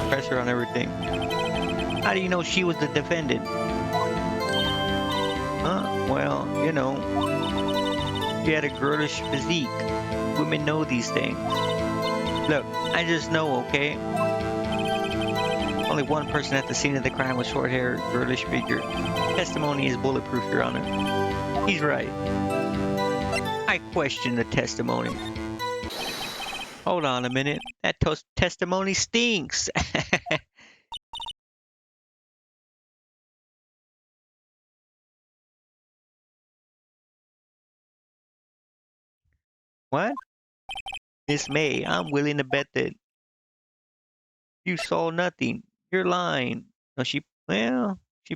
press her on everything. How do you know she was the defendant? Well, you know, she had a girlish physique. Women know these things. Look, I just know, okay? Only one person at the scene of the crime with short-haired, girlish figure. Testimony is bulletproof, Your Honor. He's right. I question the testimony. Hold on a minute. That testimony stinks. What? Miss May, I'm willing to bet that you saw nothing. You're lying. No, she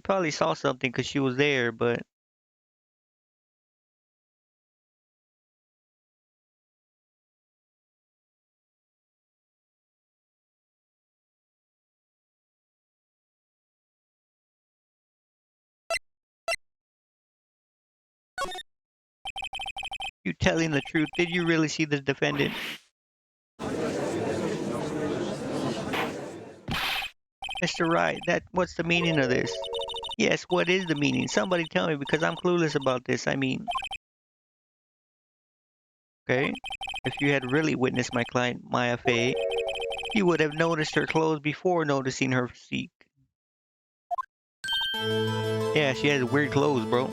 probably saw something because she was there, but... You telling the truth? Did you really see the defendant? Mr. Wright, what's the meaning of this? Yes, what is the meaning? Somebody tell me because I'm clueless about this. I mean... Okay. If you had really witnessed my client, Maya Fay, you would have noticed her clothes before noticing her physique. Yeah, she has weird clothes, bro.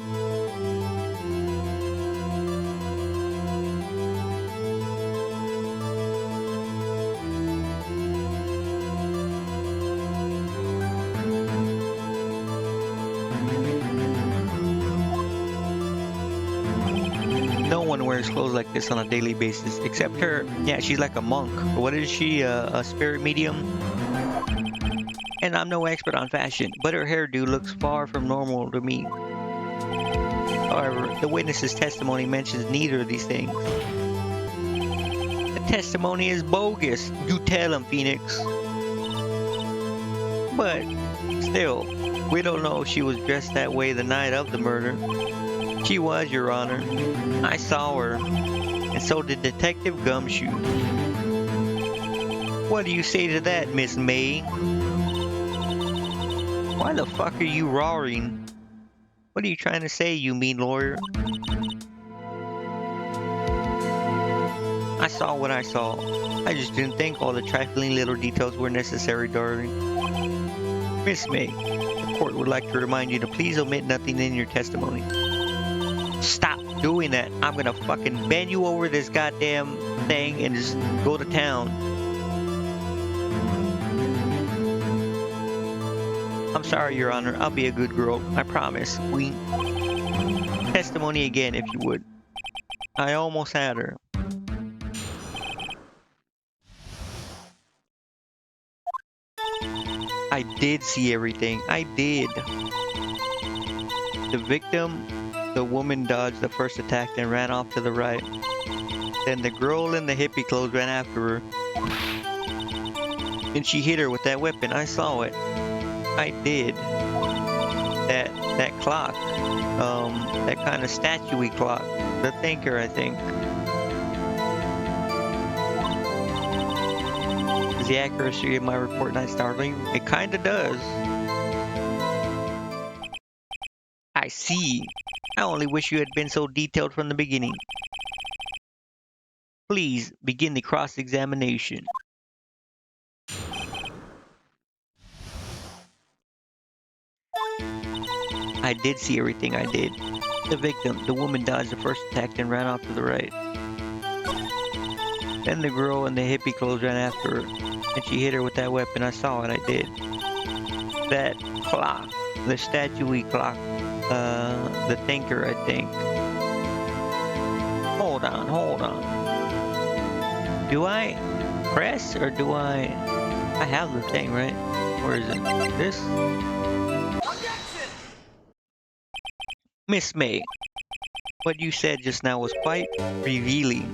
No one wears clothes like this on a daily basis, except her. Yeah, she's like a monk. What is she? A spirit medium? And I'm no expert on fashion, but her hairdo looks far from normal to me. However, the witness's testimony mentions neither of these things. The testimony is bogus. You tell him, Phoenix. But still, we don't know if she was dressed that way the night of the murder. She was, Your Honor. I saw her, and so did Detective Gumshoe. What do you say to that, Miss May? Why the fuck are you roaring? What are you trying to say, you mean lawyer? I saw what I saw. I just didn't think all the trifling little details were necessary, darling. Miss May, the court would like to remind you to please omit nothing in your testimony. Stop doing that. I'm gonna fucking bend you over this goddamn thing and just go to town. I'm sorry, Your Honor. I'll be a good girl. I promise. Testimony again, if you would. I almost had her. I did see everything. I did. The victim, the woman dodged the first attack and ran off to the right. Then the girl in the hippie clothes ran after her. And she hit her with that weapon. I saw it. I did. That clock. That kind of statue-y clock. The thinker, I think. Is the accuracy of my report not startling? It kinda does. I see. I only wish you had been so detailed from the beginning. Please begin the cross-examination. I did see everything. I did. The victim, the woman dodged the first attack and ran off to the right. Then the girl in the hippie clothes ran after her, and she hit her with that weapon. I saw it. I did. That clock, the statue-y clock, the thinker, I think. Hold on, hold on. Do I press or do I have the thing, right? Or is it this? Miss May, what you said just now was quite revealing.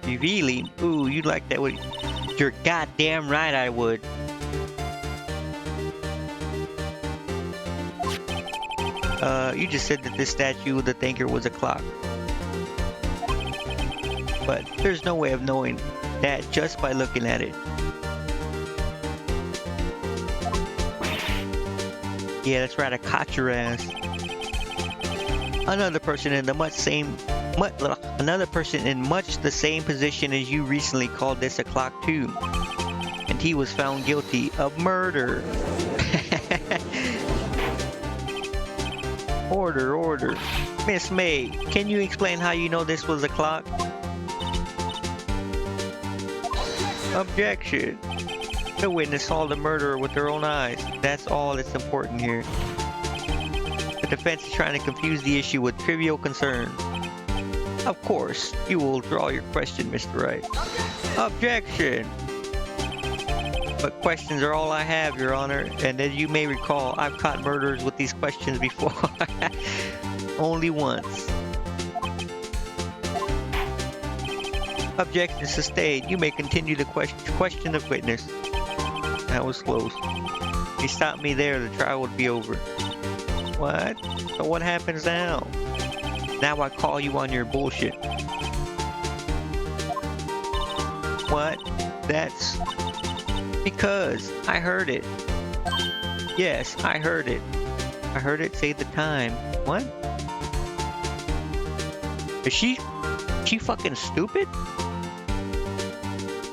Revealing? Ooh, you like that? You're goddamn right I would. You just said that this statue of the thinker was a clock. But there's no way of knowing that just by looking at it. Yeah, that's right, I caught your ass. Another person in much the same position as you recently called this a clock too. And he was found guilty of murder. Order, order. Miss May, can you explain how you know this was a clock? Objection. The witness saw the murderer with her own eyes. That's all that's important here. The defense is trying to confuse the issue with trivial concerns. Of course, you will withdraw your question, Mr. Wright. Objection! But questions are all I have, Your Honor, and as you may recall, I've caught murderers with these questions before. Only once. Objection sustained. You may continue to question the witness. That was close. If you stopped me there, the trial would be over. What? So what happens now? Now I call you on your bullshit. What? That's because I heard it. Yes, I heard it. I heard it say the time. What? Is she fucking stupid?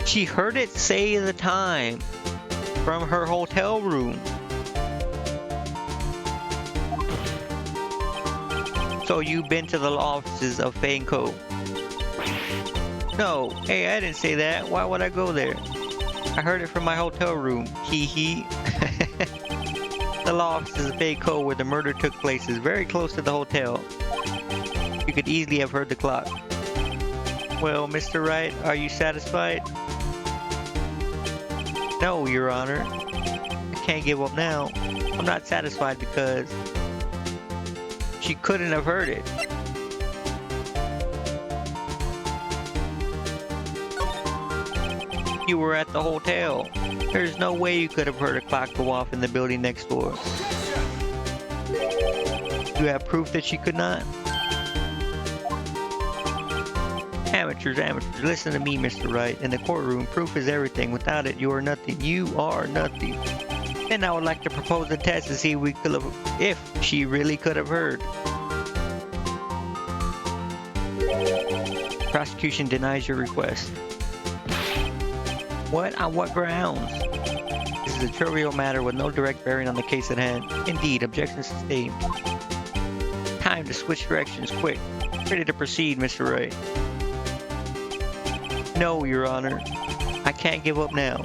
She heard it say the time from her hotel room. So you've been to the law offices of Fay & Co. No, hey, I didn't say that. Why would I go there? I heard it from my hotel room. Hee hee. The law offices of Fay & Co. where the murder took place is very close to the hotel. You could easily have heard the clock. Well, Mr. Wright, are you satisfied? No, Your Honor. I can't give up now. I'm not satisfied because She couldn't have heard it. You were at the hotel. There's no way you could have heard a clock go off in the building next door. You have proof that she could not? Amateurs, listen to me, Mr. Wright. In the courtroom, proof is everything. Without it, you are nothing. You are nothing. And I would like to propose a test to see if she really could have heard. Prosecution denies your request. What? On what grounds? This is a trivial matter with no direct bearing on the case at hand. Indeed, objections sustained. Time to switch directions, quick. Ready to proceed, Mr. Wright. No, Your Honor. I can't give up now.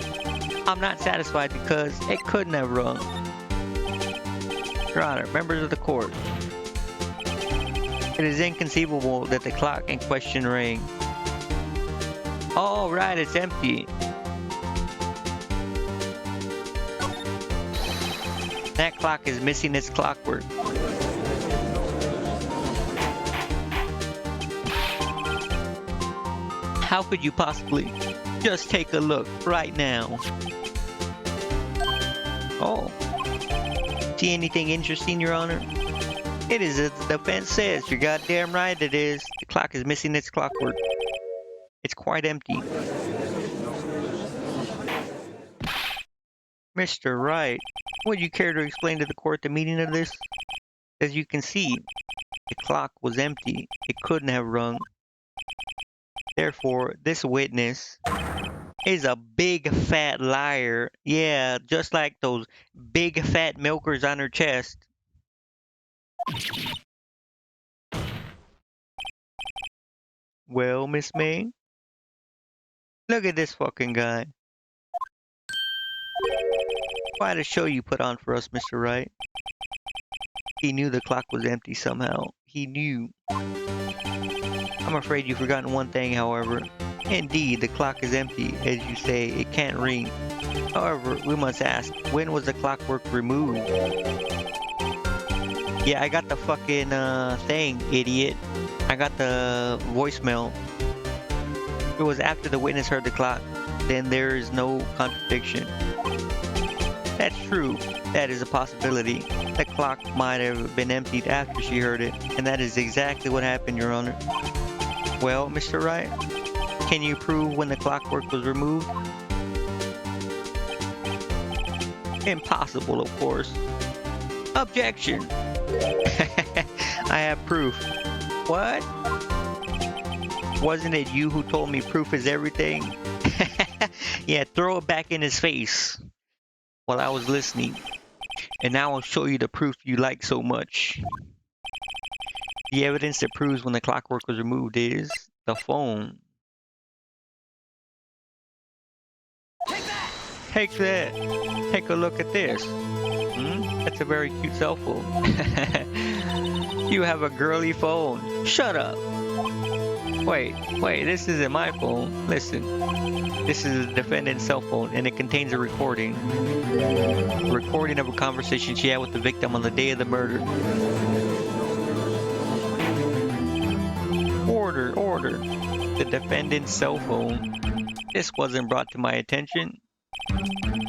I'm not satisfied because it couldn't have rung. Your Honor, members of the court. It is inconceivable that the clock in question rang. Oh, right, it's empty. That clock is missing its clockwork. How could you possibly? Just take a look right now. Oh. See anything interesting, Your Honor? It is as the defense says. You're goddamn right it is. The clock is missing its clockwork. It's quite empty. Mr. Wright, would you care to explain to the court the meaning of this? As you can see, the clock was empty. It couldn't have rung. Therefore, this witness is a big fat liar. Yeah, just like those big fat milkers on her chest. Well, Miss May? Look at this fucking guy. Quite a show you put on for us, Mr. Wright. He knew the clock was empty somehow. He knew. I'm afraid you've forgotten one thing, however. Indeed, the clock is empty. As you say, it can't ring. However, we must ask, when was the clockwork removed? Yeah, I got the fucking thing, idiot. I got the voicemail. It was after the witness heard the clock. Then there is no contradiction. That's true. That is a possibility. The clock might have been emptied after she heard it. And that is exactly what happened, Your Honor. Well, Mr. Wright, can you prove when the clockwork was removed? Impossible, of course. Objection! I have proof. What? Wasn't it you who told me proof is everything? Yeah, throw it back in his face while I was listening. And now I'll show you the proof you like so much. The evidence that proves when the clockwork was removed is the phone. Take that! Take that! Take a look at this. That's a very cute cell phone. You have a girly phone. Shut up! Wait, this isn't my phone. Listen. This is the defendant's cell phone, and it contains a recording. A recording of a conversation she had with the victim on the day of the murder. Order. The defendant's cell phone. This wasn't brought to my attention.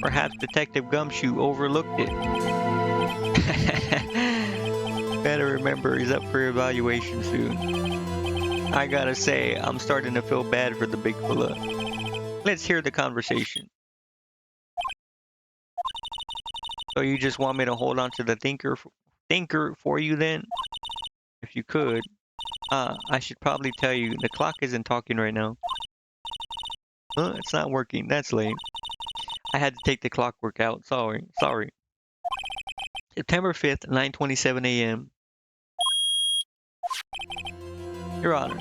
Perhaps Detective Gumshoe overlooked it. Better remember, he's up for evaluation soon. I gotta say, I'm starting to feel bad for the big fella. Let's hear the conversation. So you just want me to hold on to the thinker for you then? If you could. I should probably tell you, the clock isn't talking right now. It's not working. That's lame. I had to take the clockwork out. Sorry. September 5th, 9:27 a.m. Your Honor,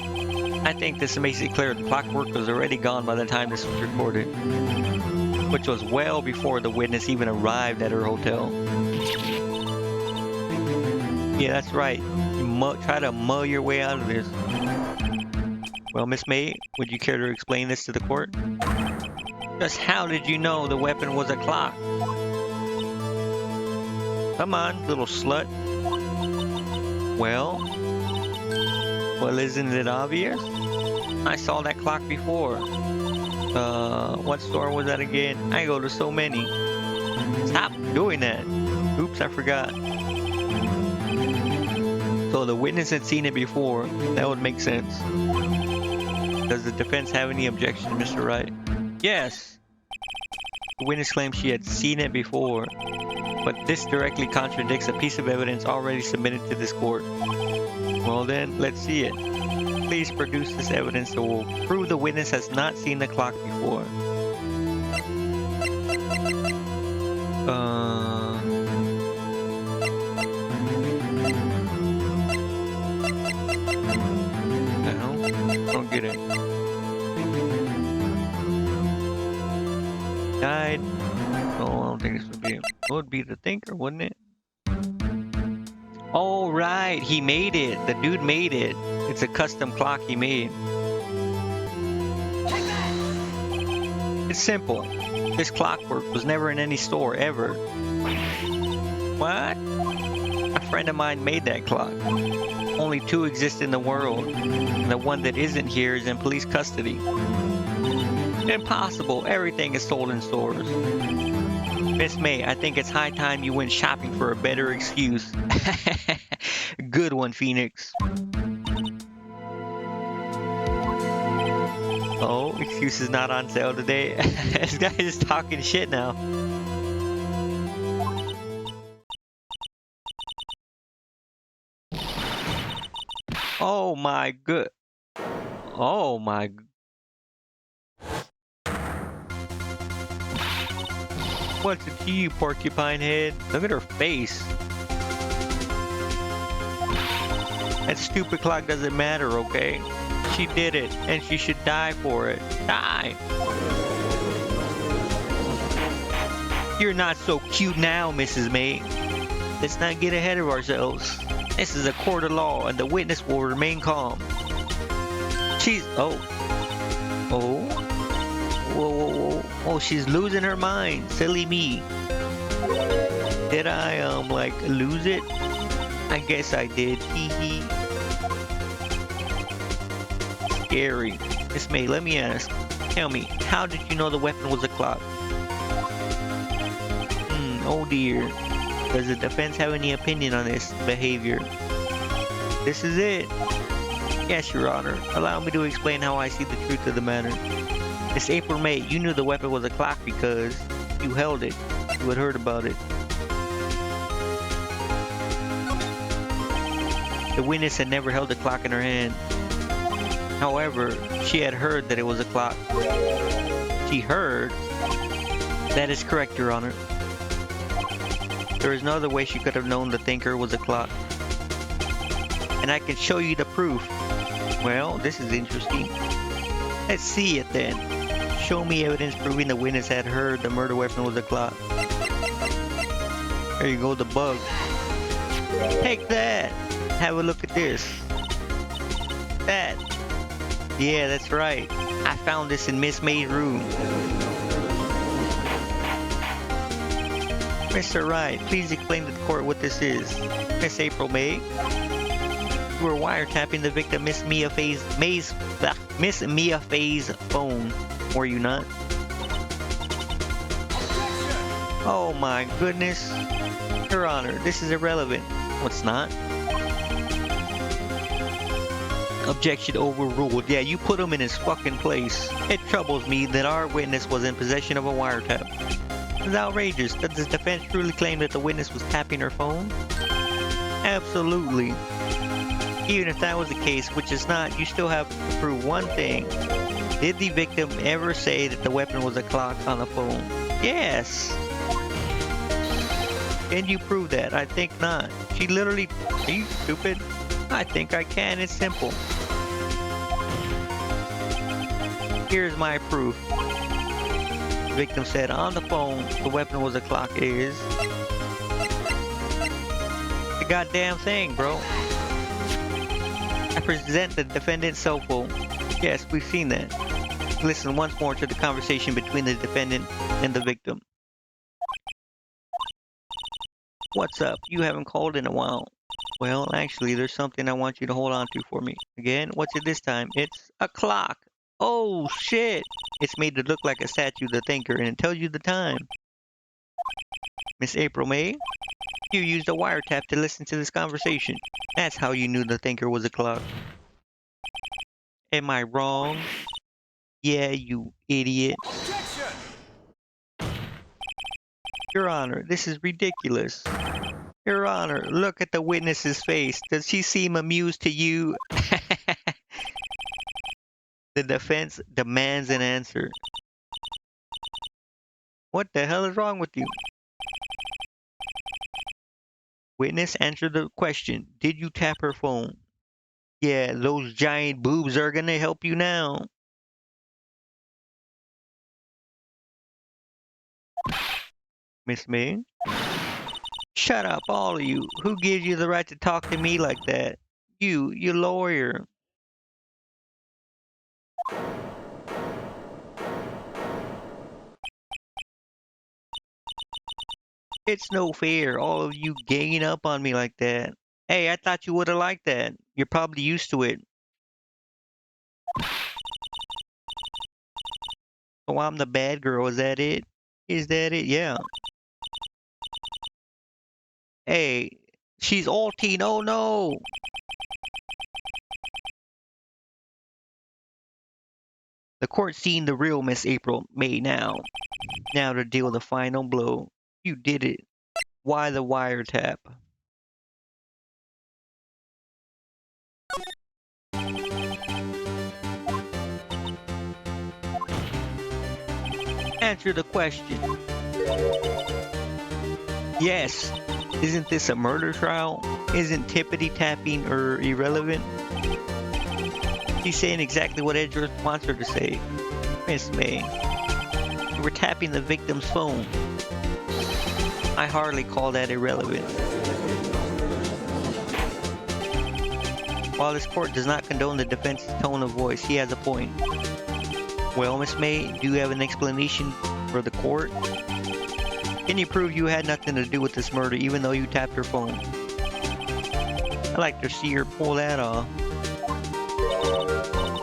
I think this makes it clear the clockwork was already gone by the time this was recorded, which was well before the witness even arrived at her hotel. Yeah, that's right. You try to mull your way out of this. Well, Miss May, would you care to explain this to the court? Just how did you know the weapon was a clock? Come on, little slut. Well, isn't it obvious? I saw that clock before. What store was that again? I go to so many. Stop doing that. Oops, I forgot. So the witness had seen it before. That would make sense. Does the defense have any objection, Mr. Wright? Yes. The witness claims she had seen it before, but this directly contradicts a piece of evidence already submitted to this court. Well then, let's see it. Please produce this evidence that will prove the witness has not seen the clock before. I don't get it. Died. Oh, I don't think this would be it. It would be the thinker, wouldn't it? Oh, right. He made it. The dude made it. It's a custom clock he made. It's simple. This clockwork was never in any store, ever. What? A friend of mine made that clock. Only two exist in the world, and the one that isn't here is in police custody. Impossible. Everything is sold in stores. Miss May, I think it's high time you went shopping for a better excuse. Good one, Phoenix. Oh, excuse is not on sale today. This guy is talking shit now. Oh my good. Oh my. What's it to you, porcupine head? Look at her face. That stupid clock doesn't matter, okay? She did it, and she should die for it. Die! You're not so cute now, Mrs. May. Let's not get ahead of ourselves. This is a court of law, and the witness will remain calm. She's... Oh. Oh. Whoa, whoa, whoa. Oh, she's losing her mind. Silly me. Did I, like, lose it? I guess I did. Hee hee. Scary. Miss May, let me ask. Tell me, how did you know the weapon was a clock? Oh dear. Does the defense have any opinion on this behavior? This is it. Yes, Your Honor. Allow me to explain how I see the truth of the matter. Miss April May, you knew the weapon was a clock because you held it. You had heard about it. The witness had never held a clock in her hand. However, she had heard that it was a clock. She heard? That is correct, Your Honor. There is no other way she could have known the thinker was a clock. And I can show you the proof. Well, this is interesting. Let's see it then. Show me evidence proving the witness had heard the murder weapon was a clock. There you go, the bug. Take that! Have a look at this. That. Yeah, that's right. I found this in Miss May's room. Mr. Wright, please explain to the court what this is. Miss April May, you were wiretapping the victim Miss Mia Faye's phone, were you not? Oh my goodness. Your Honor, this is irrelevant. What's not? Objection overruled. Yeah, you put him in his fucking place. It troubles me that our witness was in possession of a wiretap. It's outrageous. Does the defense truly claim that the witness was tapping her phone? Absolutely. Even if that was the case, which is not, you still have to prove one thing. Did the victim ever say that the weapon was a clock on the phone? Yes. Can you prove that? I think not. She literally... Are you stupid? I think I can. It's simple. Here's my proof. The victim said on the phone the weapon was a clock is... The goddamn thing, bro. I present the defendant's cell phone. Yes, we've seen that. Listen once more to the conversation between the defendant and the victim. What's up? You haven't called in a while. Well, actually, there's something I want you to hold on to for me. Again, what's it this time? It's a clock. Oh, shit. It's made to look like a statue, the thinker, and it tells you the time. Miss April May, you used a wiretap to listen to this conversation. That's how you knew the thinker was a clock. Am I wrong? Yeah, you idiot. Objection! Your Honor, this is ridiculous. Your Honor, look at the witness's face. Does she seem amused to you? The defense demands an answer. What the hell is wrong with you? Witness, answer the question. Did you tap her phone? Yeah, those giant boobs are gonna help you now. Miss May? Shut up, all of you. Who gives you the right to talk to me like that? You lawyer. It's no fair, all of you ganging up on me like that. Hey, I thought you would have liked that. You're probably used to it. Oh, I'm the bad girl, is that it? Is that it? Yeah. Hey, she's ulting, oh no! The court's seen the real Miss April May now. Now to deal the final blow. You did it. Why the wiretap? Answer the question. Yes. Isn't this a murder trial? Isn't tippity tapping irrelevant? She's saying exactly what Edgeworth wants her to say. Miss May, you were tapping the victim's phone. I hardly call that irrelevant. While this court does not condone the defense's tone of voice, he has a point. Well, Miss May, do you have an explanation for the court? Can you prove you had nothing to do with this murder even though you tapped her phone? I'd like to see her pull that off.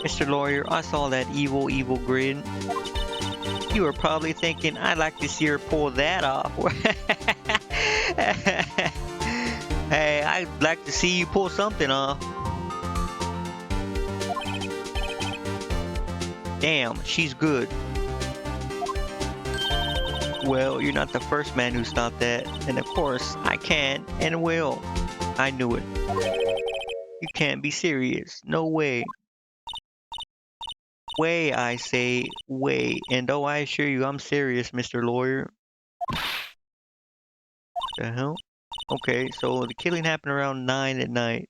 Mr. Lawyer, I saw that evil grin. You were probably thinking, I'd like to see her pull that off. Hey, I'd like to see you pull something off. Damn, she's good. Well, you're not the first man who stopped that. And of course, I can and will. I knew it. You can't be serious. No way. Way, I say, way. And oh, I assure you, I'm serious, Mr. Lawyer. The hell? Okay, so the killing happened around 9 at night.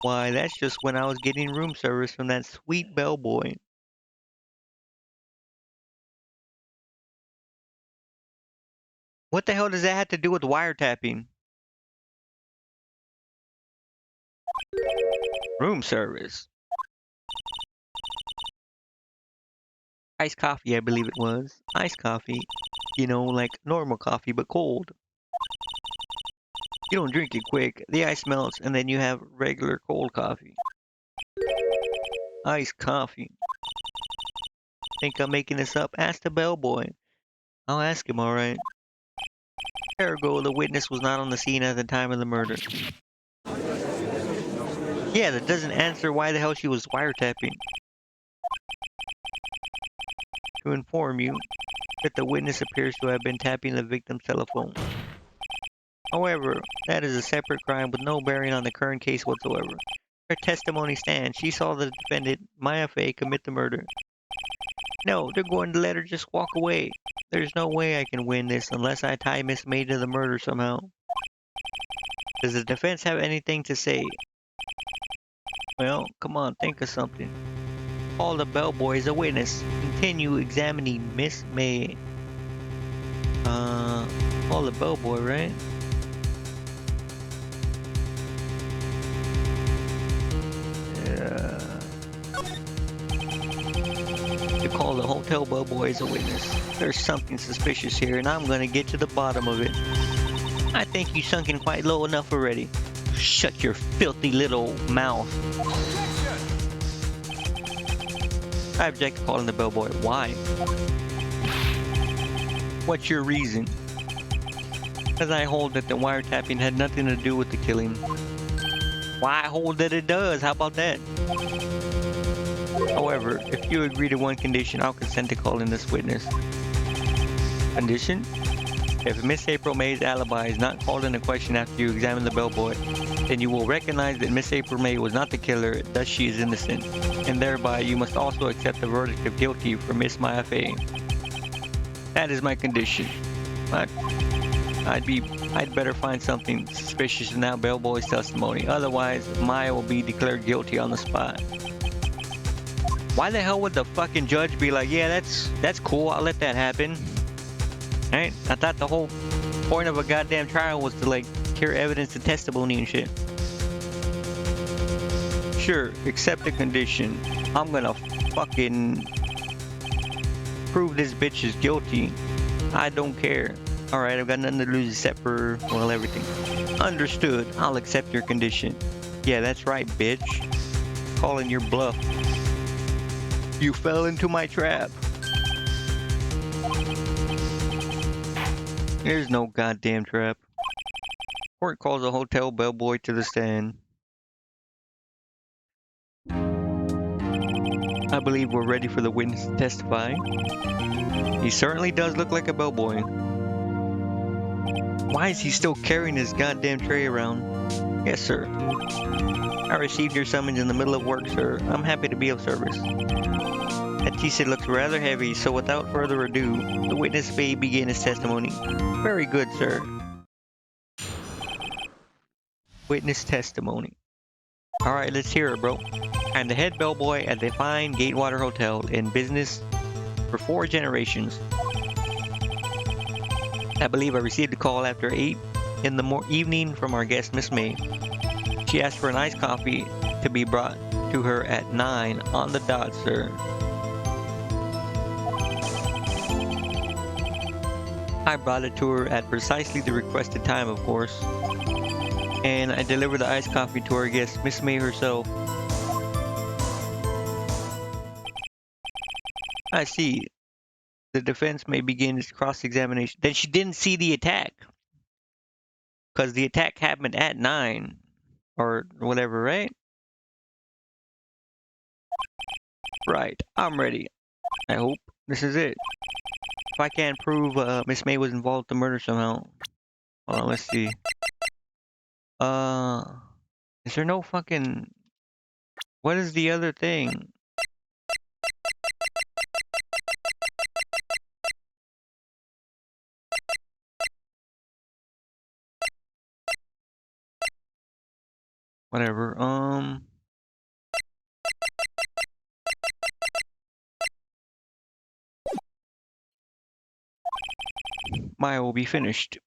Why, that's just when I was getting room service from that sweet bellboy. What the hell does that have to do with wiretapping? Room service. Iced coffee, I believe it was. Iced coffee. You know, like normal coffee, but cold. You don't drink it quick. The ice melts, and then you have regular cold coffee. Iced coffee. Think I'm making this up? Ask the bellboy. I'll ask him, alright. Ergo, the witness was not on the scene at the time of the murder. Yeah, that doesn't answer why the hell she was wiretapping. To inform you that the witness appears to have been tapping the victim's telephone. However, that is a separate crime with no bearing on the current case whatsoever. Her testimony stands. She saw the defendant, Maya Fey, commit the murder. No, they're going to let her just walk away. There's no way I can win this unless I tie Miss May to the murder somehow. Does the defense have anything to say? Well, come on, think of something. Call the bellboy as a witness. Continue examining Miss May. Call the bellboy, right? To call the hotel bellboy as a witness. There's something suspicious here, and I'm gonna get to the bottom of it. I think you sunk in quite low enough already. Shut your filthy little mouth. I object to calling the bellboy. Why? What's your reason? As I hold that the wiretapping had nothing to do with the killing. Why I hold that it does? How about that? However, if you agree to one condition, I'll consent to calling this witness. Condition? If Miss April May's alibi is not called into question after you examine the bellboy, then you will recognize that Miss April May was not the killer, thus she is innocent, and thereby you must also accept the verdict of guilty for Miss Maya Fey. That is my condition. But I'd better find something suspicious in that bellboy's testimony, otherwise Maya will be declared guilty on the spot. Why the hell would the fucking judge be like, yeah, that's cool, I'll let that happen? Right? I thought the whole point of a goddamn trial was to like hear evidence and testimony and shit. Sure, accept the condition. I'm gonna fucking prove this bitch is guilty. I don't care. Alright, I've got nothing to lose except for, well, everything. Understood. I'll accept your condition. Yeah, that's right, bitch. Calling your bluff. You fell into my trap. There's no goddamn trap. Court calls a hotel bellboy to the stand. I believe we're ready for the witness to testify. He certainly does look like a bellboy. Why is he still carrying his goddamn tray around? Yes, sir. I received your summons in the middle of work, sir. I'm happy to be of service. That T-set looks rather heavy, so without further ado, the witness may begin his testimony. Very good, sir. Witness testimony. Alright, let's hear it, bro. I'm the head bellboy at the fine Gatewater Hotel, in business for 4 generations. I believe I received a call after 8 in the evening from our guest, Miss May. She asked for an iced coffee to be brought to her at 9 on the dot, sir. I brought it to her at precisely the requested time, of course. And I delivered the iced coffee to our guest, Miss May herself. I see. The defense may begin its cross-examination. Then she didn't see the attack. Because the attack happened at 9. Or whatever, right? Right. I'm ready. I hope. This is it. If I can't prove Miss May was involved in the murder somehow. Hold on, let's see. Is there no fucking... What is the other thing? Whatever, Maya will be finished.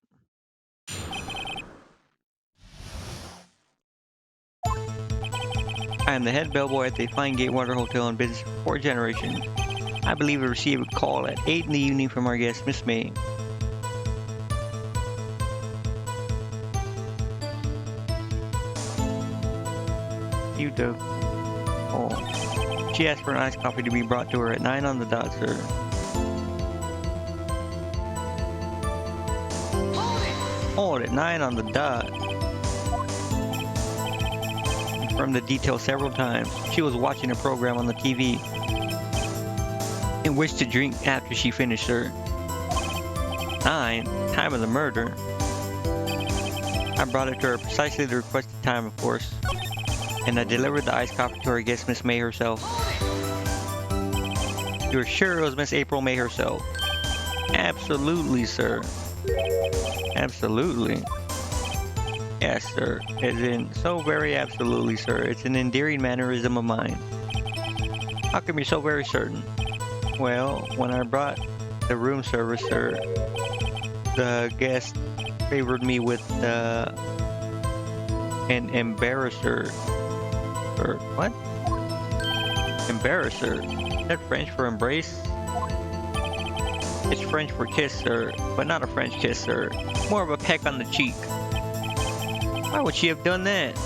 I am the head bellboy at the fine Gatewater Hotel in business for 4 generations. I believe I received a call at 8 in the evening from our guest, Miss May. You do. Oh. She asked for an iced coffee to be brought to her at 9 on the dot, sir. Hold it, 9 on the dot. Confirmed the details several times. She was watching a program on the TV and wished to drink after she finished, sir. 9, time of the murder. I brought it to her precisely the requested time, of course. And I delivered the iced coffee to her guest, Miss May herself. You're sure it was Miss April May herself? Absolutely, sir. Absolutely. Yes, sir. As in, so very absolutely, sir. It's an endearing mannerism of mine. How come you're so very certain? Well, when I brought the room service, sir, the guest favored me with an embarrasser. Or what? Embarrasser. Is that French for embrace? It's French for kiss, sir, but not a French kiss, sir. More of a peck on the cheek. Why would she have done that?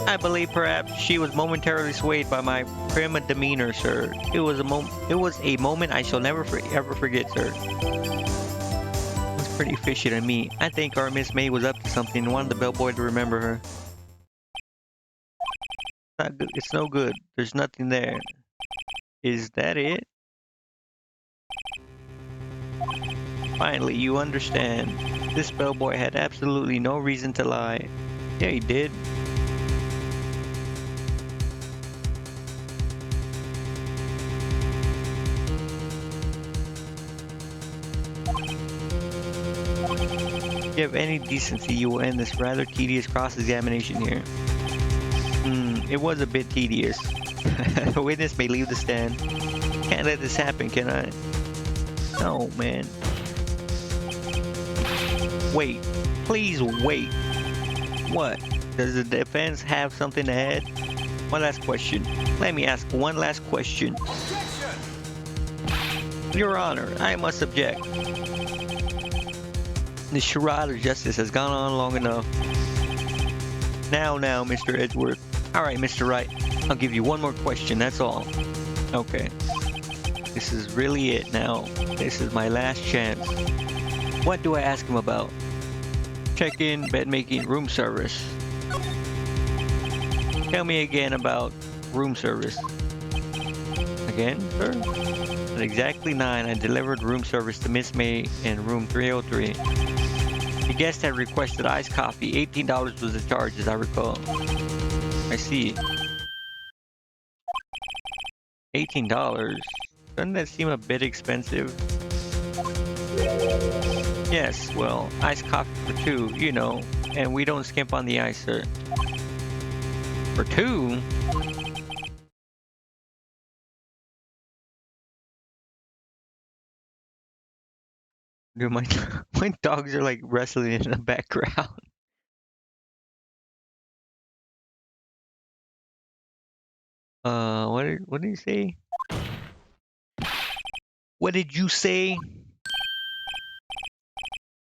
I believe perhaps she was momentarily swayed by my prim demeanor, sir. It was a moment I shall never ever forget, sir. It's pretty fishy to me. I think our Miss May was up to something and wanted the bellboy to remember her. Not good. It's no good. There's nothing there. Is that it? Finally, you understand. This bellboy had absolutely no reason to lie. Yeah, he did. If you have any decency, you will end this rather tedious cross-examination here. It was a bit tedious. The witness may leave the stand. Can't let this happen, can I? No, man. Wait. Please wait. What? Does the defense have something ahead? One last question. Let me ask one last question. Your Honor, I must object. The charade of justice has gone on long enough. Now, Mr. Edgeworth. Alright, Mr. Wright. I'll give you one more question, that's all. Okay. This is really it now. This is my last chance. What do I ask him about? Check-in, bed-making, room service. Tell me again about room service. Again, sir? At exactly 9, I delivered room service to Miss May in room 303. The guest had requested iced coffee. $18 was the charge, as I recall. I see. $18? Doesn't that seem a bit expensive? Yes, well, iced coffee for 2, you know, and we don't skimp on the ice, sir. For 2? Dude, my dogs are like wrestling in the background. What did he say? What did you say?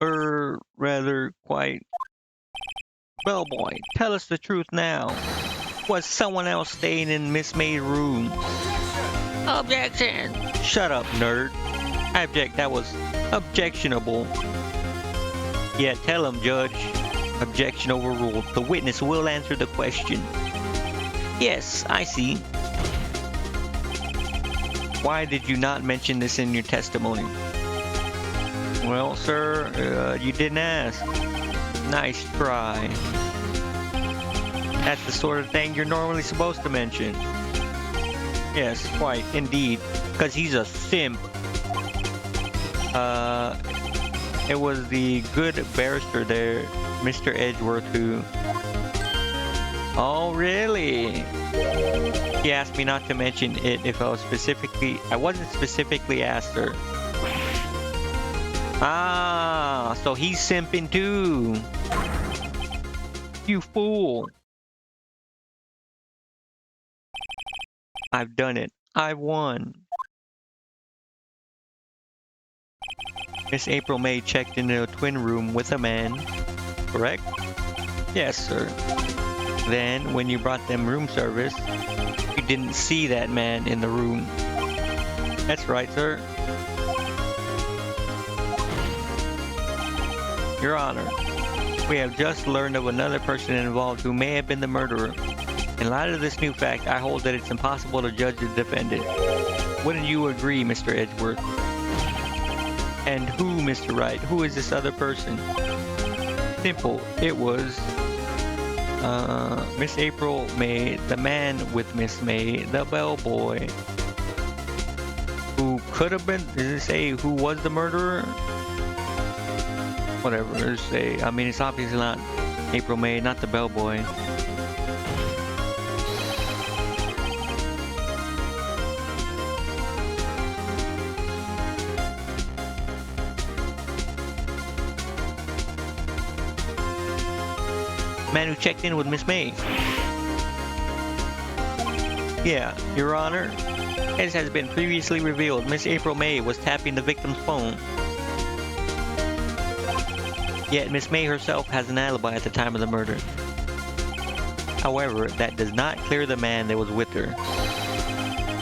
Rather quite. Bellboy, tell us the truth now. Was someone else staying in Miss May's room? Objection! Shut up, nerd. I object, that was objectionable. Yeah, tell him, Judge. Objection overruled. The witness will answer the question. Yes, I see. Why did you not mention this in your testimony? Well, sir, you didn't ask. Nice try. That's the sort of thing you're normally supposed to mention. Yes, quite, indeed. Because he's a simp. It was the good barrister there, Mr. Edgeworth, who... Oh, really? He asked me not to mention it if I wasn't specifically asked, sir. Ah, so he's simping too. You fool. I've done it. I won. Miss April May checked into a twin room with a man, correct? Yes, sir. Then, when you brought them room service, you didn't see that man in the room. That's right, sir. Your Honor, we have just learned of another person involved who may have been the murderer. In light of this new fact, I hold that it's impossible to judge the defendant. Wouldn't you agree, Mr. Edgeworth? And who, Mr. Wright? Who is this other person? Simple. It was Miss April May, the man with Miss May, the bellboy. Who could have been, does it say who was the murderer? Whatever, just say, I mean, it's obviously not April May, not the bellboy. Man who checked in with Miss May. Yeah, Your Honor, as has been previously revealed, Miss April May was tapping the victim's phone. Yet Miss May herself has an alibi at the time of the murder. However, that does not clear the man that was with her.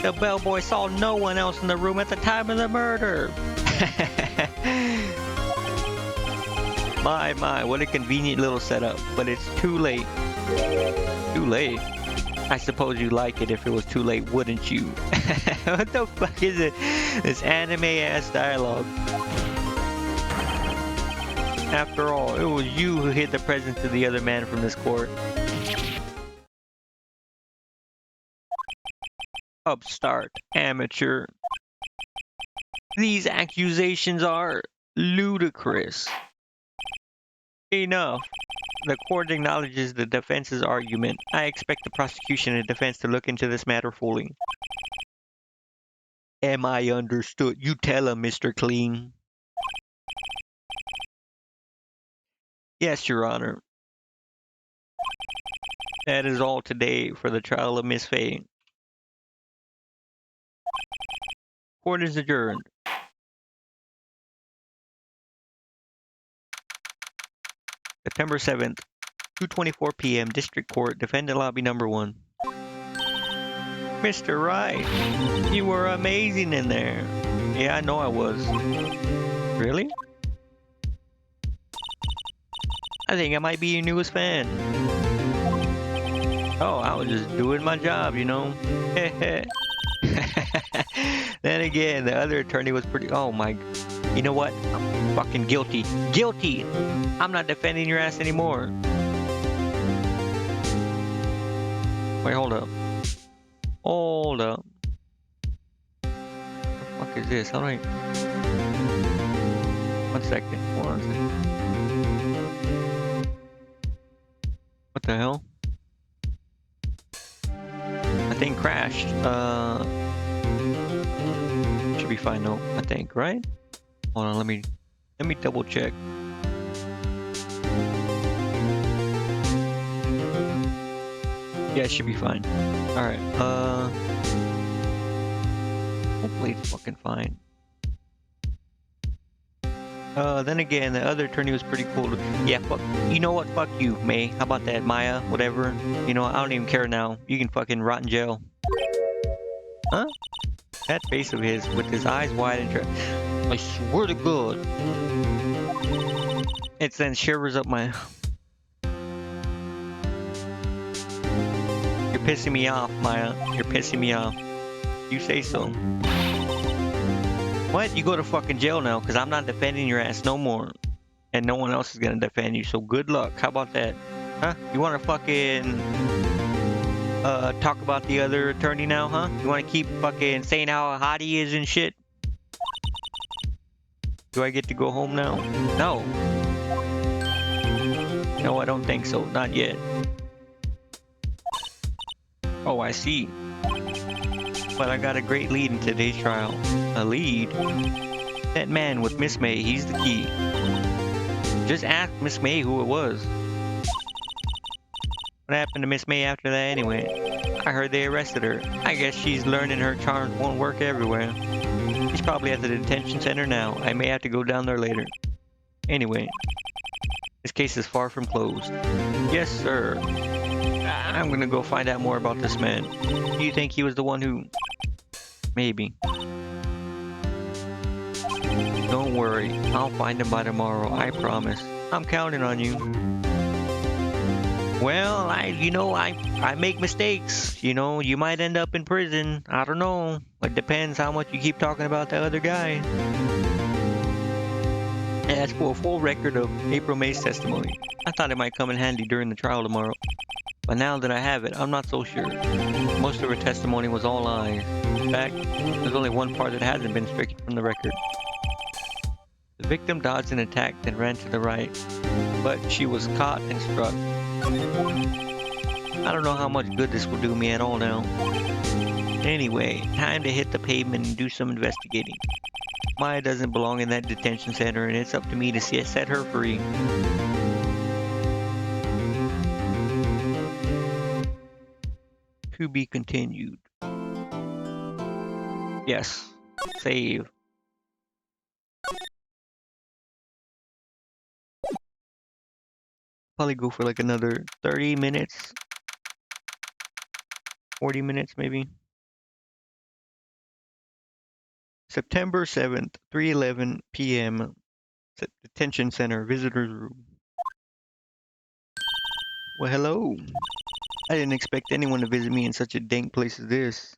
The bellboy saw no one else in the room at the time of the murder. My, what a convenient little setup. But it's too late. Too late? I suppose you'd like it if it was too late, wouldn't you? What the fuck is it? This anime-ass dialogue. After all, it was you who hid the presence of the other man from this court. Upstart, amateur. These accusations are ludicrous. Enough. The court acknowledges the defense's argument. I expect the prosecution and defense to look into this matter fully. Am I understood? You tell him, Mr. Clean. Yes, Your Honor. That is all today for the trial of Miss Fay. Court is adjourned. September 7th, 2:24 p.m. District Court, Defendant Lobby Number 1. Mr. Wright, you were amazing in there. Yeah, I know I was. Really? I think I might be your newest fan. Oh, I was just doing my job, you know? Then again, the other attorney was pretty... Oh my... You know what? I'm fucking guilty. Guilty! I'm not defending your ass anymore. Wait, hold up. Hold up. What the fuck is this? How do I... 1 second. Hold on a second. What the hell? I think crashed. Should be fine though, I think, right? Hold on, let me double check. Yeah, it should be fine. Alright, hopefully it's fucking fine. Then again, the other attorney was pretty cool. Yeah, fuck. You know what? Fuck you, May. How about that, Maya? Whatever. You know, I don't even care now. You can fucking rot in jail. Huh? That face of his, with his eyes wide and I swear to God. It sends shivers up my... You're pissing me off, Maya. You're pissing me off. You say so. What? You go to fucking jail now, because I'm not defending your ass no more. And no one else is gonna defend you, so good luck. How about that? Huh? You wanna fucking... talk about the other attorney now, huh? You wanna keep fucking saying how hot he is and shit? Do I get to go home now? No. No, I don't think so. Not yet. Oh, I see. But I got a great lead in today's trial. A lead? That man with Miss May, he's the key. Just ask Miss May who it was. What happened to Miss May after that anyway? I heard they arrested her. I guess she's learning her charms won't work everywhere. She's probably at the detention center now. I may have to go down there later. Anyway, this case is far from closed. Yes, sir. I'm gonna go find out more about this man. Do you think he was the one who... Maybe. Don't worry. I'll find him by tomorrow. I promise. I'm counting on you. Well, I make mistakes. You know, you might end up in prison. I don't know. It depends how much you keep talking about the other guy. As for a full record of April May's testimony, I thought it might come in handy during the trial tomorrow. But now that I have it, I'm not so sure. Most of her testimony was all lies. In fact, there's only one part that hasn't been stricken from the record. The victim dodged an attack and ran to the right, but she was caught and struck. I don't know how much good this will do me at all now. Anyway, time to hit the pavement and do some investigating. Maya doesn't belong in that detention center, and it's up to me to set her free. To be continued. Yes. Save. Probably go for like another 30 minutes, 40 minutes maybe. September 7th, 3:11 p.m. Detention Center, visitors room. Well, hello. I didn't expect anyone to visit me in such a dank place as this.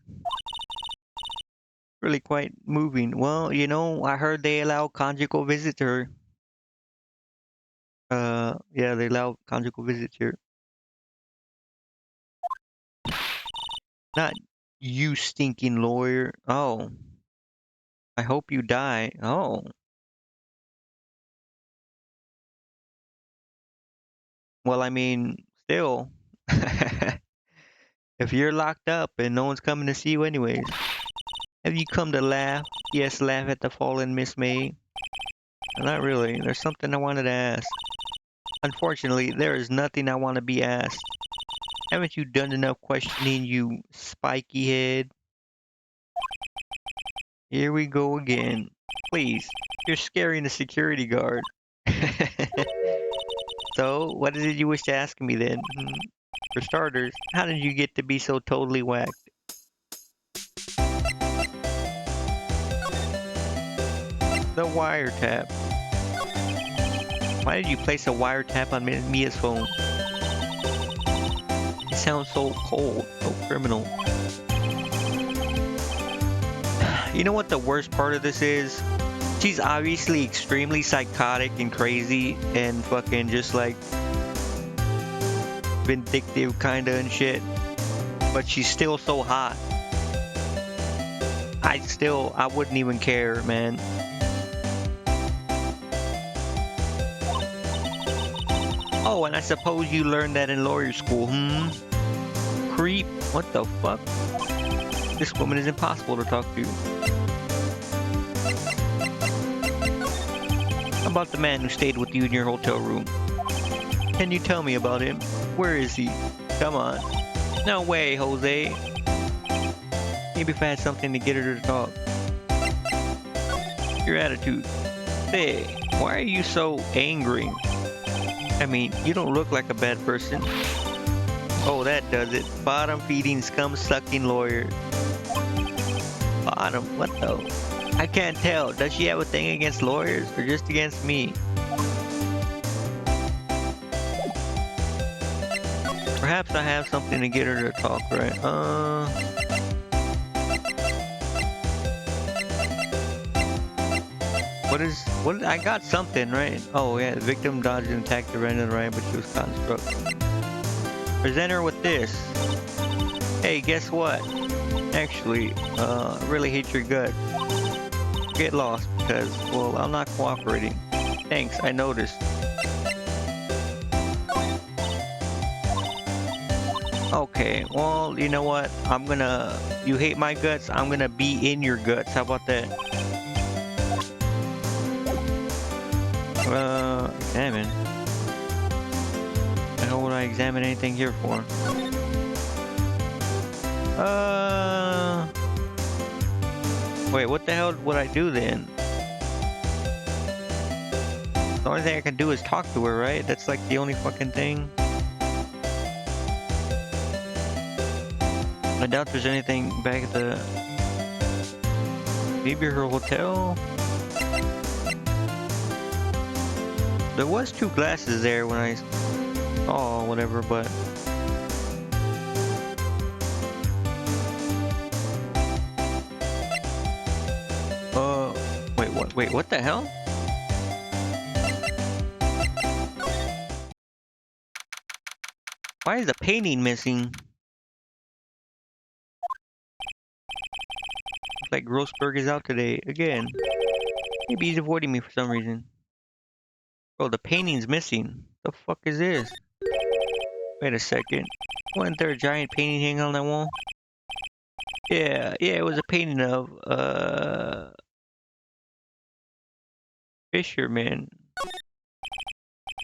Really quite moving. Well, you know, I heard they allow conjugal visitor. Yeah, they allow conjugal visits here. Not you stinking lawyer. Oh, I hope you die. Oh, well, I mean, still. If you're locked up and no one's coming to see you anyways, have you come to laugh? Yes, laugh at the fallen Miss May. Not really. There's something I wanted to ask. Unfortunately, there is nothing I want to be asked. Haven't you done enough questioning, you spiky head? Here we go again. Please, you're scaring the security guard. So, what is it you wish to ask me then? For starters, how did you get to be so totally whacked? The wiretap. Why did you place a wiretap on Mia's phone? It sounds so cold, so criminal. You know what the worst part of this is? She's obviously extremely psychotic and crazy and fucking just like vindictive kinda and shit. But she's still so hot. I wouldn't even care, man. Oh, and I suppose you learned that in lawyer school, Creep. What the fuck? This woman is impossible to talk to. How about the man who stayed with you in your hotel room? Can you tell me about him? Where is he? Come on. No way, Jose. Maybe if I had something to get her to talk. Your attitude. Hey, why are you so angry? I mean, you don't look like a bad person. Oh, that does it. Bottom feeding, scum sucking lawyer. Bottom? What the? I can't tell. Does she have a thing against lawyers or just against me? Perhaps I have something to get her to talk, right? What I got something, right? Oh yeah, the victim dodged an attack to render the right, but she was caught and struck. Present her with this. Hey, guess what? Actually, I really hate your guts. Get lost because, well, I'm not cooperating. Thanks, I noticed. Okay, well, you know what? You hate my guts, I'm gonna be in your guts. How about that? Examine. I don't want to examine anything here for. Wait, what the hell would I do then? The only thing I can do is talk to her, right? That's like the only fucking thing. I doubt there's anything back at the... Maybe her hotel? There was 2 glasses there when I saw whatever, but... Wait, what the hell? Why is the painting missing? Looks like Grossberg is out today again. Maybe he's avoiding me for some reason. Oh, the painting's missing. The fuck is this? Wait a second. Wasn't there a giant painting hanging on that wall? Yeah, it was a painting of Fisherman.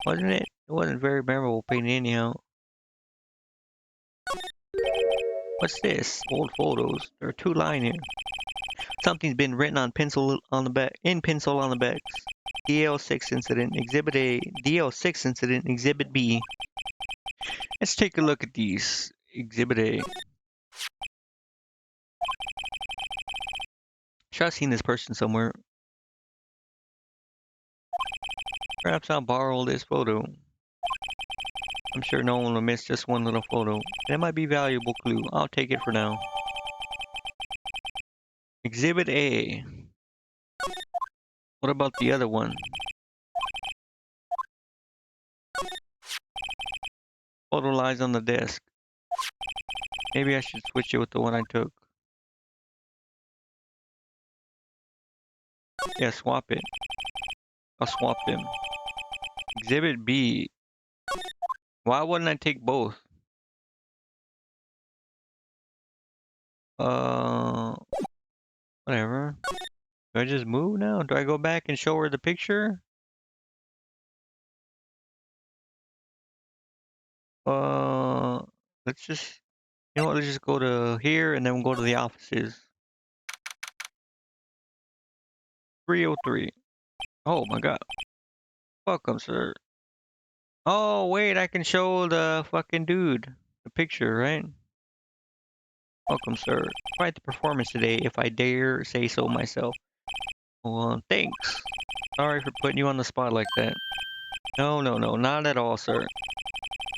Wasn't it? It wasn't a very memorable painting anyhow. What's this? Old photos. There are 2 lying here. Something's been written on pencil on the back. In pencil on the backs. DL6 incident, Exhibit A, DL6 incident, Exhibit B. Let's take a look at these. Exhibit A. Should have seen this person somewhere. Perhaps I'll borrow this photo. I'm sure no one will miss just one little photo. That might be a valuable clue. I'll take it for now. Exhibit A. What about the other one? Photo lies on the desk. Maybe I should switch it with the one I took. Yeah, swap it. I'll swap them. Exhibit B. Why wouldn't I take both? Whatever. Do I just move now? Do I go back and show her the picture? Uh, let's just, you know what, let's just go to here and then we'll go to the offices. 303. Oh my god. Welcome, sir. Oh, wait, I can show the fucking dude the picture, right? Welcome, sir. Quite the performance today, if I dare say so myself. Well, thanks. Sorry for putting you on the spot like that. No, no, no, not at all, sir.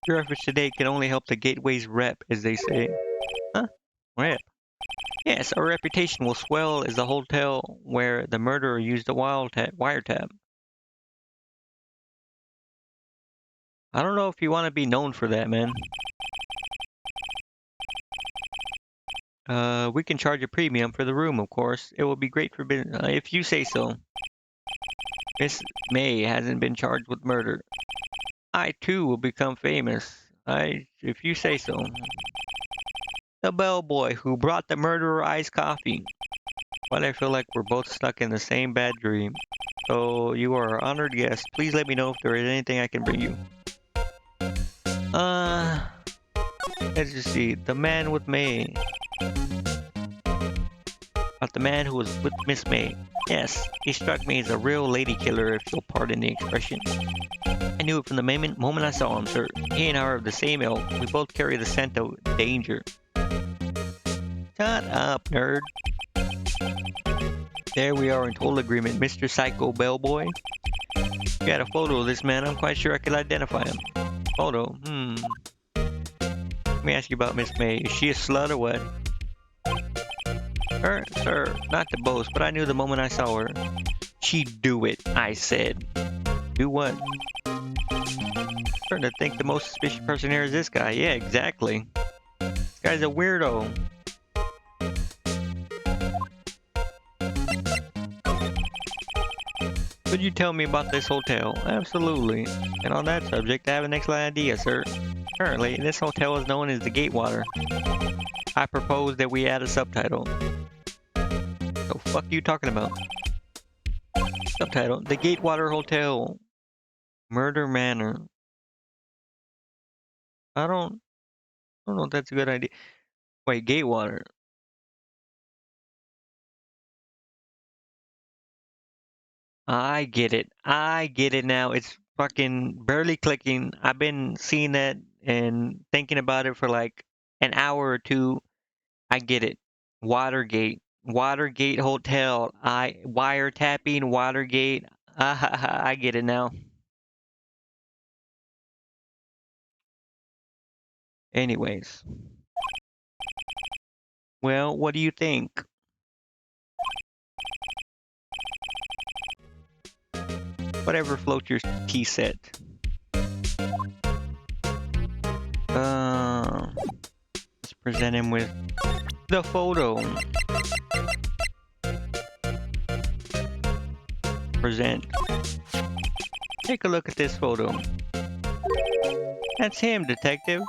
Your efforts today can only help the Gateway's rep, as they say. Huh? Rep? Yes, our reputation will swell as the hotel where the murderer used the wiretap. I don't know if you want to be known for that, man. We can charge a premium for the room, of course. It will be great for business, if you say so. Miss May hasn't been charged with murder. I, too, will become famous. If you say so. The bellboy who brought the murderer iced coffee. But I feel like we're both stuck in the same bad dream. So you are our honored guest. Please let me know if there is anything I can bring you. Uh, let's just see. The man with May. About the man who was with Miss May. Yes, he struck me as a real lady killer, if you'll pardon the expression. I knew it from the moment I saw him, sir. He and I are of the same ilk. We both carry the scent of danger. Shut up, nerd. There we are in total agreement, Mr. Psycho Bellboy. You got a photo of this man. I'm quite sure I could identify him. Photo? Let me ask you about Miss May. Is she a slut or what? Her? Sir, not to boast, but I knew the moment I saw her. She'd do it, I said. Do what? Starting to think the most suspicious person here is this guy. Yeah, exactly. This guy's a weirdo. Could you tell me about this hotel? Absolutely. And on that subject, I have an excellent idea, sir. Currently, this hotel is known as the Gatewater. I propose that we add a subtitle. The fuck are you talking about? Subtitle: The Gatewater Hotel. Murder Manor. I don't know if that's a good idea. Wait, Gatewater. I get it. I get it now. It's fucking barely clicking. I've been seeing that and thinking about it for like an hour or two. I get it. Watergate. Watergate Hotel. Wiretapping Watergate. I get it now. Anyways. Well, what do you think? Whatever floats your tea set. Let's present him with the photo. Present. Take a look at this photo. That's him, detective.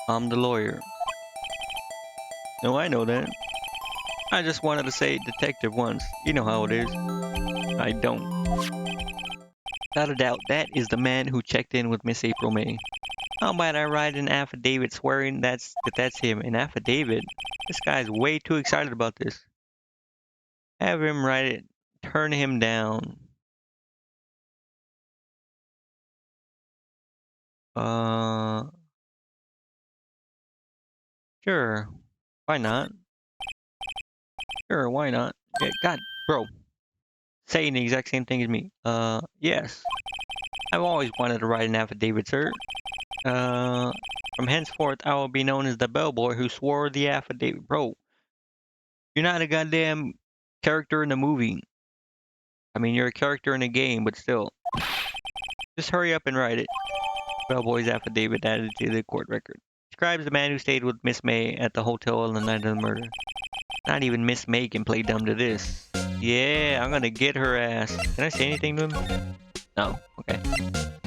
I'm the lawyer. No, I know that. I just wanted to say detective once. You know how it is. I don't. Without a doubt, that is the man who checked in with Miss April May. How might I write an affidavit swearing that's him? An affidavit? This guy's way too excited about this. Have him write it. Turn him down. Uh, sure. Why not? Sure, why not? Yeah, God, bro, saying the exact same thing as me. Yes. I've always wanted to write an affidavit, sir. Uh, from henceforth, I will be known as the bellboy who swore the affidavit. Bro, you're not a goddamn character in the movie. I mean, you're a character in a game, but still. Just hurry up and write it. Bellboy's affidavit added to the court record. Describes the man who stayed with Miss May at the hotel on the night of the murder. Not even Miss May can play dumb to this. Yeah, I'm gonna get her ass. Can I say anything to him? No. Okay.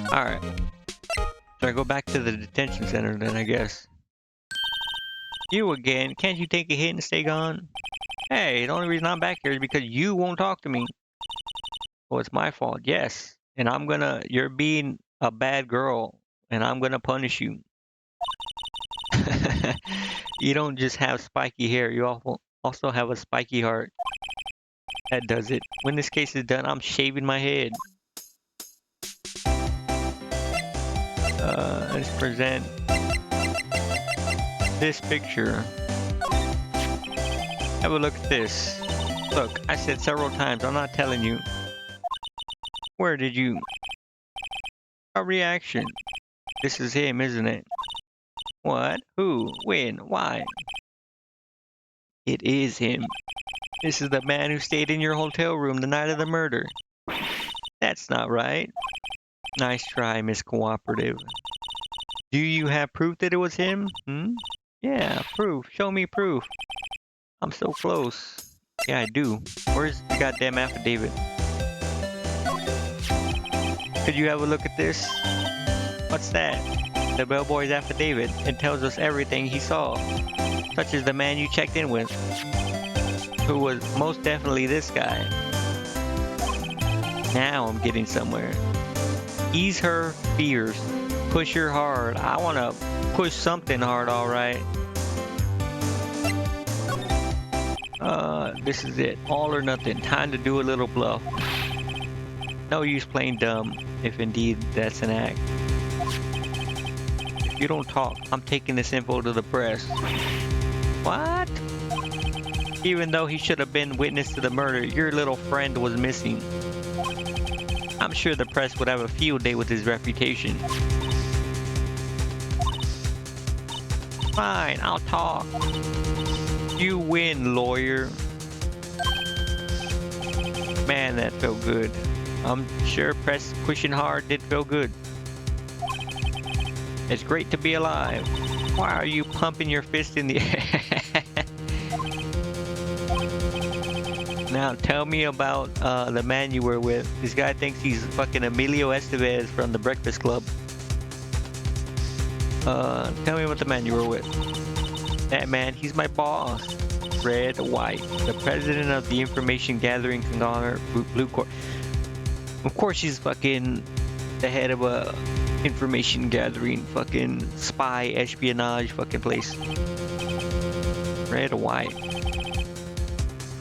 Alright. So I go back to the detention center then, I guess. You again. Can't you take a hit and stay gone? Hey, the only reason I'm back here is because you won't talk to me. Well, it's my fault. Yes. And you're being a bad girl, and I'm gonna punish you. You don't just have spiky hair, you also have a spiky heart. That does it. When this case is done, I'm shaving my head. Let's present this picture. Have a look at this. Look, I said several times, I'm not telling you. Where did you... A reaction. This is him, isn't it? What? Who? When? Why? It is him. This is the man who stayed in your hotel room the night of the murder. That's not right. Nice try, Miss Cooperative. Do you have proof that it was him? Hmm? Yeah, proof. Show me proof. I'm so close. Yeah, I do. Where's the goddamn affidavit? Could you have a look at this? What's that? The bellboy's affidavit. It tells us everything he saw. Such as the man you checked in with, who was most definitely this guy. Now I'm getting somewhere. Ease her fears. Push her hard. I want to push something hard, alright. This is it. All or nothing. Time to do a little bluff. No use playing dumb, if indeed that's an act. If you don't talk, I'm taking this info to the press. What? Even though he should have been witness to the murder, your little friend was missing. I'm sure the press would have a field day with his reputation. Fine, I'll talk. You win, lawyer. Man, that felt good. I'm sure press pushing hard did feel good. It's great to be alive. Why are you pumping your fist in the air? Now tell me about the man you were with. This guy thinks he's fucking Emilio Estevez from the Breakfast Club. Tell me about the man you were with. That man, he's my boss. Red White, the president of the information gathering conglomerate Blue Corp. Of course she's fucking the head of a information gathering fucking spy espionage fucking place. Red White.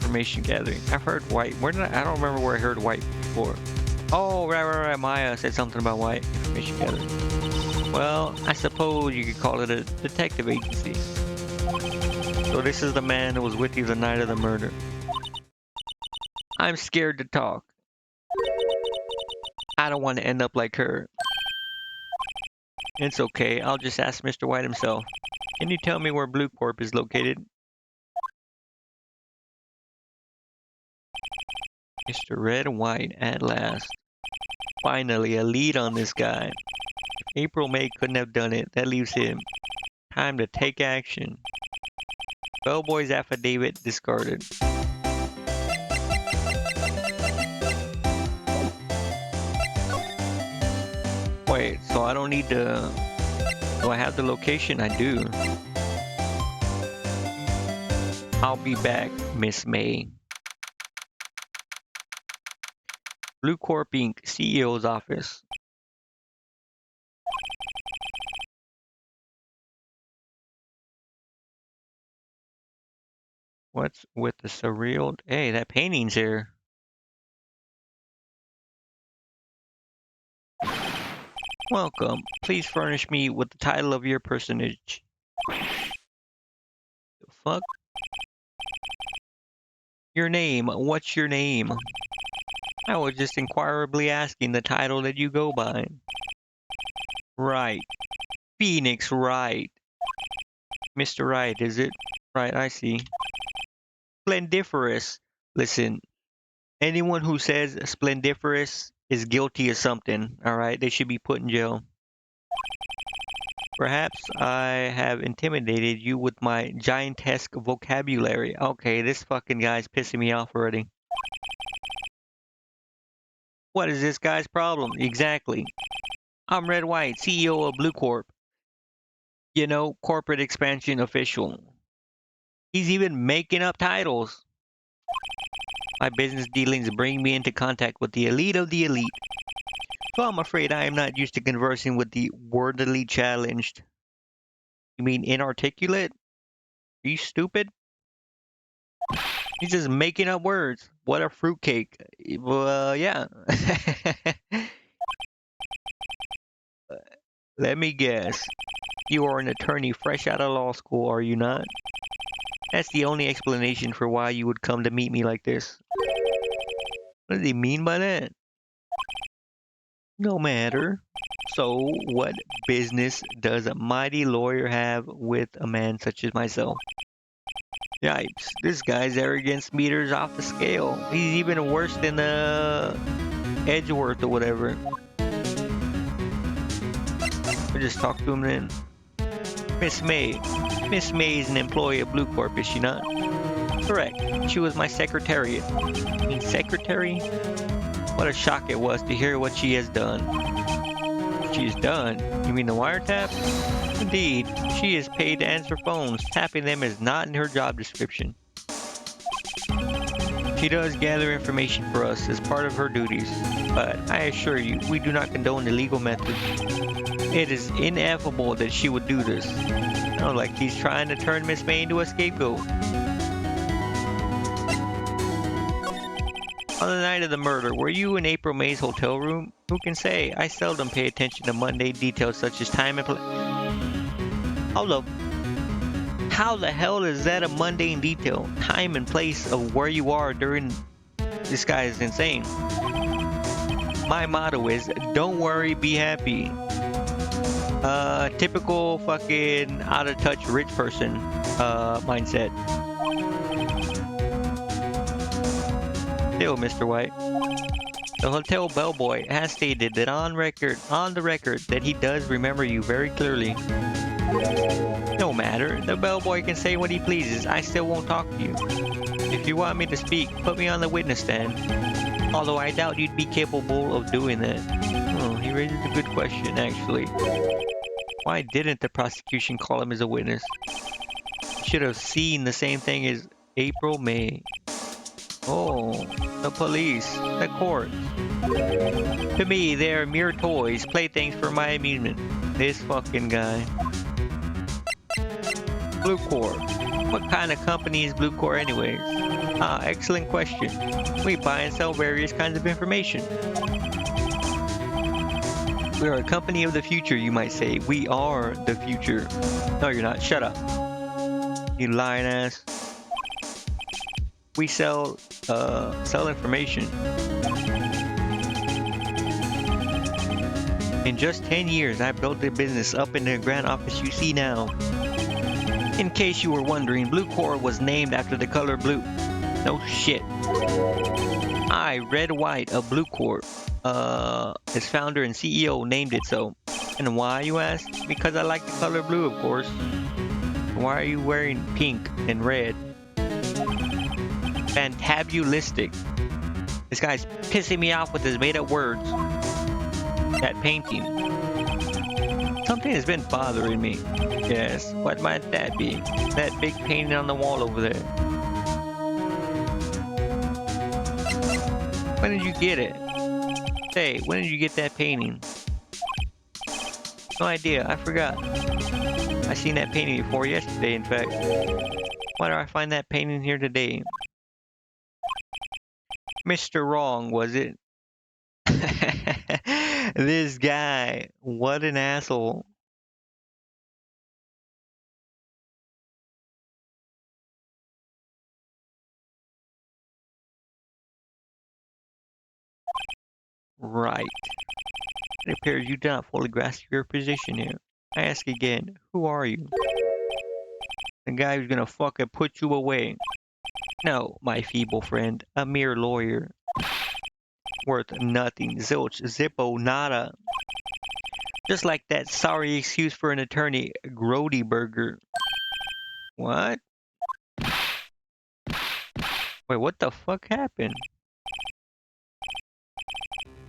Information gathering. I've heard White. I don't remember where I heard White before. Oh, right. Maya said something about White. Information gathering. Well, I suppose you could call it a detective agency. So this is the man that was with you the night of the murder. I'm scared to talk. I don't want to end up like her. It's okay. I'll just ask Mr. White himself. Can you tell me where Blue Corp is located? Mr. Red White, at last. Finally, a lead on this guy. April May couldn't have done it. That leaves him. Time to take action. Bellboy's affidavit discarded. Wait, so I don't need to... Do I have the location? I do. I'll be back, Miss May. Blue Corp Inc. CEO's office. What's with the surreal... Hey, that painting's here. Welcome. Please furnish me with the title of your personage. The fuck? Your name. What's your name? I was just inquirably asking the title that you go by. Right. Phoenix Wright. Mr. Wright, is it? Right, I see. Splendiferous. Listen, anyone who says splendiferous is guilty of something, alright? They should be put in jail. Perhaps I have intimidated you with my giantesque vocabulary. Okay, this fucking guy's pissing me off already. What is this guy's problem? Exactly. I'm Red White, CEO of Blue Corp. You know, corporate expansion official. He's even making up titles. My business dealings bring me into contact with the elite of the elite. So I'm afraid I am not used to conversing with the wordily challenged. You mean inarticulate? Are you stupid? He's just making up words. What a fruitcake. Well, yeah. Let me guess. You are an attorney fresh out of law school, are you not? That's the only explanation for why you would come to meet me like this. What does he mean by that? No matter. So, what business does a mighty lawyer have with a man such as myself? Yipes, this guy's arrogance meters off the scale. He's even worse than Edgeworth or whatever. I'll just talk to him then. Miss May. Miss May is an employee of Blue Corp, is she not? Correct. She was my secretariat. I mean, secretary? What a shock it was to hear what she has done. She's done? You mean the wiretap? Indeed. She is paid to answer phones. Tapping them is not in her job description. She does gather information for us as part of her duties, but I assure you, we do not condone illegal methods. It is ineffable that she would do this. Oh, like he's trying to turn Miss May into a scapegoat. On the night of the murder, were you in April May's hotel room? Who can say? I seldom pay attention to mundane details such as time and place. Hold up. How the hell is that a mundane detail? Time and place of where you are during... This guy is insane. My motto is, don't worry, be happy. Typical fucking out-of-touch rich person mindset. Still, Mr. White. The hotel bellboy has stated that on the record, that he does remember you very clearly. No matter, the bellboy can say what he pleases, I still won't talk to you. If you want me to speak, put me on the witness stand. Although I doubt you'd be capable of doing that. Oh, he raises a good question, actually. Why didn't the prosecution call him as a witness? Should have seen the same thing as April May. Oh, the police, the court. To me, they are mere toys, playthings for my amusement. This fucking guy. Blue Corp. What kind of company is Blue Corp anyways? Ah, excellent question. We buy and sell various kinds of information. We are a company of the future, you might say. We are the future. No, you're not. Shut up. You lying ass. We sell information. In just 10 years, I built the business up in the grand office you see now. In case you were wondering, Blue Corp was named after the color blue. No shit. I, Red White of Blue Corp, its founder and CEO, named it so. And why, you ask? Because I like the color blue, of course. Why are you wearing pink and red? Fantabulistic. This guy's pissing me off with his made-up words. That painting. Something has been bothering me. Yes, what might that be? That big painting on the wall over there. When did you get it? Say, when did you get that painting? No idea, I forgot. I seen that painting before yesterday, in fact. Why do I find that painting here today? Mr. Wrong, was it? This guy, what an asshole. Right. It appears you do not fully grasp your position here. I ask again, who are you? The guy who's gonna fucking put you away. No, my feeble friend, a mere lawyer. Worth nothing, zilch, zippo, nada. Just like that sorry excuse for an attorney, Grody Burger. What? Wait, what the fuck happened?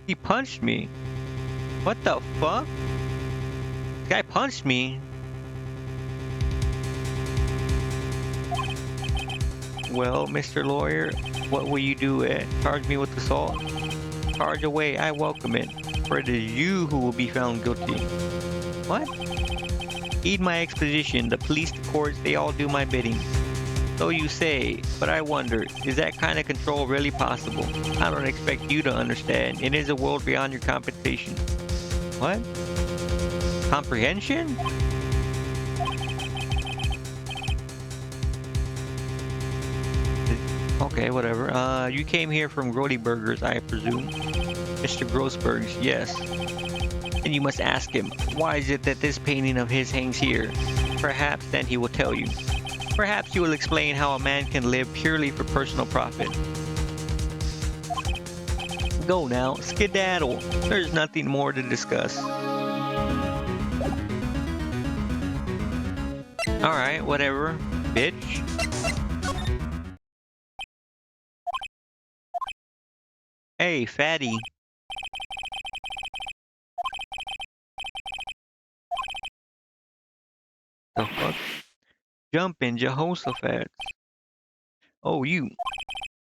He punched me. What the fuck? This guy punched me. Well, Mr. Lawyer, what will you do? Charge me with assault? Charge away, I welcome it. For it is you who will be found guilty. What? Heed my exposition. The police, the courts, they all do my bidding. So you say, but I wonder, is that kind of control really possible? I don't expect you to understand. It is a world beyond your comprehension. What? Comprehension? Okay, whatever. You came here from Grody Burgers, I presume. Mr. Grossberg's, yes. And you must ask him, why is it that this painting of his hangs here? Perhaps then he will tell you. Perhaps you will explain how a man can live purely for personal profit. Go now, skedaddle. There's nothing more to discuss. Alright, whatever, bitch. Hey, fatty. The fuck? Jumpin' Jehoshaphat. Oh, you.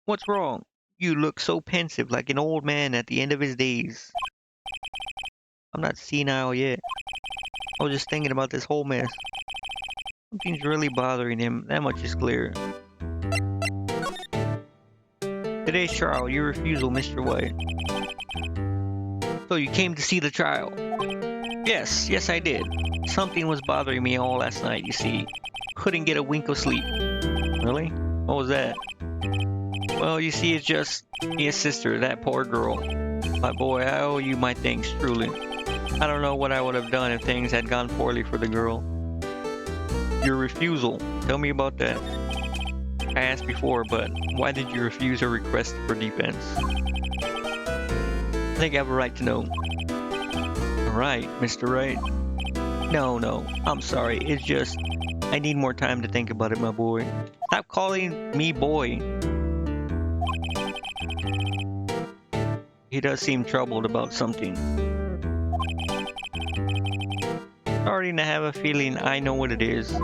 What's wrong? You look so pensive, like an old man at the end of his days. I'm not senile yet. I was just thinking about this whole mess. Something's really bothering him, that much is clear. Today's trial, your refusal, Mr. White. So you came to see the trial? Yes, I did. Something was bothering me all last night, you see. Couldn't get a wink of sleep. Really? What was that? Well, you see, it's just his sister, that poor girl. My boy, I owe you my thanks, truly. I don't know what I would have done if things had gone poorly for the girl. Your refusal. Tell me about that. I asked before, but why did you refuse her request for defense? I think I have a right to know. Right, Mr. Wright. No, I'm sorry. It's just, I need more time to think about it, my boy. Stop calling me boy. He does seem troubled about something. Starting to have a feeling I know what it is.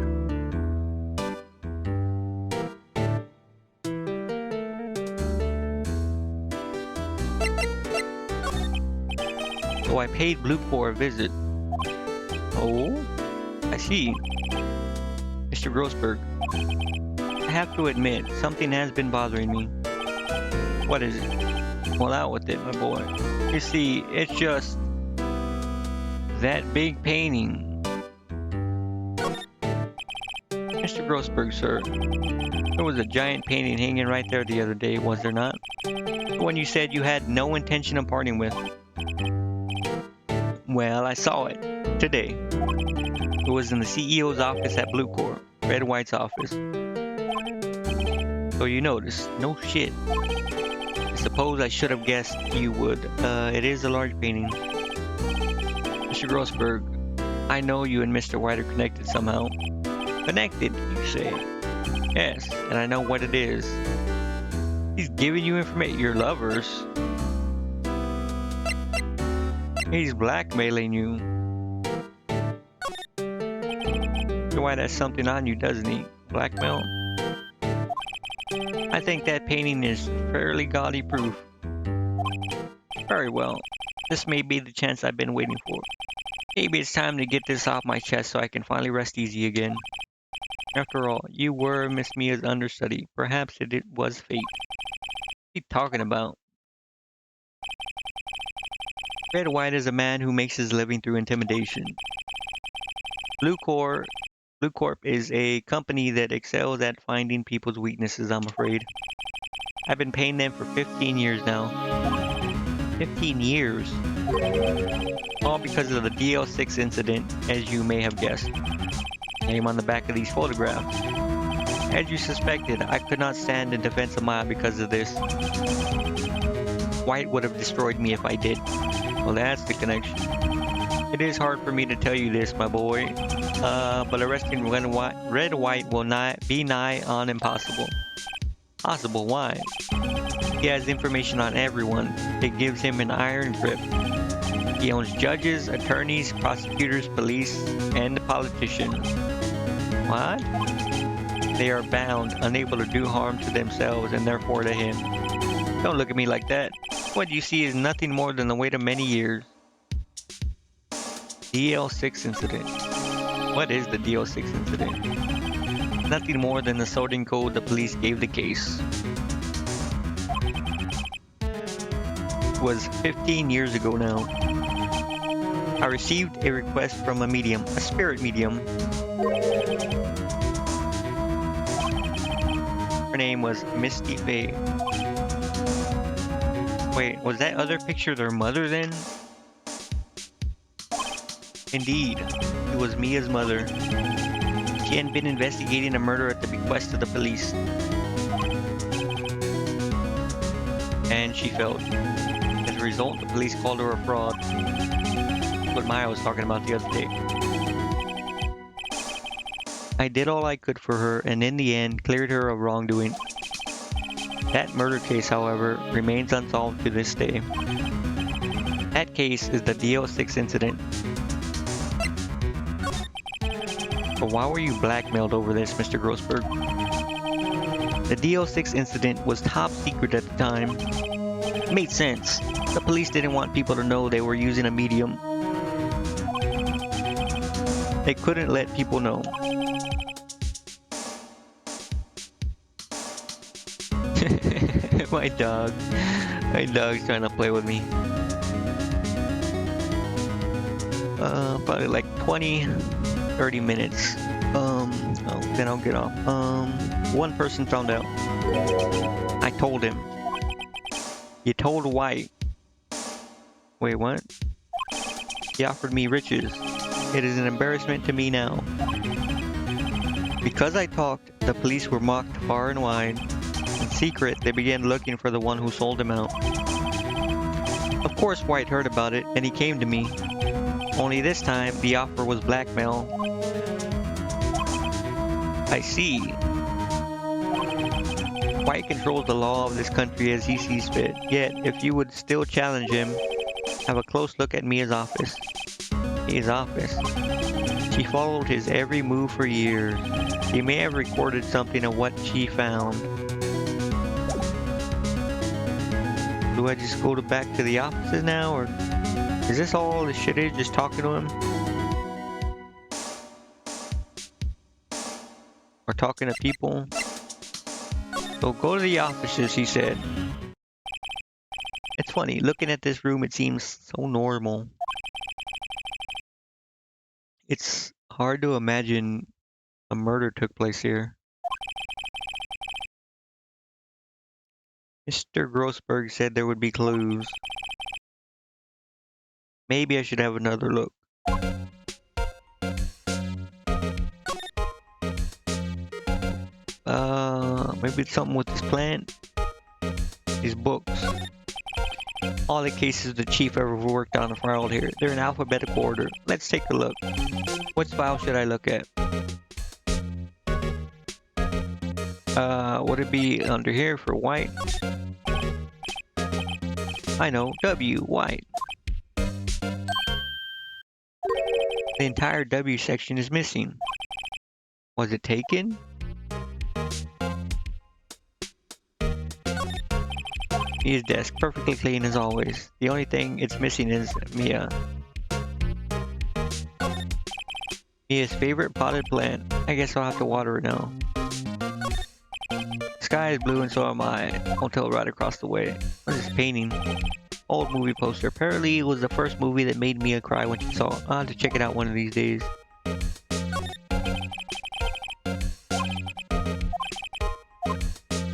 So I paid Blue Corps a visit. Oh? I see. Mr. Grossberg. I have to admit, something has been bothering me. What is it? Well, out with it, my boy. You see, it's just that big painting. Mr. Grossberg, sir. There was a giant painting hanging right there the other day, was there not? The one you said you had no intention of parting with. Well, I saw it. Today. It was in the CEO's office at Blue Corps. Red White's office. So you noticed. No shit. I suppose I should have guessed you would. It is a large painting. Mr. Grossberg, I know you and Mr. White are connected somehow. Connected, you say? Yes, and I know what it is. He's giving you information. Your lovers. He's blackmailing you. Mr. White has something on you, doesn't he? Blackmail? I think that painting is fairly gaudy proof. Very well. This may be the chance I've been waiting for. Maybe it's time to get this off my chest so I can finally rest easy again. After all, you were Miss Mia's understudy. Perhaps it was fate. What are you talking about? Red White is a man who makes his living through intimidation. Blue Corp Blue Corp is a company that excels at finding people's weaknesses, I'm afraid. I've been paying them for 15 years now. 15 years? All because of the DL6 incident, as you may have guessed. Name on the back of these photographs. As you suspected, I could not stand in defense of Maya because of this. White would have destroyed me if I did. Well, that's the connection. It is hard for me to tell you this, my boy, but arresting Red White will not be nigh on impossible. Possible? Why? He has information on everyone. It gives him an iron grip. He owns judges, attorneys, prosecutors, police, and the politicians. What? They are bound, unable to do harm to themselves and therefore to him. Don't look at me like that. What you see is nothing more than the weight of many years. DL6 incident. What is the DL6 incident? Nothing more than the sorting code the police gave the case. It was 15 years ago now. I received a request from a medium, a spirit medium. Her name was Misty Faye. Wait, was that other picture their mother then? Indeed, it was Mia's mother. She had been investigating a murder at the bequest of the police. And she failed. As a result, the police called her a fraud. What Maya was talking about the other day. I did all I could for her and in the end cleared her of wrongdoing. That murder case, however, remains unsolved to this day. That case is the DL6 incident. But why were you blackmailed over this, Mr. Grossberg? The DL6 incident was top secret at the time. It made sense. The police didn't want people to know they were using a medium. They couldn't let people know. My dog's trying to play with me. Probably like 20-30 minutes. Then I'll get off. One person found out. I told him. You told White. Wait, what? He offered me riches. It is an embarrassment to me now. Because I talked, the police were mocked far and wide. In secret, they began looking for the one who sold him out. Of course, White heard about it, and he came to me. Only this time, the offer was blackmail. I see. White controls the law of this country as he sees fit. Yet, if you would still challenge him, have a close look at Mia's office. His office. She followed his every move for years. He may have recorded something of what she found. Do I just go back to the offices now, or is this all the shit is just talking to him? Or talking to people? So go to the offices, he said. It's funny, looking at this room, it seems so normal. It's hard to imagine a murder took place here. Mr. Grossberg said there would be clues. Maybe I should have another look. Maybe it's something with this plant. These books. All the cases the chief ever worked on are filed here. They're in alphabetical order. Let's take a look. Which file should I look at? Would it be under here for White? I know, W, White. The entire W section is missing. Was it taken? His desk, perfectly clean as always. The only thing it's missing is Mia. Mia's favorite potted plant. I guess I'll have to water it now. The sky is blue and so am I. Hotel right across the way. What is this painting? Old movie poster. Apparently, it was the first movie that made me cry when she saw it. I'll have to check it out one of these days.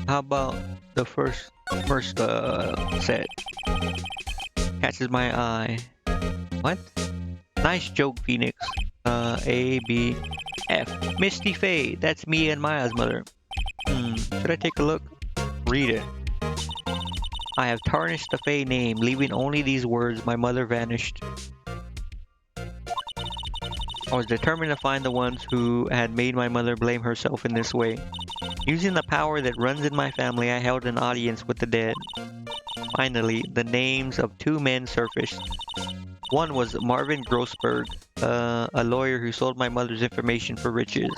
How about the first set? Catches my eye. What? Nice joke, Phoenix. A, B, F. Misty Faye. That's me and Maya's mother. Should I take a look? Read it. I have tarnished the Faye name, leaving only these words. My mother vanished. I was determined to find the ones who had made my mother blame herself in this way. Using the power that runs in my family, I held an audience with the dead. Finally, the names of two men surfaced. One was Marvin Grossberg, a lawyer who sold my mother's information for riches.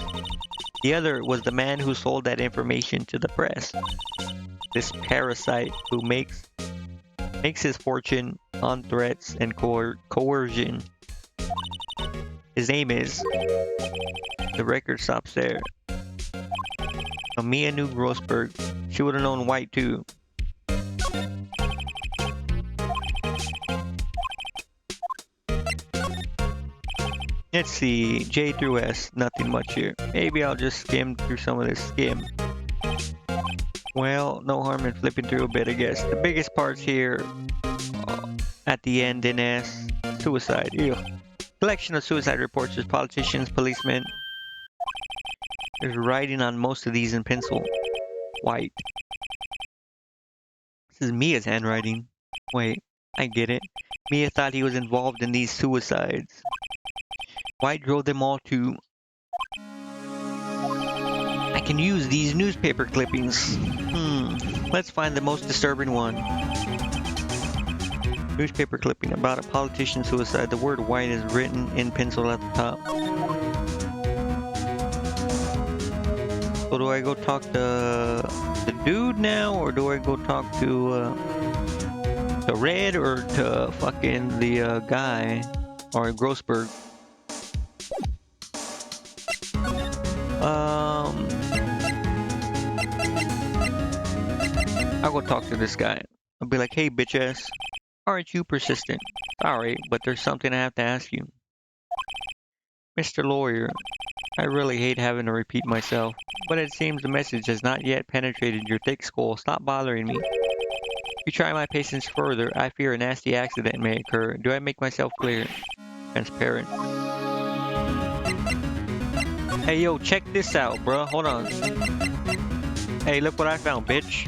The other was the man who sold that information to the press. This parasite who makes his fortune on threats and coercion. His name is... The record stops there. Mia knew Grossberg. She would have known White too. Let's see, J through S, nothing much here. Maybe I'll just skim through some of this skim. Well, no harm in flipping through a bit, I guess. The biggest parts here, at the end in S, suicide. Ew. Collection of suicide reports. There's politicians, policemen. There's writing on most of these in pencil. White. This is Mia's handwriting. Wait, I get it. Mia thought he was involved in these suicides. White drove them all to... I can use these newspaper clippings. Let's find the most disturbing one. Newspaper clipping about a politician's suicide. The word White is written in pencil at the top. So do I go talk to the dude now, or do I go talk to Red, or to fucking the guy, or Grossberg? I'll go talk to this guy. I'll be like, hey, bitch ass, aren't you persistent? Sorry, but there's something I have to ask you. Mr. Lawyer, I really hate having to repeat myself, but it seems the message has not yet penetrated your thick skull. Stop bothering me. If you try my patience further, I fear a nasty accident may occur. Do I make myself clear? Transparent. Hey, yo, check this out, bro. Hold on. Hey, look what I found, bitch.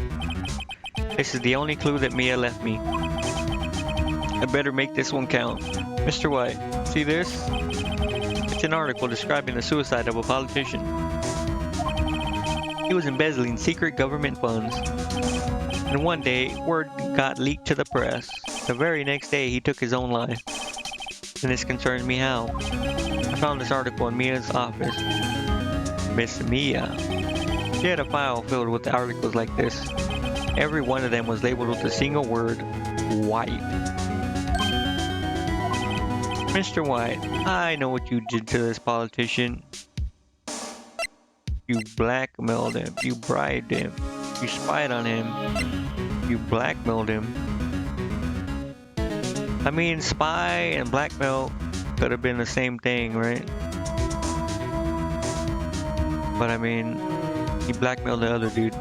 This is the only clue that Mia left me. I better make this one count. Mr. White, see this? It's an article describing the suicide of a politician. He was embezzling secret government funds. And one day, word got leaked to the press. The very next day, he took his own life. And this concerns me how. I found this article in Mia's office. Miss Mia. She had a file filled with articles like this. Every one of them was labeled with a single word, White. Mr. White, I know what you did to this politician. You blackmailed him. You bribed him. You spied on him. You blackmailed him. I mean, spy and blackmail could have been the same thing, right? But I mean, he blackmailed the other dude.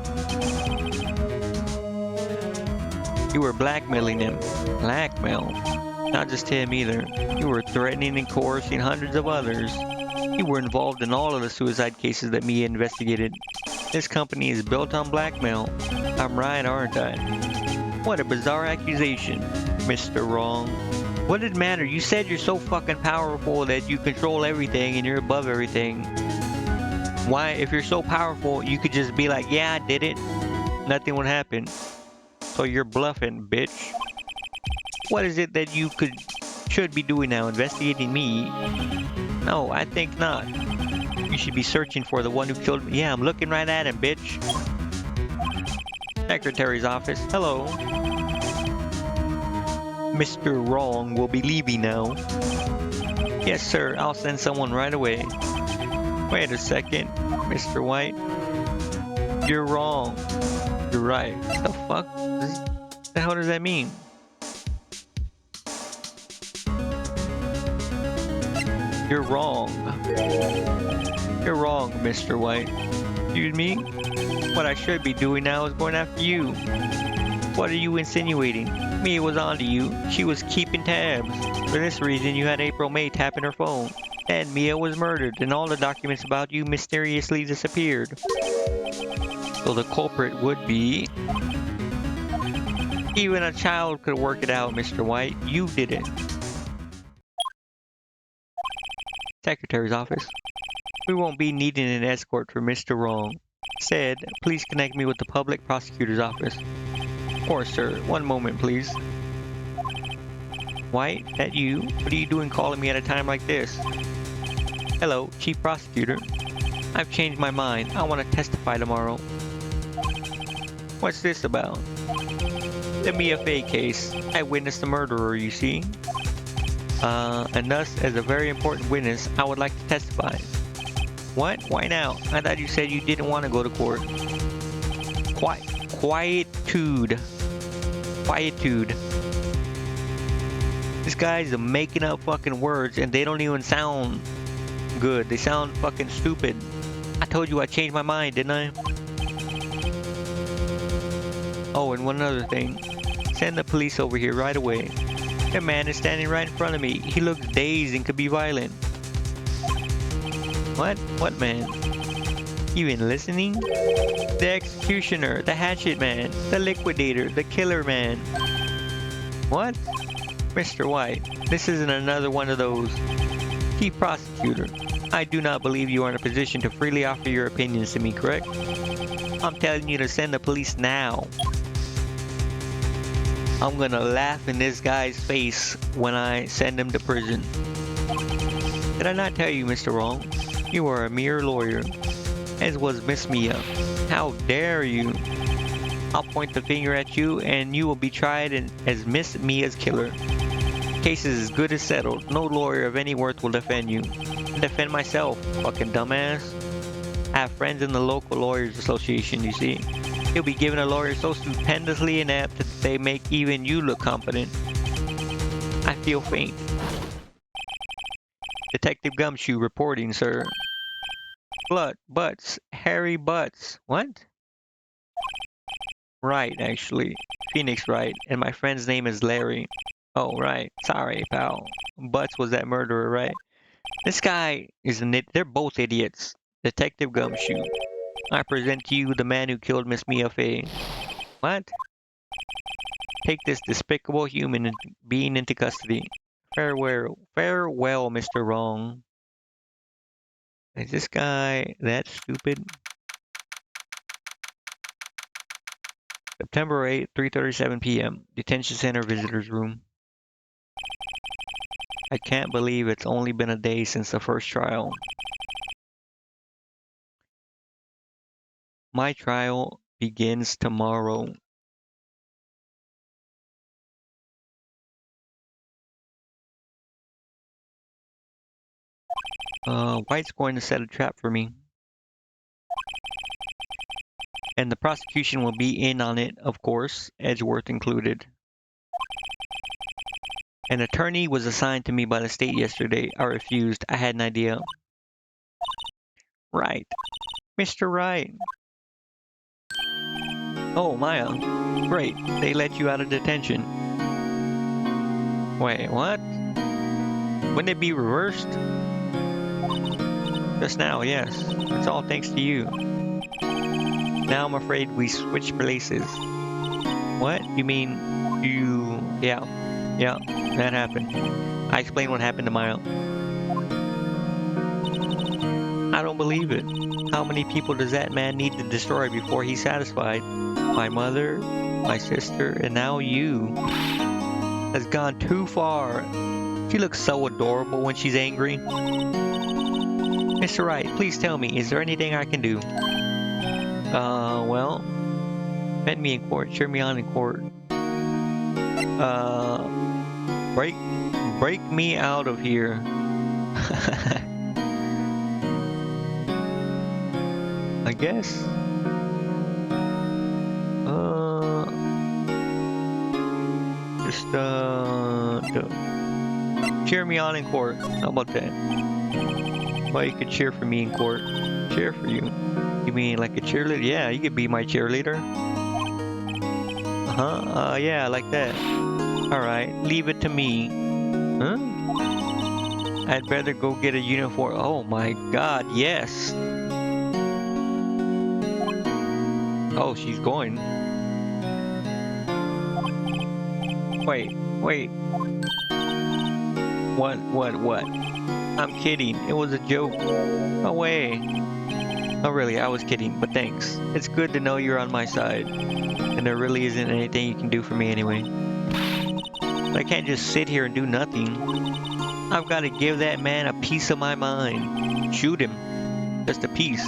You were blackmailing him. Blackmail. Not just him either. You were threatening and coercing hundreds of others. You were involved in all of the suicide cases that Mia investigated. This company is built on blackmail. I'm right, aren't I? What a bizarre accusation, Mr. Wrong. What did it matter? You said you're so fucking powerful that you control everything and you're above everything. Why, if you're so powerful, you could just be like, yeah, I did it. Nothing would happen. So you're bluffing, bitch. What is it that you should be doing now? Investigating me? No, I think not. You should be searching for the one who killed me. Yeah, I'm looking right at him, bitch. Secretary's office. Hello. Mr. Wrong will be leaving now. Yes, sir. I'll send someone right away. Wait a second, Mr. White. You're wrong. You're right. What the fuck? What the hell does that mean? You're wrong. You're wrong, Mr. White. Excuse me? What I should be doing now is going after you. What are you insinuating? Mia was onto you. She was keeping tabs. For this reason, you had April May tapping her phone. And Mia was murdered, and all the documents about you mysteriously disappeared. So the culprit would be... Even a child could work it out, Mr. White. You did it. Secretary's office. We won't be needing an escort for Mr. Wrong. Said, please connect me with the public prosecutor's office. Of course, sir. One moment, please. White, that you? What are you doing calling me at a time like this? Hello, Chief Prosecutor. I've changed my mind. I want to testify tomorrow. What's this about? The Mia Fey case. I witnessed the murderer, you see. And thus, as a very important witness, I would like to testify. What? Why now? I thought you said you didn't want to go to court. Quietude. Quietude. This guy's making up fucking words and they don't even sound good. They sound fucking stupid. I told you I changed my mind, didn't I? Oh, and one other thing. Send the police over here right away. That man is standing right in front of me. He looks dazed and could be violent. What? What man? You been listening? The executioner, the hatchet man, the liquidator, the killer man. What? Mr. White, this isn't another one of those. Chief Prosecutor, I do not believe you are in a position to freely offer your opinions to me, correct? I'm telling you to send the police now. I'm gonna laugh in this guy's face when I send him to prison. Did I not tell you, Mr. Wrong? You are a mere lawyer, as was Miss Mia. How dare you? I'll point the finger at you and you will be tried as Miss Mia's killer. Case is as good as settled. No lawyer of any worth will defend you. I'll defend myself, fucking dumbass. I have friends in the local lawyers association, you see. You'll be given a lawyer so stupendously inept that they make even you look competent. I feel faint. Detective Gumshoe reporting, sir. Butts. Harry Butts. What? Wright, actually. Phoenix Wright. And my friend's name is Larry. Oh, right. Sorry, pal. Butts was that murderer, right? This guy is an idiot. They're both idiots. Detective Gumshoe. I present to you the man who killed Miss Mia Fey. What? Take this despicable human being into custody. Farewell, Mr. Wrong. Is this guy that stupid? September 8th, 3:37 p.m. Detention Center Visitors Room. I can't believe it's only been a day since the first trial. My trial begins tomorrow. White's going to set a trap for me. And the prosecution will be in on it, of course, Edgeworth included. An attorney was assigned to me by the state yesterday. I refused. I had an idea. Right. Mr. Wright. Oh, Maya. Great. They let you out of detention. Wait, what? Wouldn't it be reversed? Just now, yes. It's all thanks to you. Now I'm afraid we switched places. What? You mean you... Yeah, that happened. I explained what happened to Maya. I don't believe it. How many people does that man need to destroy before he's satisfied? My mother, my sister, and now you. Has gone too far. She looks so adorable when she's angry. Mr. Wright, please tell me, is there anything I can do? Well, defend me in court, cheer me on in court. Break me out of here. I guess. Just cheer me on in court. How about that? Well, you could cheer for me in court. Cheer for you. You mean like a cheerleader? Yeah, you could be my cheerleader. Uh-huh. Yeah, like that. Alright, leave it to me. Huh? I'd better go get a uniform. Oh my god, yes. Oh, she's going. Wait. What? I'm kidding. It was a joke. No way. Oh, really, I was kidding, but thanks. It's good to know you're on my side. And there really isn't anything you can do for me anyway. But I can't just sit here and do nothing. I've got to give that man a piece of my mind. Shoot him. Just a piece.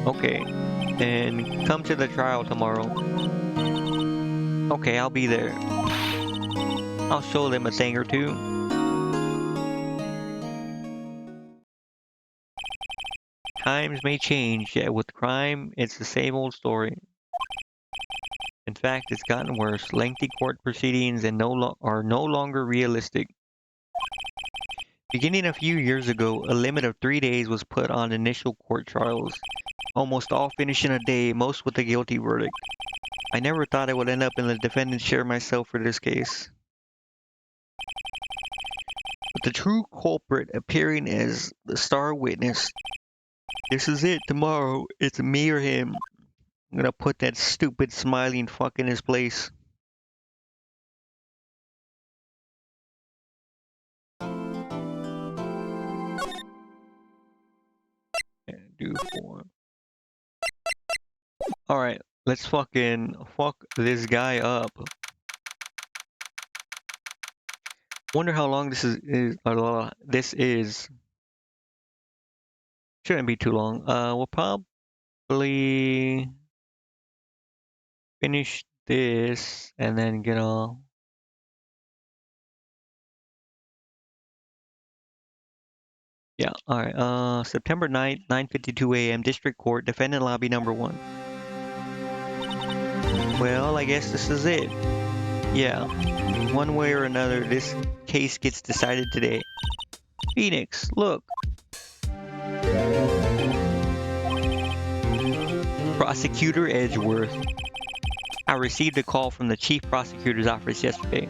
Okay. And come to the trial tomorrow. Okay, I'll be there. I'll show them a thing or two. Times may change, yet with crime, it's the same old story. In fact, it's gotten worse. Lengthy court proceedings and are no longer realistic. Beginning a few years ago, a limit of 3 days was put on initial court trials. Almost all finish in a day, most with a guilty verdict. I never thought I would end up in the defendant's chair myself for this case. With the true culprit appearing as the star witness. This is it tomorrow. It's me or him. I'm gonna put that stupid smiling fuck in his place. And do for. Alright, let's fucking fuck this guy up. Wonder how long this is. Shouldn't be too long. We'll probably finish this and then get all. Yeah, alright. September 9th, 9:52 a.m. District Court, Defendant Lobby number 1. Well, I guess this is it. Yeah. One way or another, this case gets decided today. Phoenix, look. Prosecutor Edgeworth. I received a call from the Chief Prosecutor's office yesterday.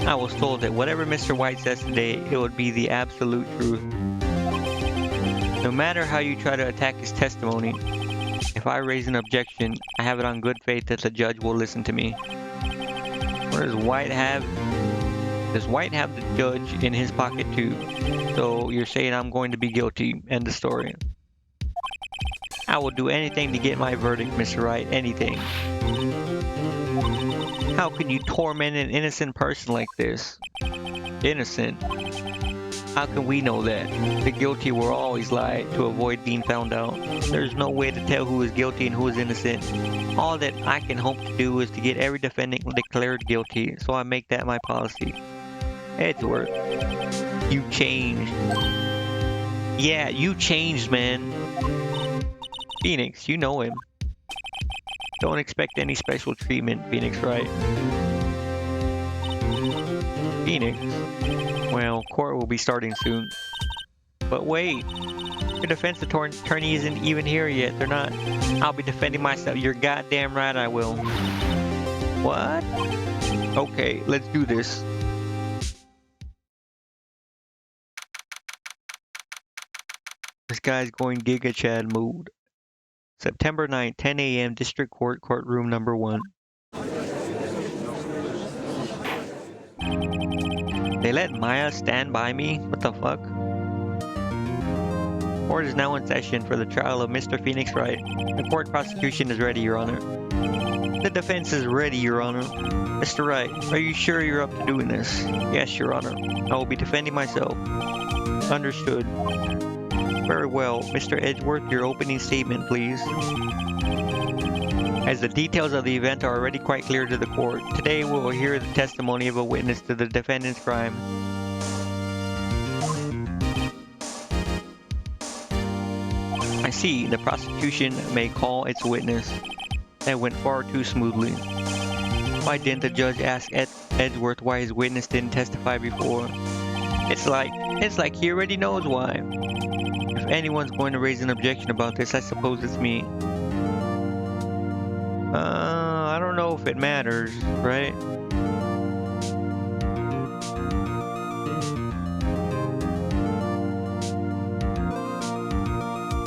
I was told that whatever Mr. White says today, it would be the absolute truth. No matter how you try to attack his testimony, if I raise an objection, I have it on good faith that the judge will listen to me. What does White have? Does White have the judge in his pocket too? So you're saying I'm going to be guilty. End of story. I will do anything to get my verdict, Mr. Wright. Anything. How can you torment an innocent person like this? Innocent? How can we know that? The guilty will always lie to avoid being found out. There's no way to tell who is guilty and who is innocent. All that I can hope to do is to get every defendant declared guilty, so I make that my policy. Edgeworth, you changed. Yeah, you changed, man. Phoenix, you know him. Don't expect any special treatment, Phoenix, right? Phoenix? Well, court will be starting soon. But wait, your defense attorney isn't even here yet. They're not. I'll be defending myself. You're goddamn right I will. What? Okay, let's do this. This guy's going Giga Chad mode. September 9th, 10 a.m. District Court, courtroom number 1. They let Maya stand by me? What the fuck? Court is now in session for the trial of Mr. Phoenix Wright. The court prosecution is ready, Your Honor. The defense is ready, Your Honor. Mr. Wright, are you sure you're up to doing this? Yes, Your Honor. I will be defending myself. Understood. Very well. Mr. Edgeworth, your opening statement, please. As the details of the event are already quite clear to the court, today we will hear the testimony of a witness to the defendant's crime. I see. The prosecution may call its witness. That went far too smoothly. Why didn't the judge ask Edgeworth why his witness didn't testify before? It's like he already knows why. If anyone's going to raise an objection about this, I suppose it's me. I don't know if it matters, right?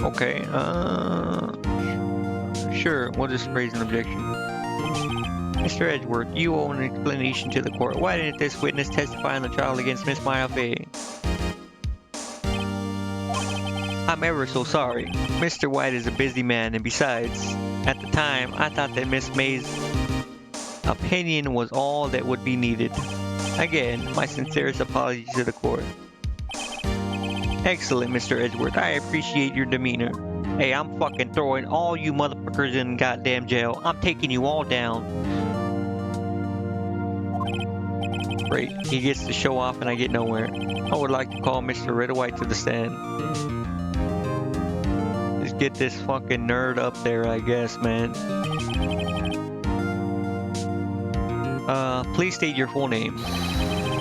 Okay, sure, we'll just raise an objection. Mr. Edgeworth, you owe an explanation to the court. Why didn't this witness testify on the trial against Miss Maya Fey? I'm ever so sorry. Mr. White is a busy man, and besides, at the time, I thought that Miss May's opinion was all that would be needed. Again, my sincerest apologies to the court. Excellent, Mr. Edgeworth. I appreciate your demeanor. Hey, I'm fucking throwing all you motherfuckers in goddamn jail. I'm taking you all down. Great. He gets to show off and I get nowhere. I would like to call Mr. Redwhite to the stand. Just get this fucking nerd up there, I guess, man. Please state your full name.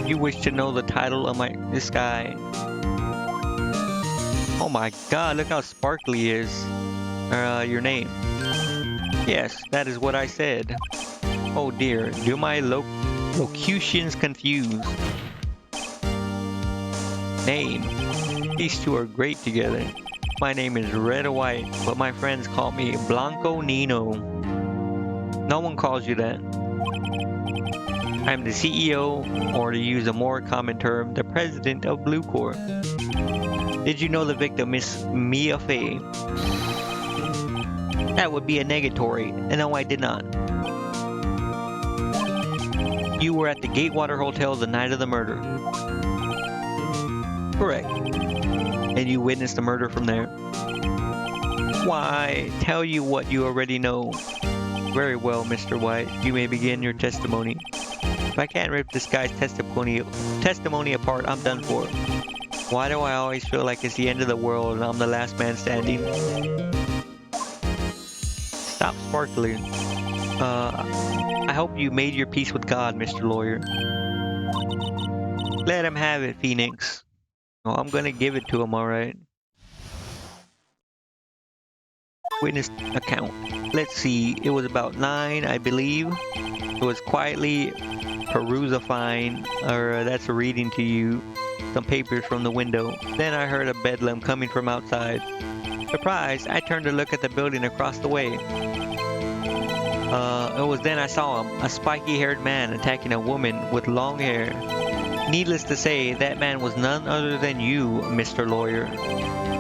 You wish to know the title of this guy. Oh my god, look how sparkly he is. Your name. Yes, that is what I said. Oh dear, do my locutions confused? Name. These two are great together. My name is Red or White, but my friends call me Blanco Nino. No one calls you that. I'm the CEO, or to use a more common term, the president of Blue Corp. Did you know the victim, Miss Mia Fey? That would be a negatory, and no, I did not. You were at the Gatewater Hotel the night of the murder. Correct. And you witnessed the murder from there. Why, tell you what you already know. Very well, Mr. White. You may begin your testimony. If I can't rip this guy's testimony apart, I'm done for. Why do I always feel like it's the end of the world and I'm the last man standing? Stop sparkling. I hope you made your peace with God, Mr. Lawyer. Let him have it, Phoenix. Oh, I'm gonna give it to him, alright. Witness account. Let's see, it was about 9, I believe. It was quietly perusifying, or that's a reading to you, some papers from the window. Then I heard a bedlam coming from outside. Surprised, I turned to look at the building across the way. It was then I saw him, a spiky-haired man attacking a woman with long hair. Needless to say, that man was none other than you, Mr. Lawyer.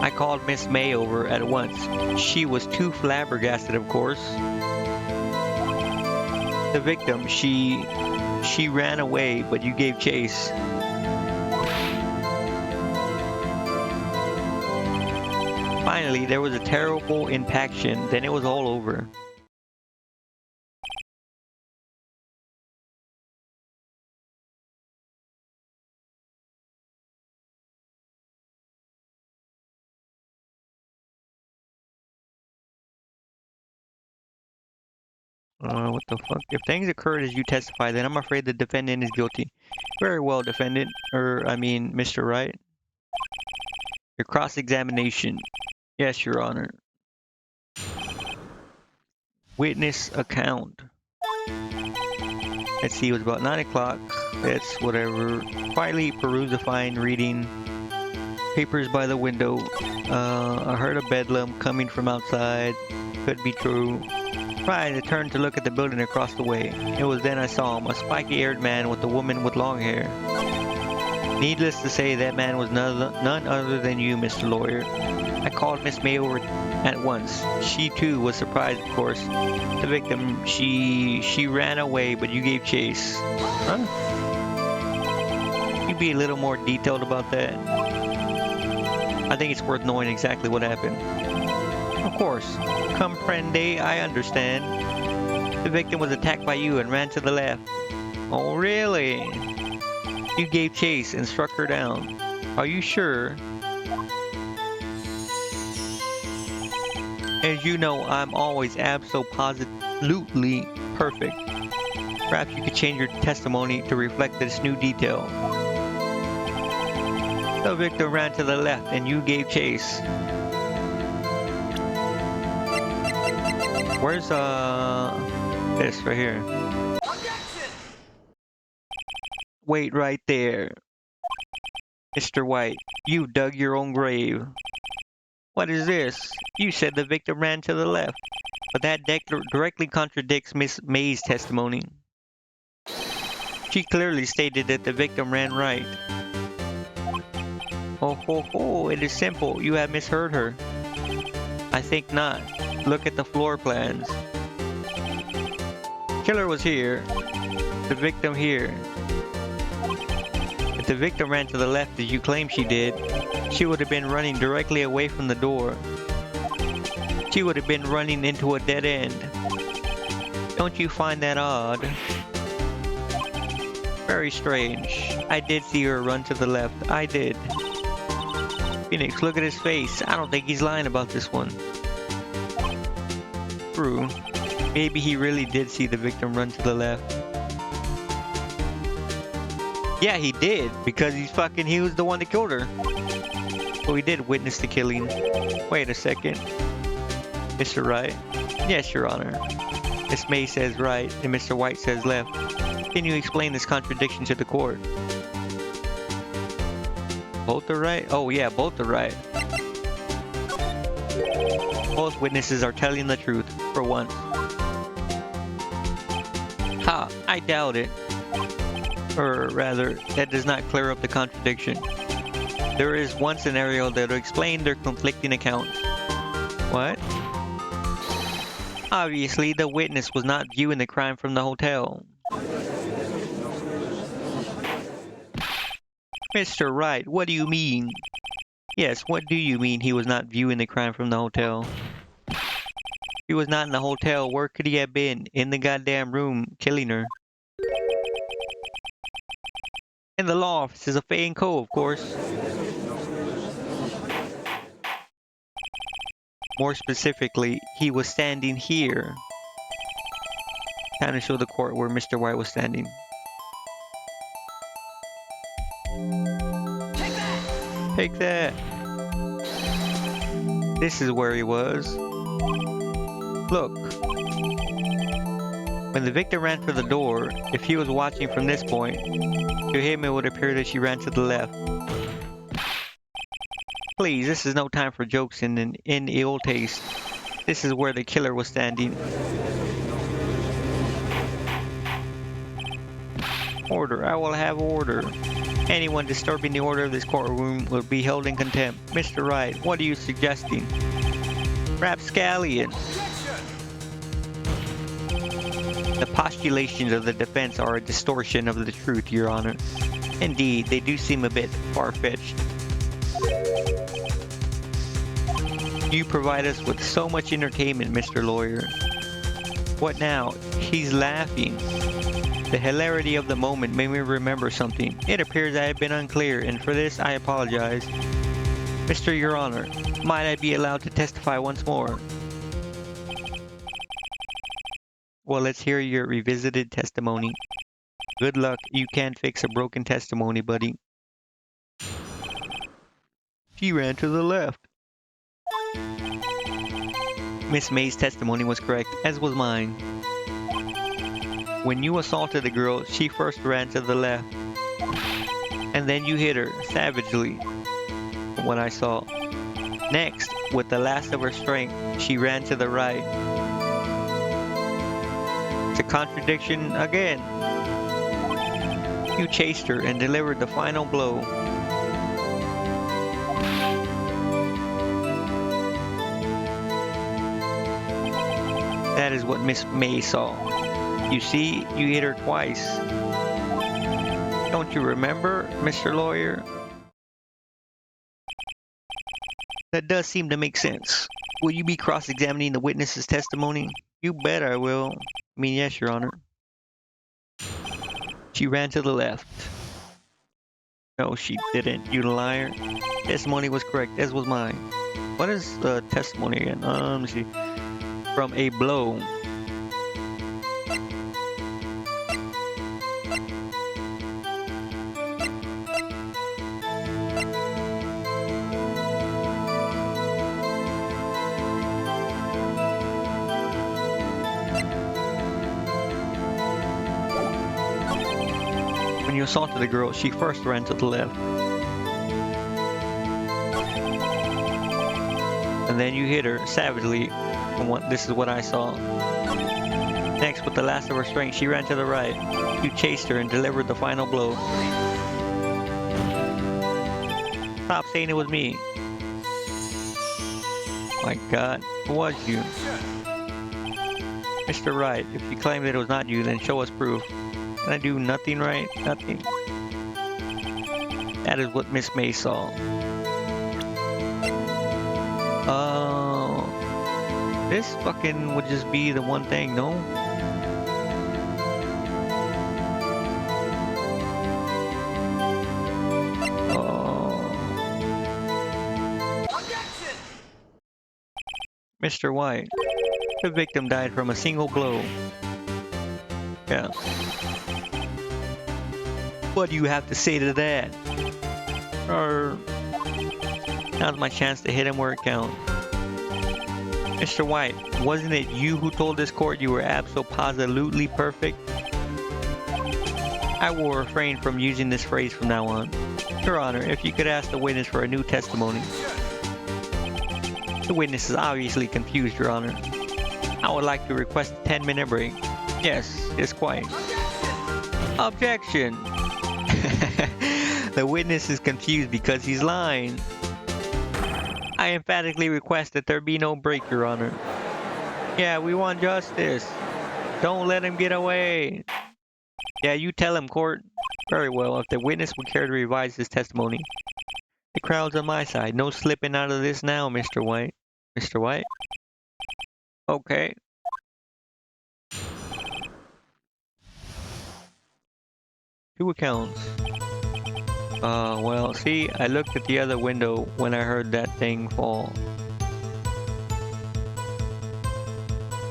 I called Miss May over at once. She was too flabbergasted, of course. The victim, she ran away, but you gave chase. Finally, there was a terrible impaction, then it was all over. What the fuck? If things occurred as you testify, then I'm afraid the defendant is guilty. Very well, defendant. Mr. Wright. Your cross-examination. Yes, Your Honor. Witness account. Let's see, it was about 9 o'clock. That's whatever. Quietly perusifying, reading papers by the window. I heard a bedlam coming from outside. Could be true. Right, I turned to look at the building across the way. It was then I saw him, a spiky-haired man with a woman with long hair. Needless to say, that man was none other than you, Mr. Lawyer. I called Miss May over at once. She, too, was surprised, of course. The victim, she ran away, but you gave chase. Huh? Can you be a little more detailed about that? I think it's worth knowing exactly what happened. Of course. Comprende, I understand. The victim was attacked by you and ran to the left. Oh, really? You gave chase and struck her down. Are you sure? As you know, I'm always absolutely perfect. Perhaps you could change your testimony to reflect this new detail. The victim ran to the left and you gave chase. Where's this right here? Wait right there. Mr. White, you dug your own grave. What is this? You said the victim ran to the left, but that directly contradicts Miss May's testimony. She clearly stated that the victim ran right. Oh ho ho, it is simple. You have misheard her. I think not. Look at the floor plans. Killer was here. The victim here. If the victim ran to the left as you claim she did, she would have been running directly away from the door. She would have been running into a dead end. Don't you find that odd? Very strange. I did see her run to the left. I did. Phoenix, look at his face. I don't think he's lying about this one. True. Maybe he really did see the victim run to the left. Yeah, he did, because he was the one that killed her. So he did witness the killing. Wait a second. Mr. Wright? Yes, Your Honor. Miss May says right, and Mr. White says left. Can you explain this contradiction to the court? Both are right? Oh yeah, both are right. Both witnesses are telling the truth, for once. Ha, I doubt it. Or rather, that does not clear up the contradiction. There is one scenario that will explain their conflicting accounts. What? Obviously, the witness was not viewing the crime from the hotel. Mr. Wright, what do you mean? Yes, what do you mean he was not viewing the crime from the hotel? He was not in the hotel. Where could he have been? In the goddamn room, killing her. In the law offices of Fay & Co., of course. More specifically, he was standing here. Kind of show the court where Mr. White was standing. Take that! This is where he was. Look. When the victim ran for the door, if he was watching from this point, to him it would appear that she ran to the left. Please, this is no time for jokes and in ill taste. This is where the killer was standing. Order, I will have order. Anyone disturbing the order of this courtroom will be held in contempt. Mr. Wright, what are you suggesting? Rapscallion. The postulations of the defense are a distortion of the truth, Your Honor. Indeed, they do seem a bit far-fetched. You provide us with so much entertainment, Mr. Lawyer. What now? He's laughing. The hilarity of the moment made me remember something. It appears I have been unclear, and for this I apologize. Mr. Your Honor, might I be allowed to testify once more? Well, let's hear your revisited testimony. Good luck. You can't fix a broken testimony, buddy. She ran to the left. Miss May's testimony was correct, as was mine. When you assaulted the girl, she first ran to the left. And then you hit her, savagely, from what I saw. Next, with the last of her strength, she ran to the right. It's a contradiction again. You chased her and delivered the final blow. That is what Miss May saw. You see, you hit her twice. Don't you remember, Mr. Lawyer? That does seem to make sense. Will you be cross-examining the witness's testimony? You bet I will. I mean, yes, Your Honor. She ran to the left. No, she didn't, you liar. Testimony was correct, as was mine. What is the testimony again? Let me see. From a blow. When you assaulted the girl, she first ran to the left. And then you hit her savagely. This is what I saw. Next, with the last of her strength, she ran to the right. You chased her and delivered the final blow. Stop saying it was me. My God, who was you? Mr. Wright, if you claim that it was not you, then show us proof. Can I do nothing right? Nothing. That is what Miss May saw. This fucking would just be the one thing, no? Mr. White, the victim died from a single blow. Yeah. What do you have to say to that? Now's my chance to hit him where it counts. Mr. White, wasn't it you who told this court you were abso-positively perfect? I will refrain from using this phrase from now on. Your Honor, if you could ask the witness for a new testimony. The witness is obviously confused, Your Honor. I would like to request a 10-minute break. Yes, it's quite. Objection! The witness is confused because he's lying. I emphatically request that there be no break, Your Honor. Yeah, we want justice. Don't let him get away. Yeah, you tell him, court. Very well, if the witness would care to revise his testimony. The crowd's on my side. No slipping out of this now, Mr. White. Mr. White? Okay. Two accounts. Well, see, I looked at the other window when I heard that thing fall.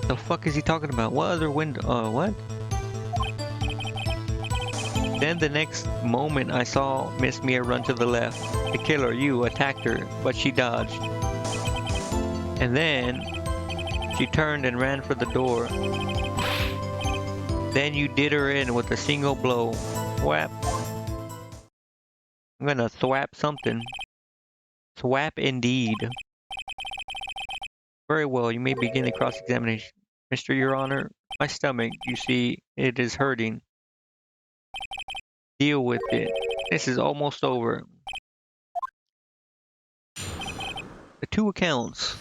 The fuck is he talking about? What other window? What? Then the next moment I saw Miss Mia run to the left. The killer, you, attacked her, but she dodged. And then she turned and ran for the door. Then you did her in with a single blow. Thwap. I'm gonna thwap something. Thwap indeed. Very well, you may begin the cross-examination. Mr. Your Honor, my stomach, you see, it is hurting. Deal with it. This is almost over. The two accounts.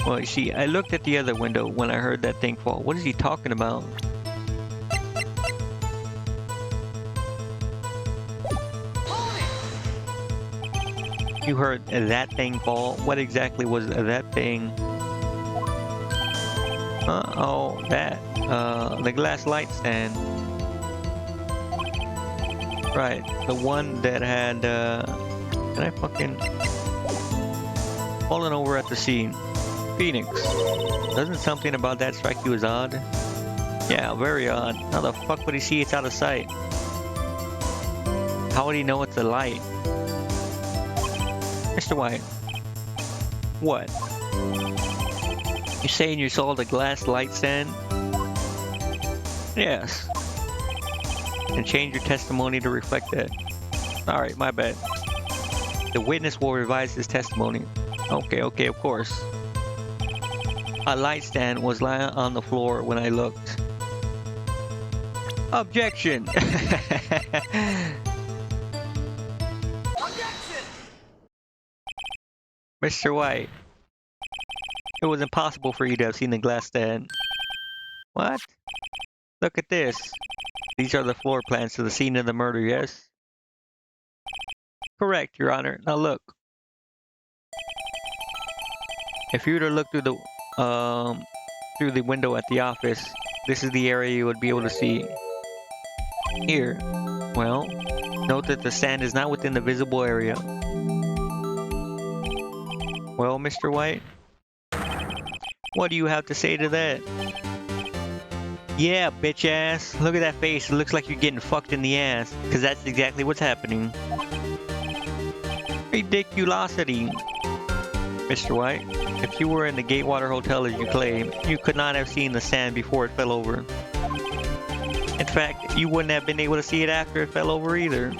Well, you see, I looked at the other window when I heard that thing fall. What is he talking about? You heard that thing fall? What exactly was that thing? Oh, that. The glass light stand. Right, the one that had, can I fucking... fallen over at the scene. Phoenix. Doesn't something about that strike you as odd? Yeah, very odd. How the fuck would he see it's out of sight? How would he know it's a light? Mr. White. What? You saying you saw the glass light stand? Yes. And change your testimony to reflect that. Alright, my bad. The witness will revise his testimony. Okay, of course. A light stand was lying on the floor when I looked. Objection! Mr. White, it was impossible for you to have seen the glass stand. What? Look at this. These are the floor plans to the scene of the murder, yes? Correct, Your Honor. Now look. If you were to look through the window at the office, this is the area you would be able to see. Here. Well, note that the stand is not within the visible area. Well, Mr. White? What do you have to say to that? Yeah, bitch ass. Look at that face. It looks like you're getting fucked in the ass. Because that's exactly what's happening. Ridiculosity. Mr. White, if you were in the Gatewater Hotel as you claim, you could not have seen the sand before it fell over. In fact, you wouldn't have been able to see it after it fell over either.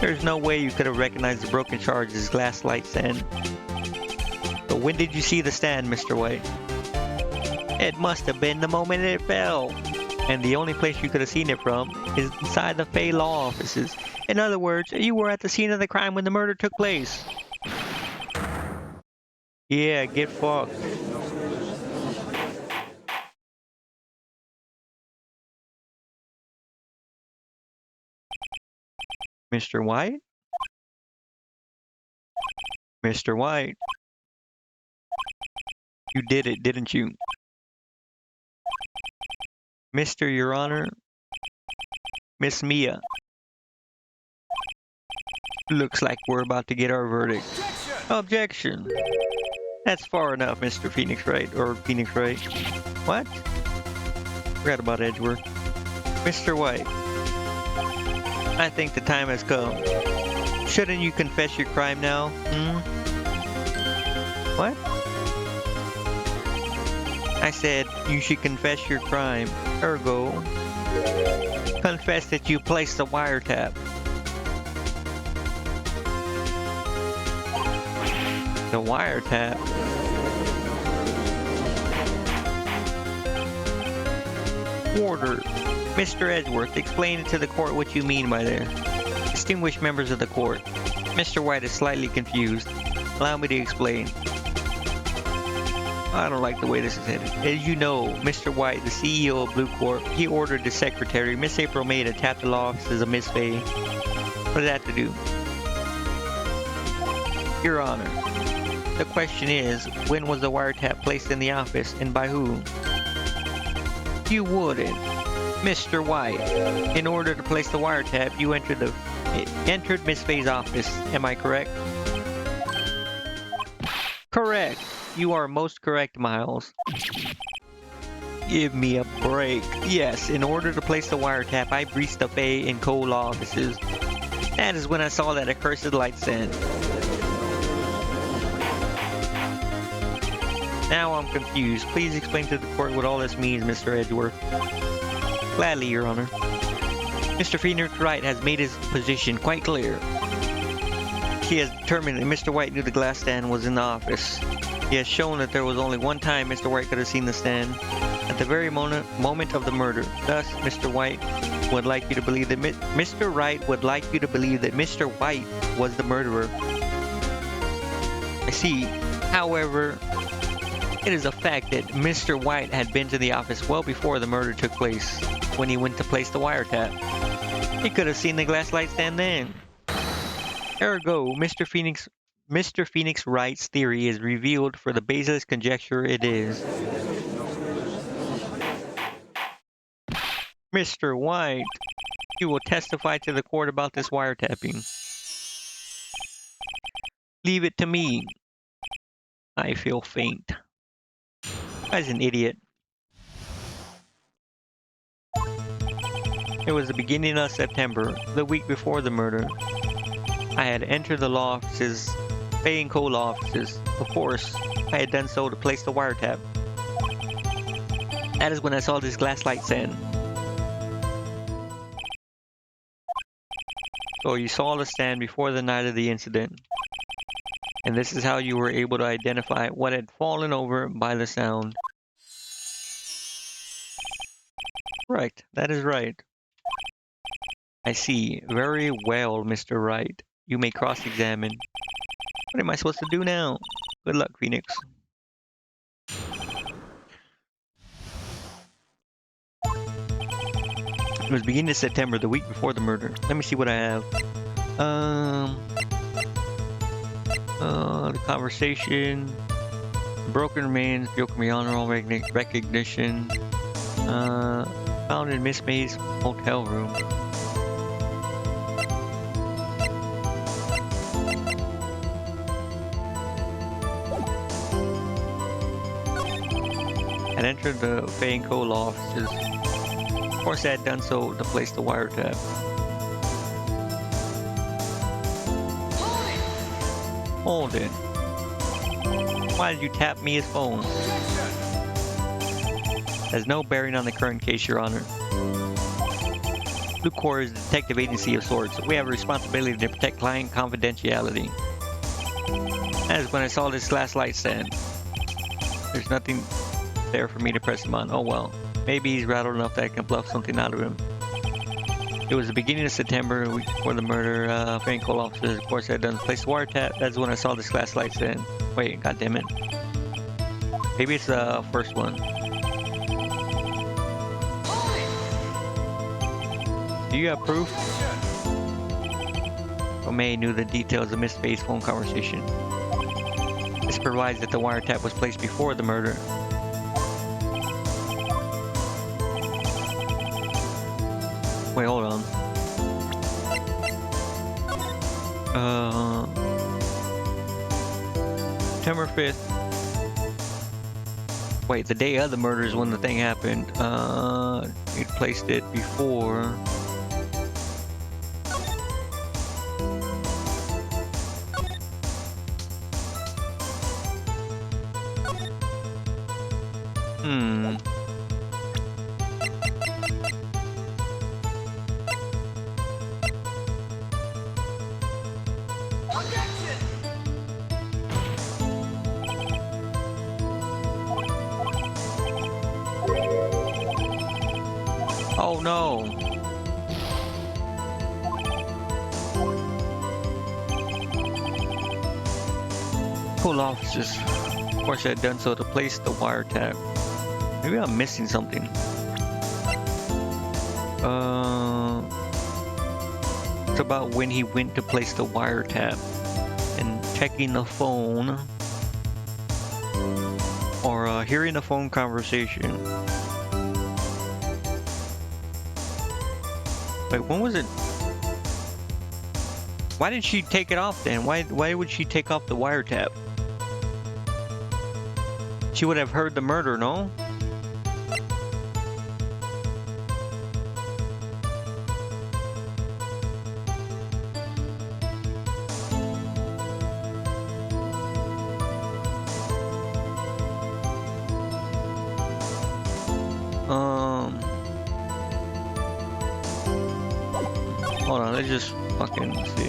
There's no way you could have recognized the broken charge as glass light stand. But when did you see the stand, Mr. White? It must have been the moment it fell. And the only place you could have seen it from is inside the Fay Law offices. In other words, you were at the scene of the crime when the murder took place. Yeah, get fucked. Mr. White? Mr. White? You did it, didn't you? Mr. Your Honor? Miss Mia? Looks like we're about to get our verdict. Objection! That's far enough, Mr. Phoenix Wright, or Phoenix Wright. What? Forgot about Edgeworth. Mr. White, I think the time has come. Shouldn't you confess your crime now? What? I said you should confess your crime. Ergo, confess that you placed the wiretap. The wiretap? Warder, Mr. Edgeworth, explain to the court what you mean by this. Distinguished members of the court, Mr. White is slightly confused. Allow me to explain. I don't like the way this is headed. As you know, Mr. White, the CEO of Blue Corp, he ordered the secretary, Miss April May, to tap the law offices of Miss Fay. What does that have to do? Your Honor, the question is, when was the wiretap placed in the office, and by who? You wouldn't. Mr. White, in order to place the wiretap, you entered Miss Fay's office. Am I correct? Correct. You are most correct, Miles. Give me a break. Yes, in order to place the wiretap, I breached the Fay and Cole offices. That is when I saw that accursed light stand. Now I'm confused. Please explain to the court what all this means, Mr. Edgeworth. Gladly, Your Honor. Mr. Phoenix Wright has made his position quite clear. He has determined that Mr. White knew the glass stand was in the office. He has shown that there was only one time Mr. White could have seen the stand, at the very moment of the murder. Thus, Mr. White would like you to believe that Mr. Wright would like you to believe that Mr. White was the murderer. I see. However, it is a fact that Mr. White had been to the office well before the murder took place, when he went to place the wiretap. He could have seen the glass light stand then. Ergo, Mr. Phoenix Wright's theory is revealed for the baseless conjecture it is. Mr. White, you will testify to the court about this wiretapping. Leave it to me. I feel faint. Guy's an idiot. It was the beginning of September, the week before the murder. I had entered the law offices, Fay and Cole offices. Of course, I had done so to place the wiretap. That is when I saw this glass light stand. So you saw the stand before the night of the incident. And this is how you were able to identify what had fallen over by the sound. Right, that is right. I see. Very well, Mr. Wright. You may cross-examine. What am I supposed to do now? Good luck, Phoenix. It was beginning of September, the week before the murder. Let me see what I have. The conversation, broken remains, broken beyond all recognition, found in Miss May's hotel room. Had entered the Fay and Cole offices. Of course, I had done so to place the wiretap. Hold it. Why did you tap me his phone? Has no bearing on the current case, Your Honor. Blue Corps is a detective agency of sorts. We have a responsibility to protect client confidentiality. That is when I saw this glass light stand. There's nothing there for me to press him on. Oh well. Maybe he's rattled enough that I can bluff something out of him. It was the beginning of September, a week before the murder. Frank Cole officers, of course, had done the place wiretap. That's when I saw this glass light stand. Wait, goddammit. Maybe it's the first one. Do you have proof? O'May knew the details of Miss Faye's phone conversation. This provides that the wiretap was placed before the murder. Wait, hold on. September 5th. Wait, the day of the murder is when the thing happened. He placed it before. Oh no! Cool officers. Of course, I had done so to place the wiretap. Maybe I'm missing something. It's about when he went to place the wiretap and checking the phone or hearing the phone conversation. Wait, when was it? Why did she take it off then? Why would she take off the wiretap? She would have heard the murder, no? Hold on, let's just fucking see.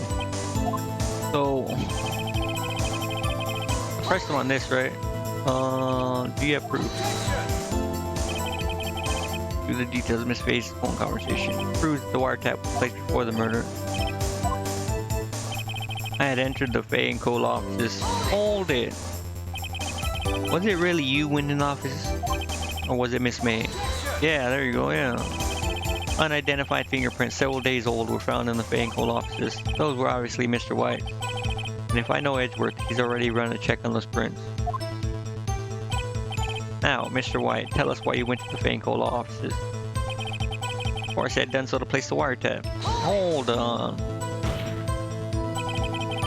So, I pressed him on this, right? Do you have proof? Do the details of Miss Faye's phone conversation. Proves the wiretap was placed before the murder. I had entered the Faye and Cole offices. Hold it! Was it really you went in the office? Or was it Miss May? Yeah, there you go, yeah. Unidentified fingerprints, several days old, were found in the Faye and Cole offices. Those were obviously Mr. White. And if I know Edgeworth, he's already run a check on those prints. Now, Mr. White, tell us why you went to the Faye and Cole offices. Of course, I had done so to place the wiretap. Hold on.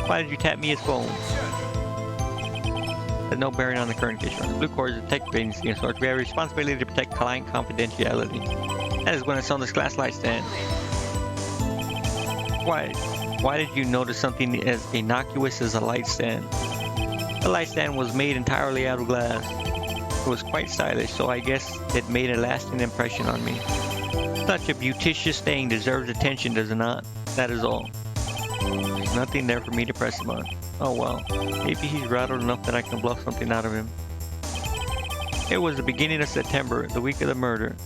Why did you tap me his phone? There's no bearing on the current case. Blue Corps is a detective agency of sorts. We have a responsibility to protect client confidentiality. That is when I saw this glass light stand. Why did you notice something as innocuous as a light stand? The light stand was made entirely out of glass. It was quite stylish, so I guess it made a lasting impression on me. Such a beauticious thing deserves attention, does it not? That is all. There's nothing there for me to press him on. Oh well, maybe he's rattled enough that I can bluff something out of him. It was the beginning of September, the week of the murder.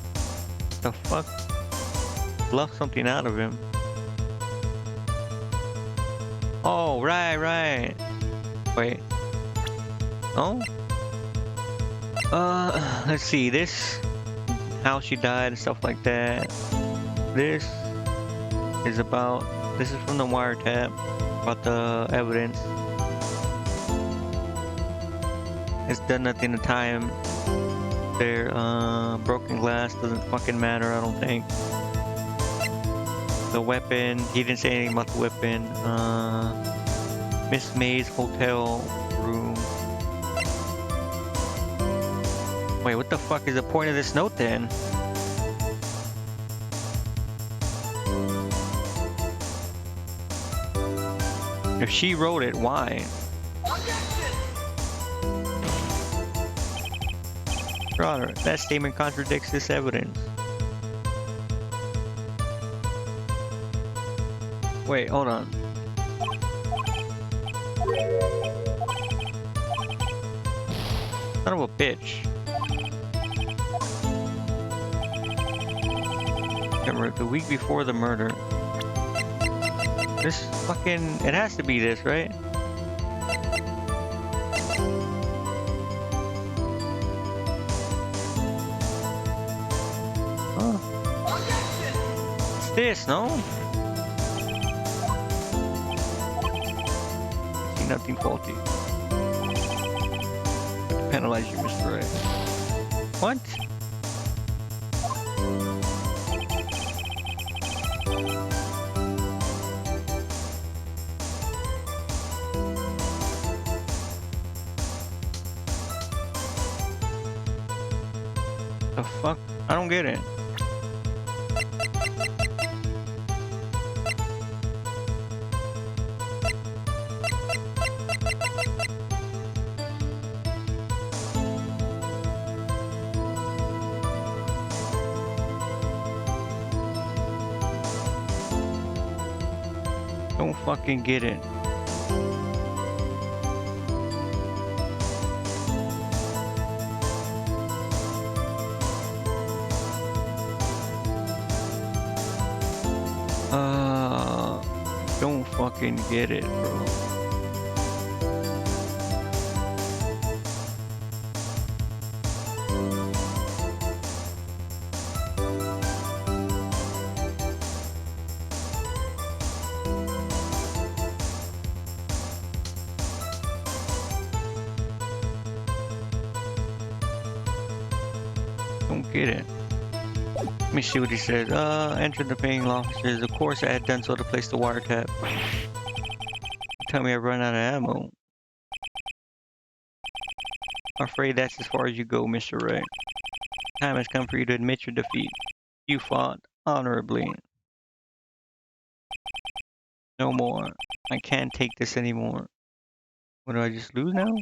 The fuck? Bluff something out of him. Oh, right. Wait. Oh? Let's see. This, how she died and stuff like that. This is about, this is from the wiretap, about the evidence. It's done nothing to tie him there. Broken glass doesn't fucking matter, I don't think. The weapon, he didn't say anything about the weapon. Miss May's hotel room. Wait, what the fuck is the point of this note then? If she wrote it, why? Your Honor, that statement contradicts this evidence. Wait, hold on. Son of a bitch. Remember, the week before the murder. This fucking... It has to be this, right? Huh? It's this, no? See nothing faulty. Penalize you, Mr. Wright. What? The fuck? I don't get it. Don't fucking get it. Don't fucking get it, bro. Don't get it. Let me see what he says. Enter the paying officers. Of course I had done so to place the wiretap. Tell me I've run out of ammo. I'm afraid that's as far as you go, Mr. Wright. Time has come for you to admit your defeat. You fought honorably. No more. I can't take this anymore. What, do I just lose now?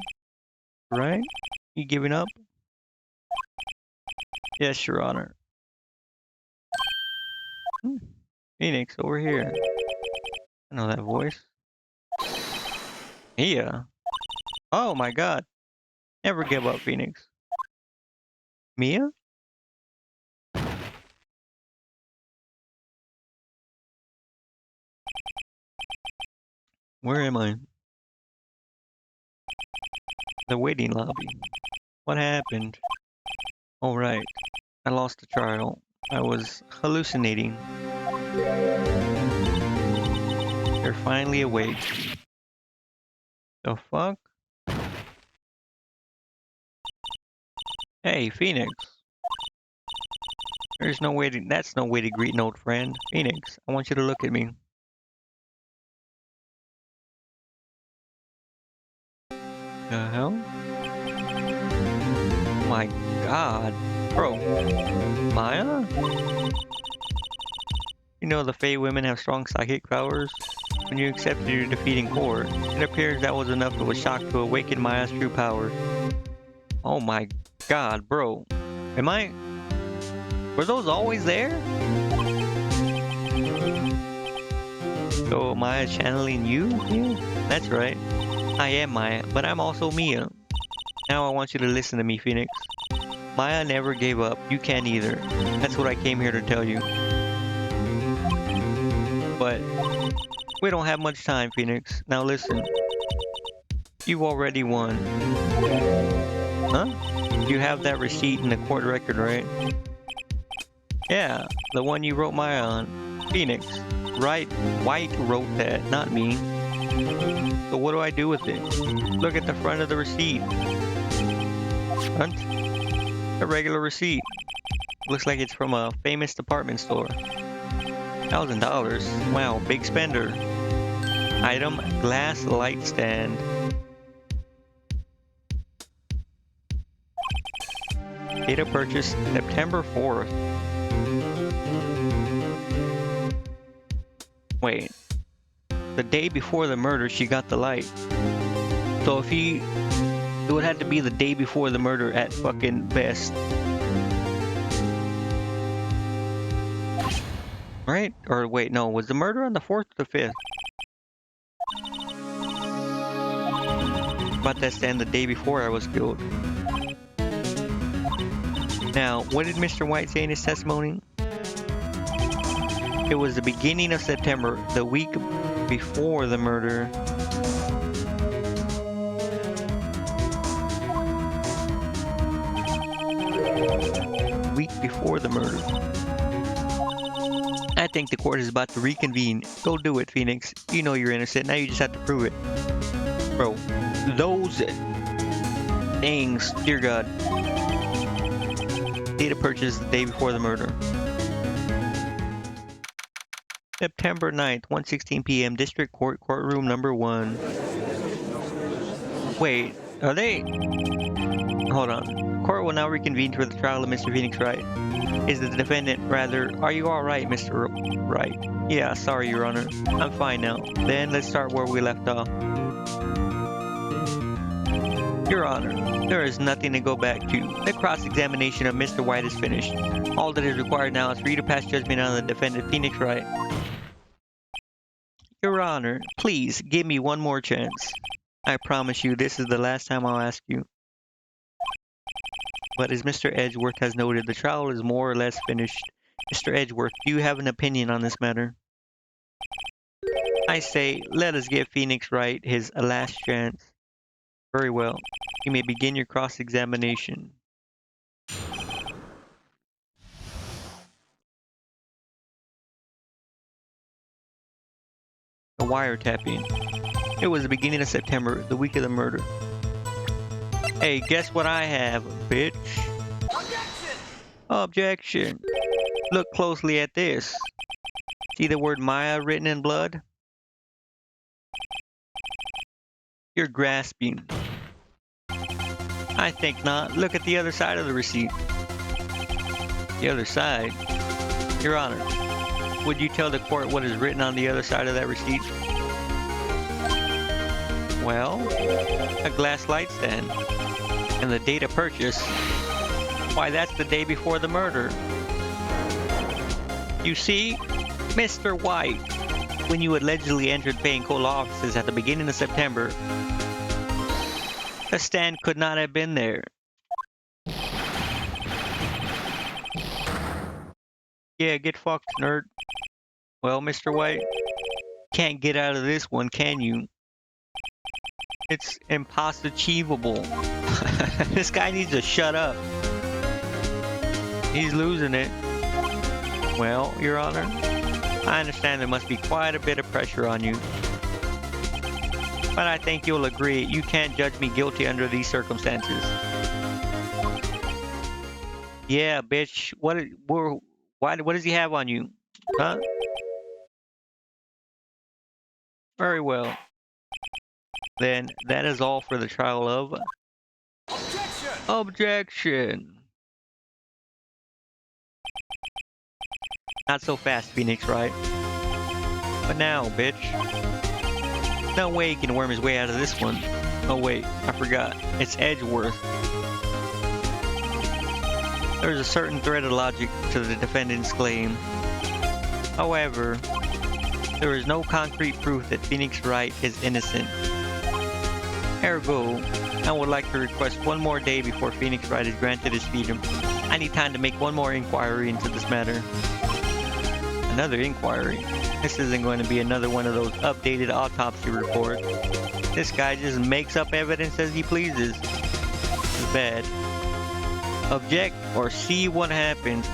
Right? You giving up? Yes, Your Honor. Phoenix, over here. I know that voice. Mia. Oh my god. Never give up, Phoenix. Mia? Where am I? The waiting lobby. What happened? Oh right. I lost the trial. I was hallucinating. They're finally awake. The fuck? Hey, Phoenix. There's no way to, that's no way to greet an old friend. Phoenix, I want you to look at me. The hell? My god. Bro. Maya? You know the Fey women have strong psychic powers? When you accepted your defeat in court, it appears that was enough of a shock to awaken Maya's true power. Oh my god, bro. Am I... Were those always there? So Maya channeling you? Yeah, that's right. I am Maya, but I'm also Mia. Now I want you to listen to me, Phoenix. Maya never gave up. You can't either. That's what I came here to tell you. But we don't have much time, Phoenix. Now listen. You've already won. Huh? You have that receipt in the court record, right? Yeah, the one you wrote Maya on. Phoenix. Wright wrote that, not me. So what do I do with it? Look at the front of the receipt. Front? A regular receipt. Looks like it's from a famous department store. $1,000. Wow, big spender. Item, glass light stand. Date of purchase, September 4th. Wait. The day before the murder, she got the light. So if he... It would have to be the day before the murder at fucking best. Right? Or wait, no, was the murder on the 4th or the 5th? About that stand the day before I was killed. Now, what did Mr. White say in his testimony? It was the beginning of September, the week before the murder. Week before the murder. I think the court is about to reconvene. Go do it, Phoenix. You know you're innocent. Now you just have to prove it. Bro, those things, dear God. Data purchase the day before the murder. September 9th, 1:16 p.m. District Court, courtroom number 1. Wait, are they? Hold on. Court will now reconvene for the trial of Mr. Phoenix Wright. Is the defendant rather? Are you all right, Mr. Wright? Yeah, sorry, Your Honor. I'm fine now. Then let's start where we left off. Your Honor, there is nothing to go back to. The cross-examination of Mr. White is finished. All that is required now is for you to pass judgment on the defendant, Phoenix Wright. Your Honor, please give me one more chance. I promise you this is the last time I'll ask you. But as Mr. Edgeworth has noted, the trial is more or less finished. Mr. Edgeworth, do you have an opinion on this matter? I say, let us give Phoenix Wright his last chance. Very well. You may begin your cross-examination. A wiretapping. It was the beginning of September, the week of the murder. Hey, guess what I have, bitch? Objection! Objection. Look closely at this. See the word Maya written in blood? You're grasping. I think not. Look at the other side of the receipt. The other side? Your Honor, would you tell the court what is written on the other side of that receipt? Well, a glass light stand. And the date of purchase. Why, that's the day before the murder. You see, Mr. White, when you allegedly entered Payne Coal offices at the beginning of September, the stand could not have been there. Yeah, get fucked, nerd. Well, Mr. White, can't get out of this one, can you? It's impossible. This guy needs to shut up. He's losing it. Well, Your Honor, I understand there must be quite a bit of pressure on you. But I think you'll agree you can't judge me guilty under these circumstances. Yeah, bitch. What does he have on you? Huh? Very well. Then that is all for the trial of... Objection! Objection! Not so fast, Phoenix, right? But now, bitch. No way he can worm his way out of this one. Oh wait, I forgot. It's Edgeworth. There's a certain thread of logic to the defendant's claim. However, there is no concrete proof that Phoenix Wright is innocent. Ergo, I would like to request one more day before Phoenix Wright is granted his freedom. I need time to make one more inquiry into this matter. Another inquiry? This isn't going to be another one of those updated autopsy reports. This guy just makes up evidence as he pleases. It's bad. Object or see what happens.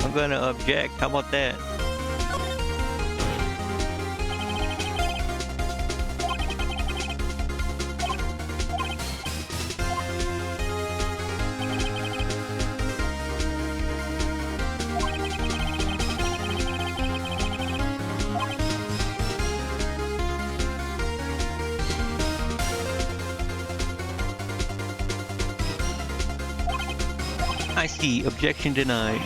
I'm gonna object. How about that? I see. Objection denied.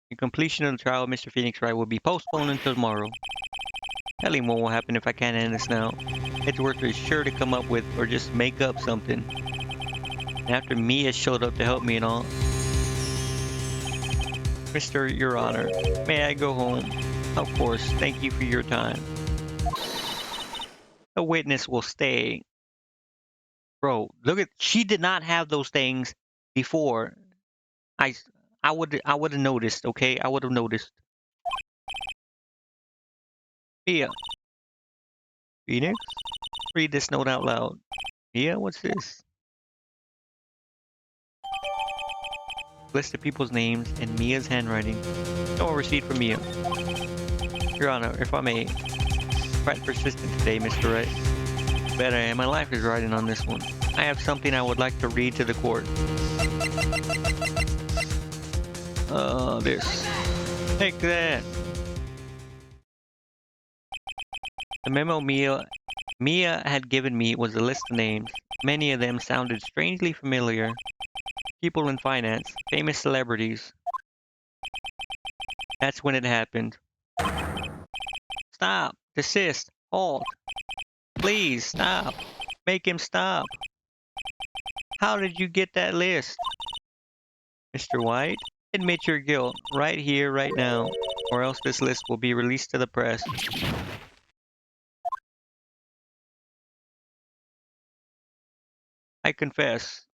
The completion of the trial of Mr. Phoenix Wright will be postponed until tomorrow. Telling what will happen if I can't end this now. Edgeworth is sure to come up with or just make up something. And after Mia showed up to help me and all. Mr. Your Honor, may I go home? Of course, thank you for your time. A witness will stay. Bro, look at, she did not have those things before. I would have noticed, okay? I would have noticed. Mia. Phoenix? Read this note out loud. Mia, what's this? List of people's names in Mia's handwriting. No receipt for Mia. Your Honor, if I may, quite persistent today, Mr. Wright. Bet I am. My life is riding on this one. I have something I would like to read to the court. This. Take that. The memo Mia had given me was a list of names. Many of them sounded strangely familiar. People in finance, famous celebrities. That's when it happened. Stop! Desist! Halt! Please, stop! Make him stop! How did you get that list? Mr. White, admit your guilt right here, right now, or else this list will be released to the press. I confess.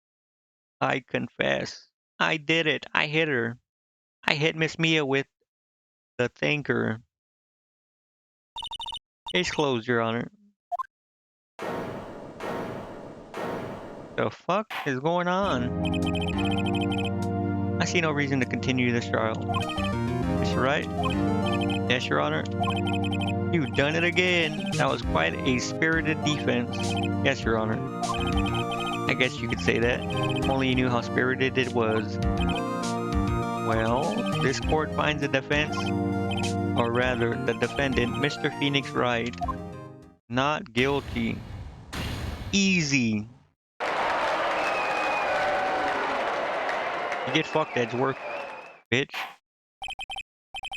I confess. I did it. I hit her. I hit Miss Mia with the thinker. Case closed, Your Honor. The fuck is going on? I see no reason to continue this trial. Mr. Wright? Yes, Your Honor. You've done it again. That was quite a spirited defense. Yes, Your Honor. I guess you could say that. Only you knew how spirited it was. Well, this court finds the defense, or rather, the defendant, Mr. Phoenix Wright, not guilty. Easy. You get fucked, Edgeworth, bitch.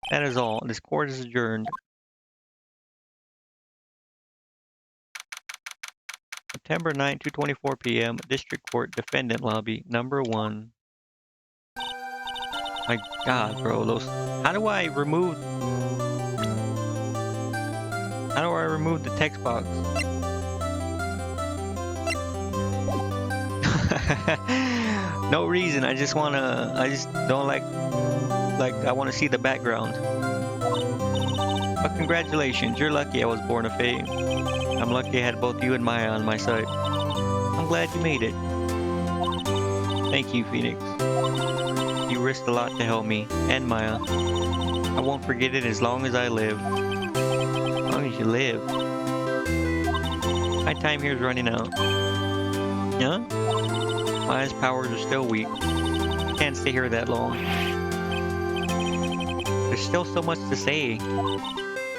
That is all. This court is adjourned. September 9, 2:24 p.m. District Court Defendant Lobby, number 1. My God, bro, those. How do I remove the text box? No reason. I just don't like I want to see the background. But congratulations, you're lucky I was born of fame. I'm lucky I had both you and Maya on my side. I'm glad you made it. Thank you, Phoenix. You risked a lot to help me, and Maya. I won't forget it as long as I live. As long as you live. My time here is running out. Huh? Maya's powers are still weak. Can't stay here that long. There's still so much to say.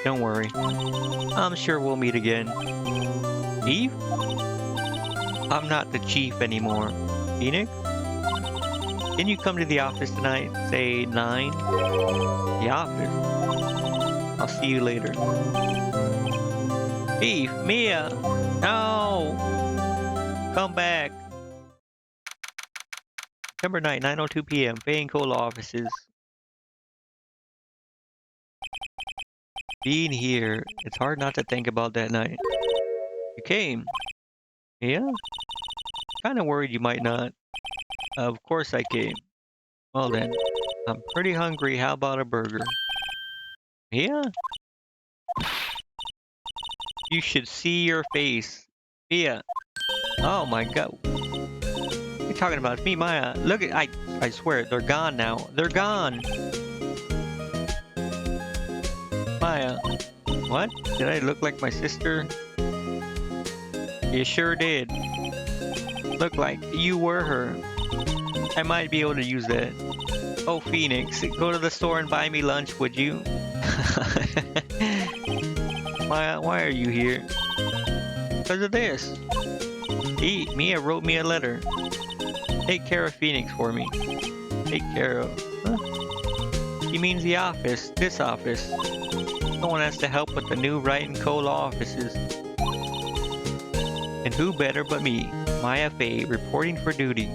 Don't worry. I'm sure we'll meet again. Eve? I'm not the chief anymore. Phoenix? Can you come to the office tonight? Say 9? The office? I'll see you later. Eve! Mia! No! Come back! September 9, 9:02 p.m. Bay and Cola offices. Being here, it's hard not to think about that night. You came. Yeah? Kinda worried you might not. Of course I came. Well then, I'm pretty hungry. How about a burger? Yeah? You should see your face. Yeah. Oh my God. What are you talking about? It's me, Maya. Look at, I swear, they're gone now. They're gone. Maya. What? Did I look like my sister? You sure did. Look like you were her. I might be able to use that. Oh, Phoenix, go to the store and buy me lunch, would you? Why are you here? Because of this. Mia wrote me a letter. Take care of Phoenix for me. Take care of... Huh? He means the office. This office. Someone has to help with the new Wright and Cole offices. And who better but me, Maya Fey, reporting for duty.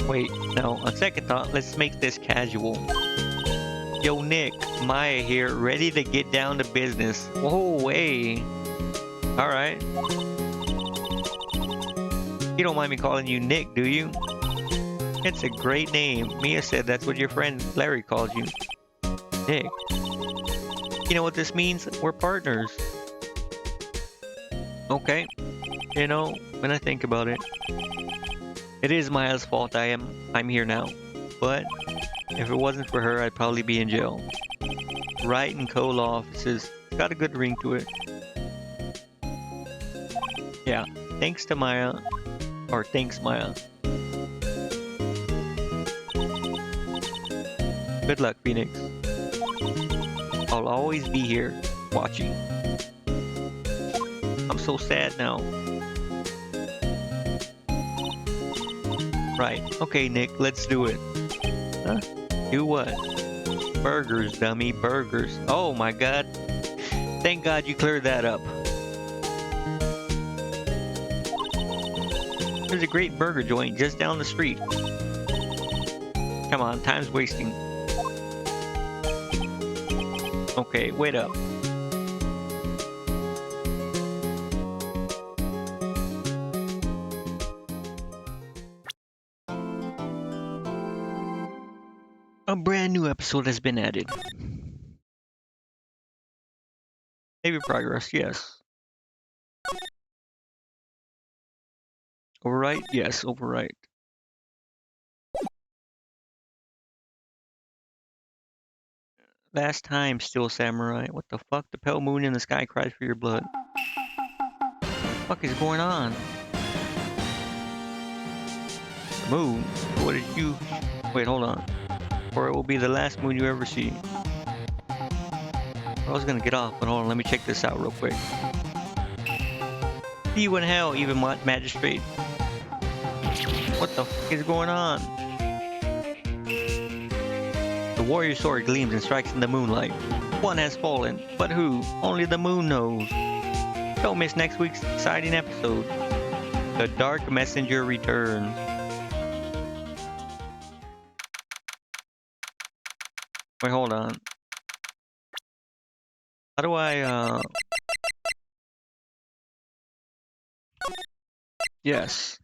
Wait, no, on second thought, let's make this casual. Yo, Nick, Maya here, ready to get down to business. Whoa, hey. Alright. You don't mind me calling you Nick, do you? It's a great name. Mia said that's what your friend Larry calls you. Nick. You know what this means? We're partners. Okay. You know, when I think about it, it is Maya's fault I'm here now. But if it wasn't for her, I'd probably be in jail. Wright and Cole offices. It's got a good ring to it. Yeah. Thanks to Maya. Or thanks, Maya. Good luck, Phoenix. I'll always be here, watching. I'm so sad now. Right. Okay, Nick, let's do it. Huh? Do what? Burgers, dummy, burgers. Oh my god. Thank God you cleared that up. There's a great burger joint just down the street. Come on, time's wasting. Okay, wait up. A brand new episode has been added. Maybe progress, yes. Overwrite? Yes, overwrite. Last time, still samurai. What the fuck? The pale moon in the sky cries for your blood. What the fuck is going on? The moon? What did you... Wait, hold on. Or it will be the last moon you ever see. I was gonna get off, but hold on, let me check this out real quick. See you in hell, even magistrate. What the fuck is going on? The warrior sword gleams and strikes in the moonlight. One has fallen, but who? Only the moon knows. Don't miss next week's exciting episode. The Dark Messenger returns. Wait, hold on. How do I, Yes.